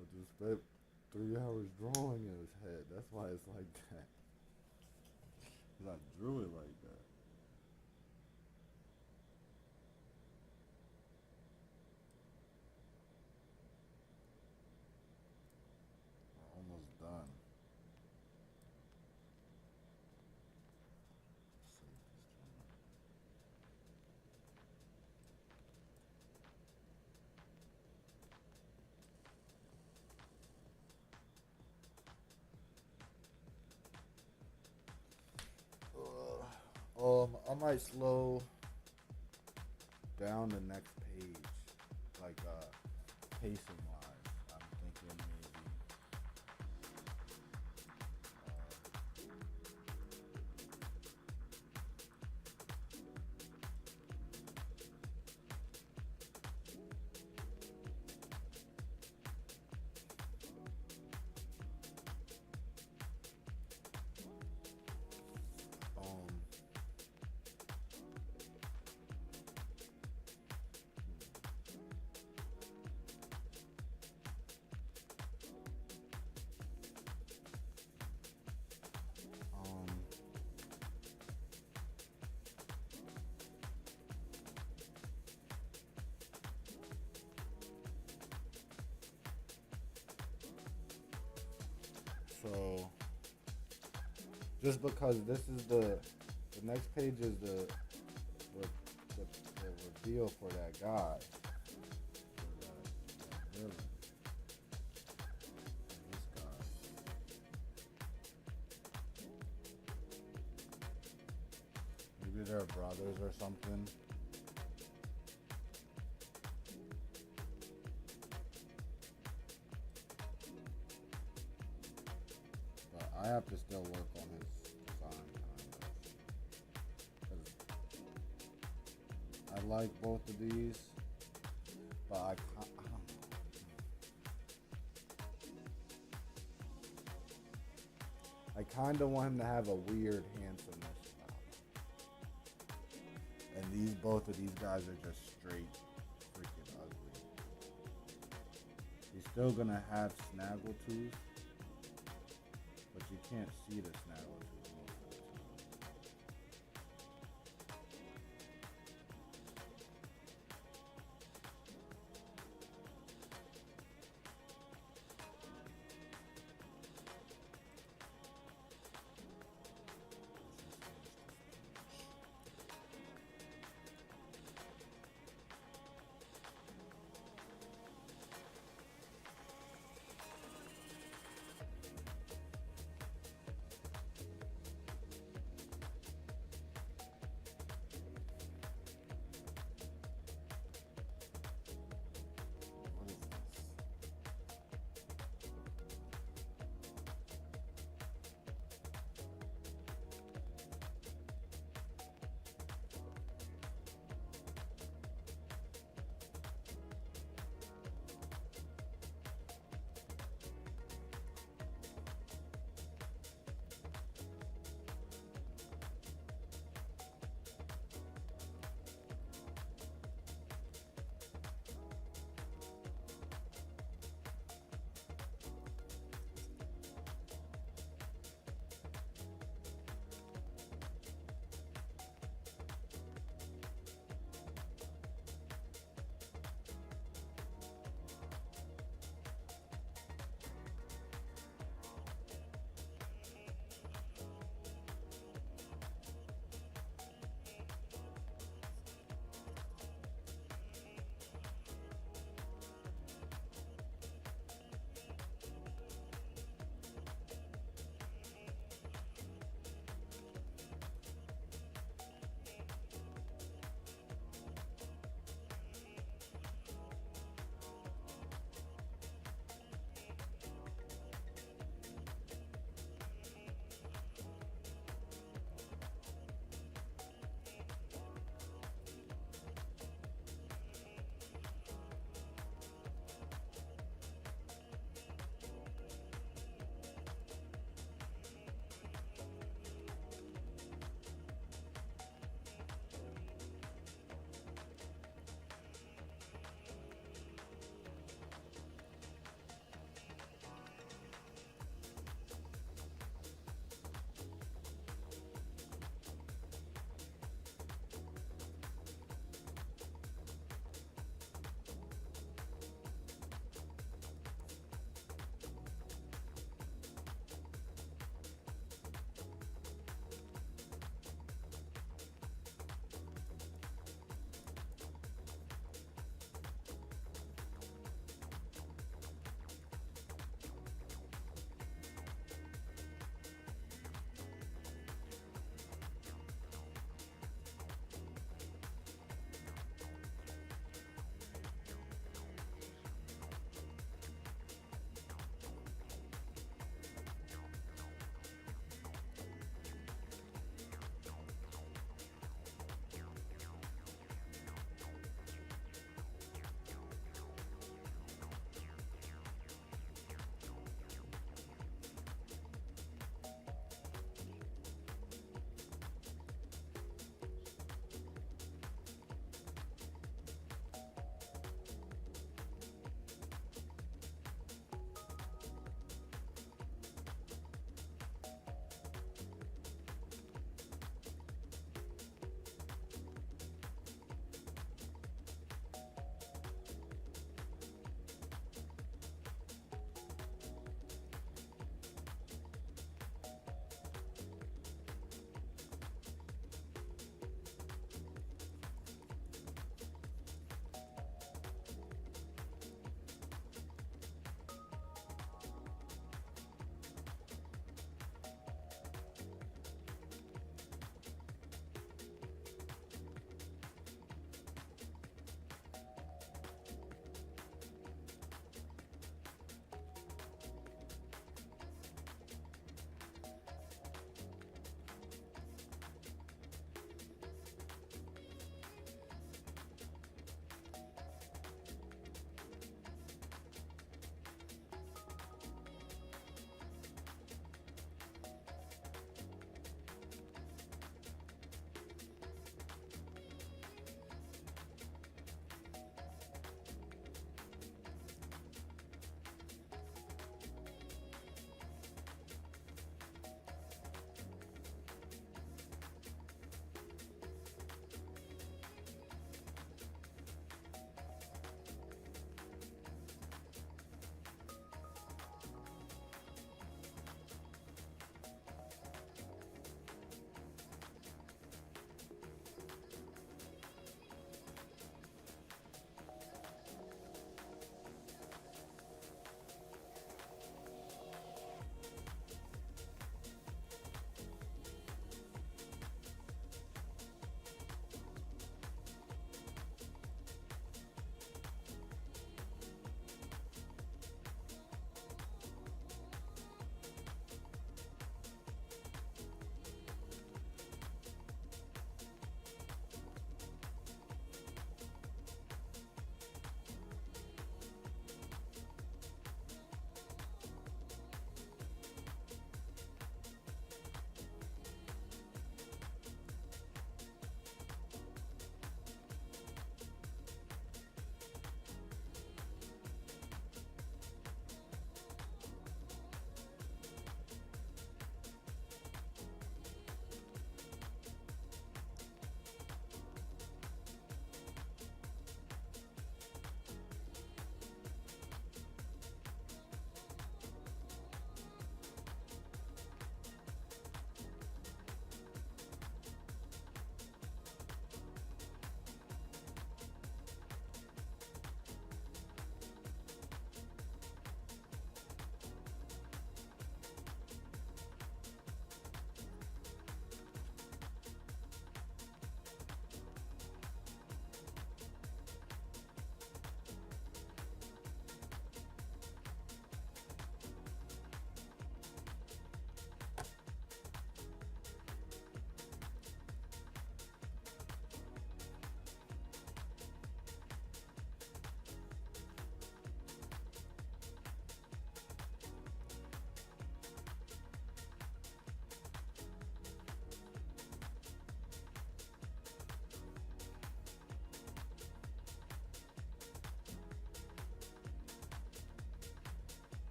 I just spent 3 hours drawing in his head. That's why it's like that. 'Cause I drew it like that. We're almost done. Save this joint. I might slow down the next page, like pacing wise. I'm thinking maybe. Um, um, so just because this is the next page is the, the reveal for that guy, for that villain, this guy. Maybe they're brothers or something. But I have to still work on his design kind of. 'Cause I like both of these, but I don't know. I kind of want him to have a weird handsomeness about him. And both of these guys are just straight freaking ugly. He's still gonna have snaggletooth, but you can't see the snaggletooth most of the time.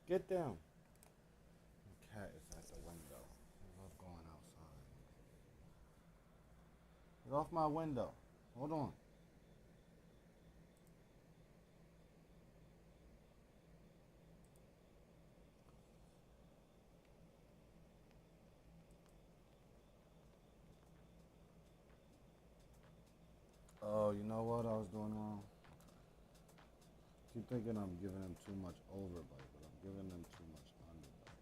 Get down. The cat is at the window. I love going outside. Get off my window. Hold on. Oh, you know what I was doing wrong? Keep thinking I'm giving him too much overbite, but I'm giving him too much underbite.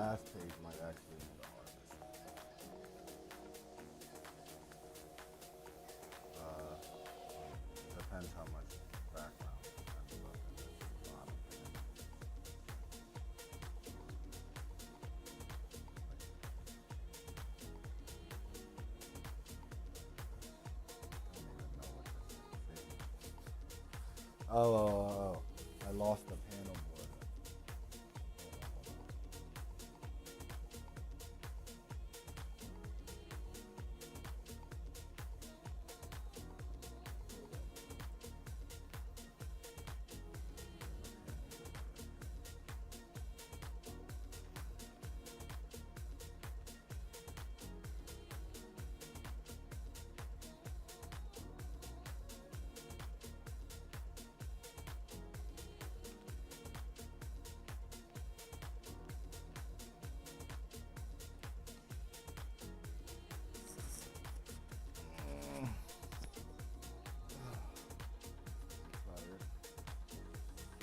last page might actually be the hardest. Depends how much background ends up in this bottom panel. Oh, I lost the panel border.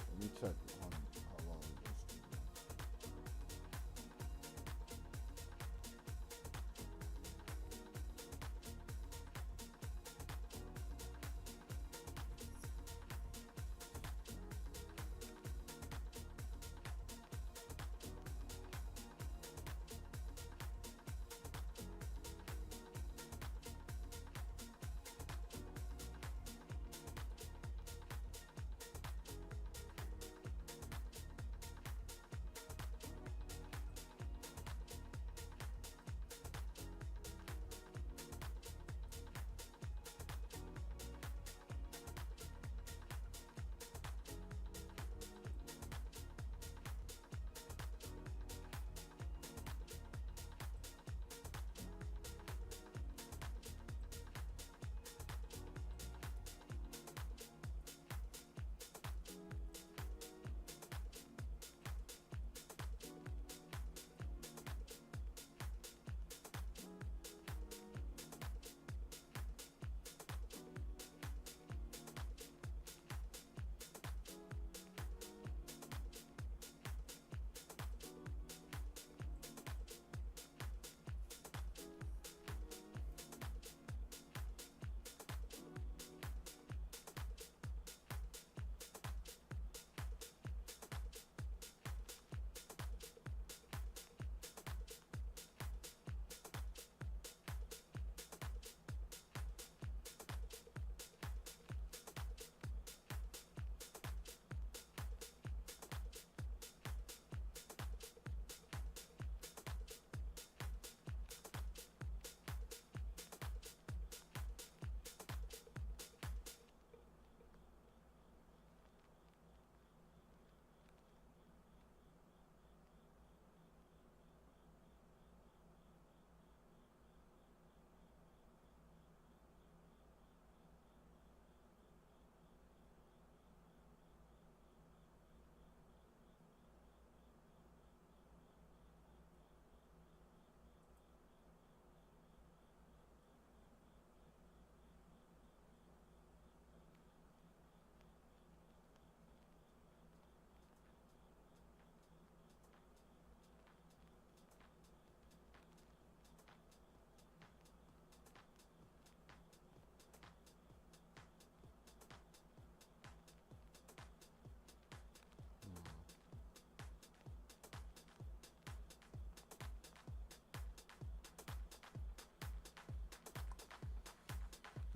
Let me check on how long this is.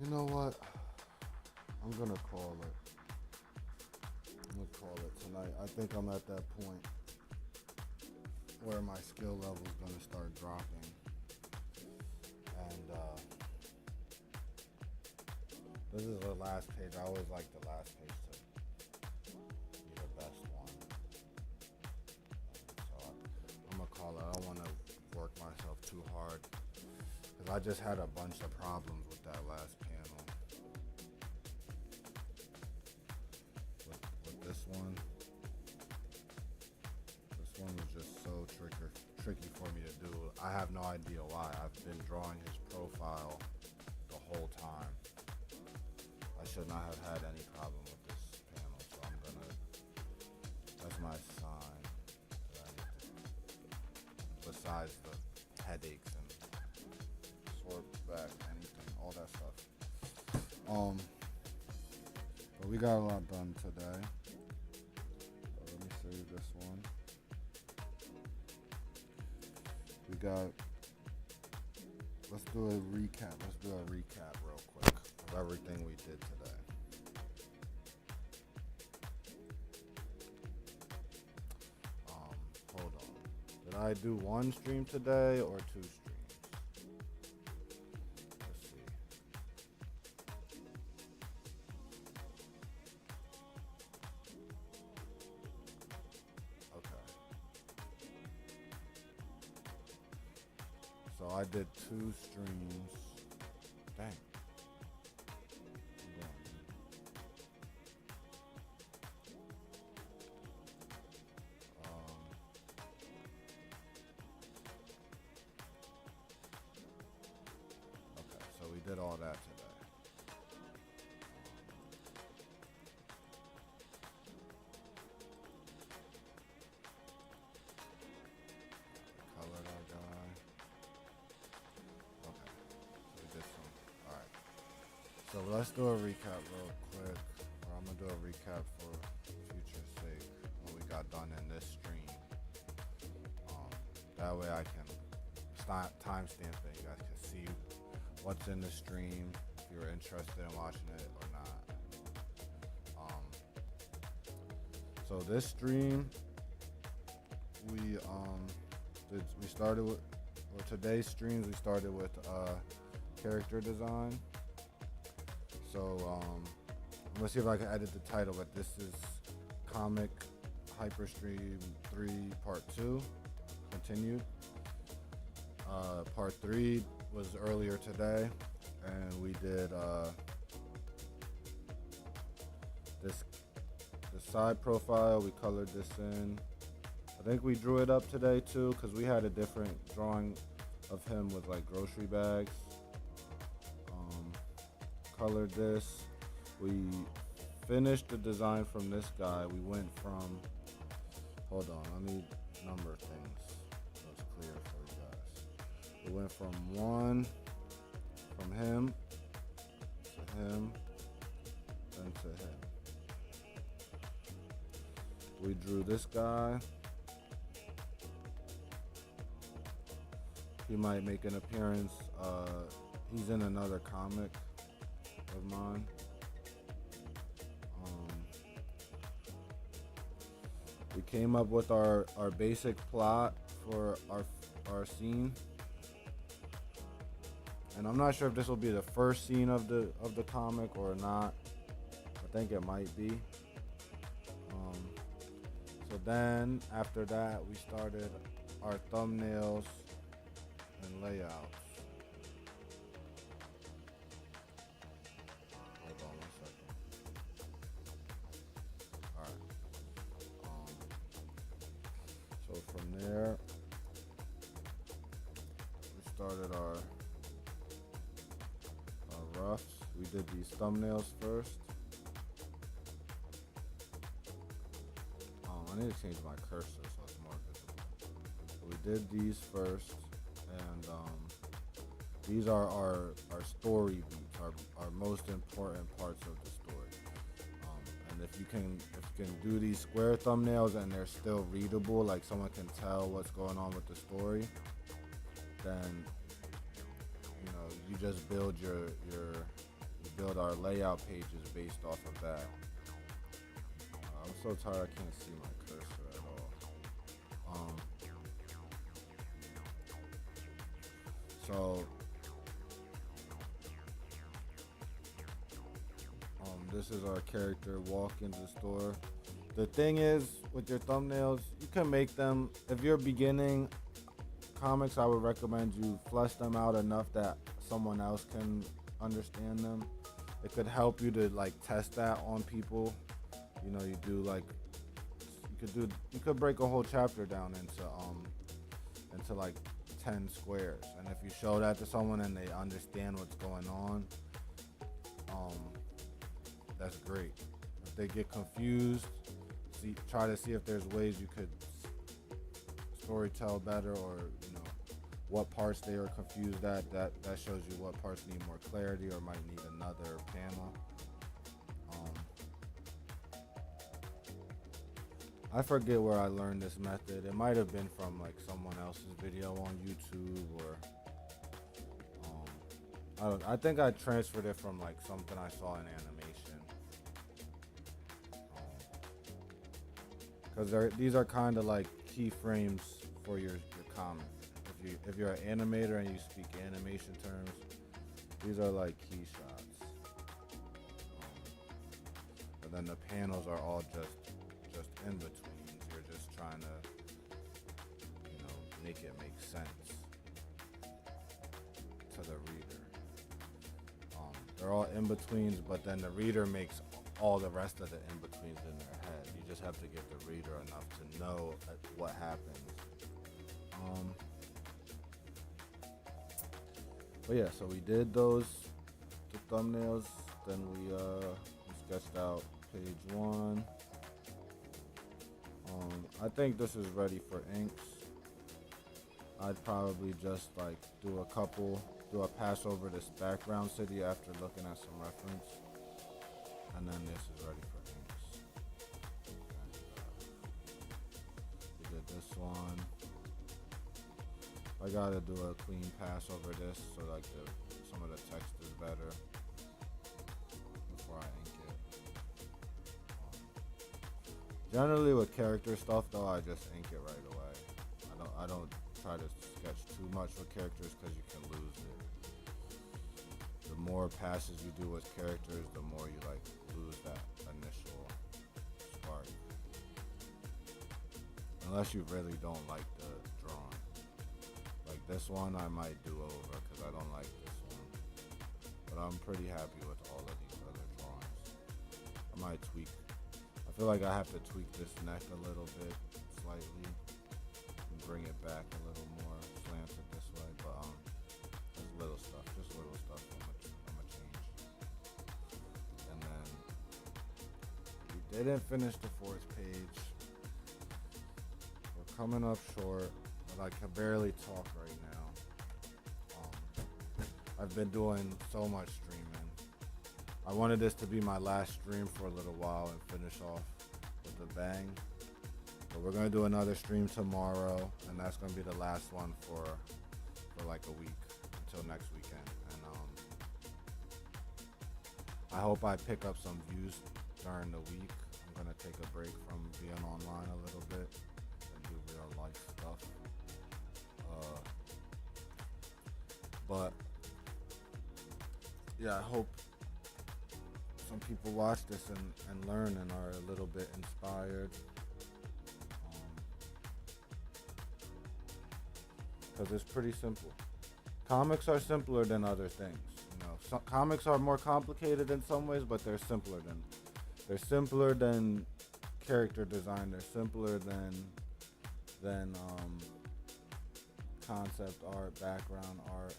You know what? I'm gonna call it. I'm gonna call it tonight. I think I'm at that point where my skill level is gonna start dropping, and this is the last page. I always like the last page to be the best one. So I'm gonna call it. I don't want to work myself too hard because I just had a bunch of problems with that last panel. With this one was just so tricky for me to do. I have no idea why. I've been drawing his profile the whole time. I should not have had any problem with this panel, so I'm gonna, that's my sign that I need to besides the headaches and sore back, anything, all that stuff. But we got a lot done today. So let me save this one. We got. Let's do a recap. Let's do a recap real quick of everything we did today. Hold on. Did I do one stream today or two streams? Let's see. Okay. So I did two streams. Dang. I'm going. Okay, so we did all that today. Colored our guy. Okay, so we did some. All right. So let's do a recap real quick, or I'm gonna do a recap for future's sake what we got done in this stream. That way I can timestamp it. You guys can see what's in the stream if you're interested in watching it or not. So this stream we started with, or today's streams we started with character design. So I'm gonna see if I can edit the title, but this is Comic Hyperstream 3 Part 2 continued. Part 3 was earlier today, and we did this side profile. We colored this in. I think we drew it up today too, because we had a different drawing of him with like grocery bags. Colored this. We finished the design from this guy. We went from, hold on, let me number things so it's clear for you guys. We went from him, then to him. We drew this guy. He might make an appearance. He's in another comic of mine. We came up with our basic plot for our scene, and I'm not sure if this will be the first scene of the comic or not. I think it might be. So then after that, we started our thumbnails and layouts. Hold on 1 second. All right. So from there, we started our roughs. We did these thumbnails first. I need to change my cursor so it's more visible. So we did these first, and these are our story beats, our most important parts of the story. And if you can do these square thumbnails and they're still readable, like someone can tell what's going on with the story, then you just build build our layout pages based off of that. I'm so tired I can't see my cursor at all. This is our character walk into the store. The thing is, with your thumbnails, you can make them, if you're beginning comics, I would recommend you flesh them out enough that someone else can understand them. It could help you to like test that on people. You could break a whole chapter down into like 10 squares, and if you show that to someone and they understand what's going on, that's great. If they get confused, try to see if there's ways you could story tell better, or what parts they are confused at. That shows you what parts need more clarity or might need another panel. Um, I forget where I learned this method. It might have been from like someone else's video on YouTube, or I think I transferred it from like something I saw in animation. Because these are kind of like keyframes for your comic. If you're an animator and you speak animation terms, these are like key shots. But then the panels are all just in betweens. You're just trying to, make it make sense to the reader. They're all in betweens, but then the reader makes all the rest of the in betweens in their head. You just have to give the reader enough to know what happens. But yeah, so we did the thumbnails. Then we sketched out page 1. I think this is ready for inks. I'd probably just like do a pass over this background city after looking at some reference, and then this is ready for inks. We did this one. I gotta do a clean pass over this so like some of the text is better before I ink it. Generally with character stuff though, I just ink it right away. I don't try to sketch too much with characters because you can lose it. The more passes you do with characters, the more you like lose that initial spark. Unless you really don't like the drawing. Like this one I might do over because I don't like this one. But I'm pretty happy with all of these other drawings. I might tweak. I feel like I have to tweak this neck a little bit slightly. Bring it back a little more slanted this way, but just little stuff I'm gonna change. And then we didn't finish the 4th page. We're coming up short, but I can barely talk right now. I've been doing so much streaming. I wanted this to be my last stream for a little while and finish off with a bang. But we're gonna do another stream tomorrow, and that's gonna be the last one for like a week until next weekend. And I hope I pick up some views during the week. I'm gonna take a break from being online a little bit and do real life stuff. But yeah, I hope some people watch this and learn and are a little bit inspired. Because it's pretty simple. Comics are simpler than other things. Some comics are more complicated in some ways, but they're simpler than character design. They're simpler than concept art, background art.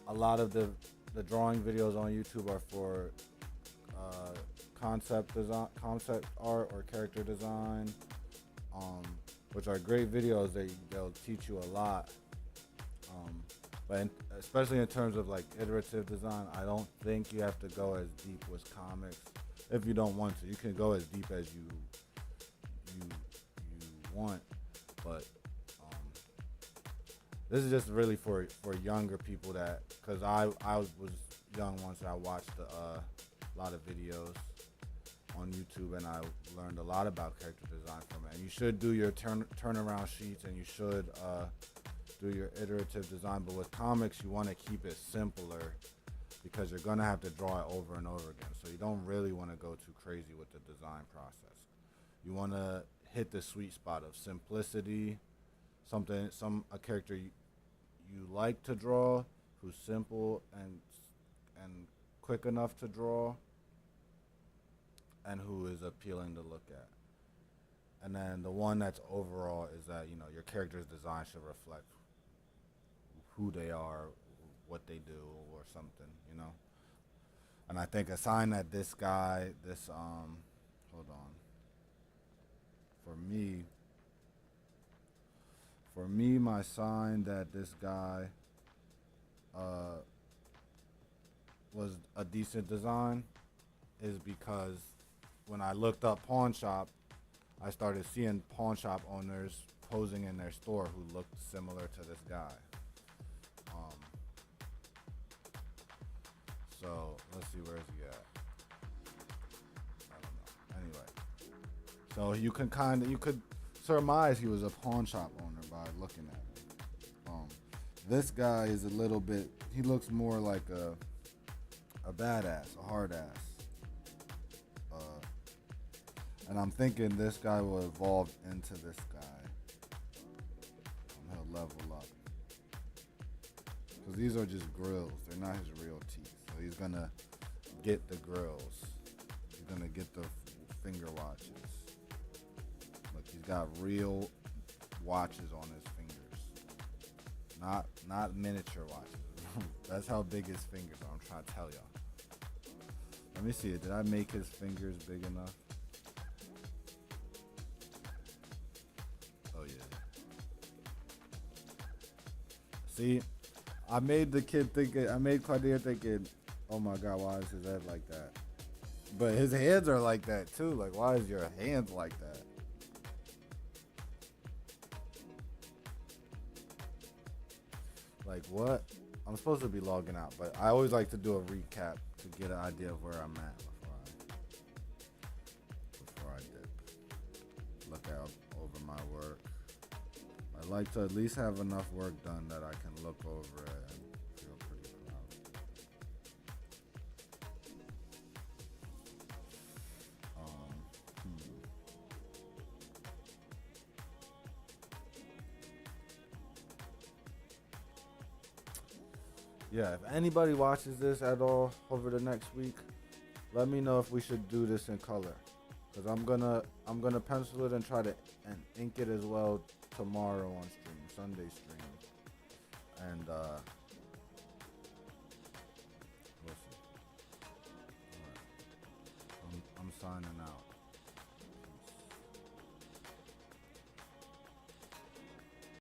A lot of the drawing videos on YouTube are for concept art or character design. Which are great videos. They'll teach you a lot, but especially in terms of like iterative design, I don't think you have to go as deep with comics. If you don't want to, you can go as deep as you want, but this is just really for younger people because I was young once and I watched a lot of videos on YouTube, and I learned a lot about character design from it. And you should do your turnaround sheets, and you should do your iterative design. But with comics, you want to keep it simpler because you're gonna have to draw it over and over again. So you don't really want to go too crazy with the design process. You want to hit the sweet spot of simplicity, a character you like to draw, who's simple and quick enough to draw, and who is appealing to look at. And then the one that's overall is that, your character's design should reflect who they are, what they do, or something, And I think a sign that this guy, hold on. For me, For me, my sign that this guy uh, was a decent design is because when I looked up pawn shop, I started seeing pawn shop owners posing in their store who looked similar to this guy. Um, so let's see, where's he at? I don't know. Anyway, so you could surmise he was a pawn shop owner by looking at him. This guy is a little bit. He looks more like a badass, a hard ass. And I'm thinking this guy will evolve into this guy. And he'll level up. Because these are just grills. They're not his real teeth. So he's going to get the grills. He's going to get the finger watches. Look, he's got real watches on his fingers. Not miniature watches. That's how big his fingers are. I'm trying to tell y'all. Let me see. Did I make his fingers big enough? See, I made Claudia thinking, oh my God, why is his head like that? But his hands are like that too. Like, why is your hands like that? Like, what? I'm supposed to be logging out, but I always like to do a recap to get an idea of where I'm at before I dip. Look out over my work. I like to at least have enough work done that I can look over it and feel pretty proud. Yeah, if anybody watches this at all over the next week, let me know if we should do this in color. Cause I'm gonna pencil it and try to ink it as well tomorrow on stream, Sunday stream. And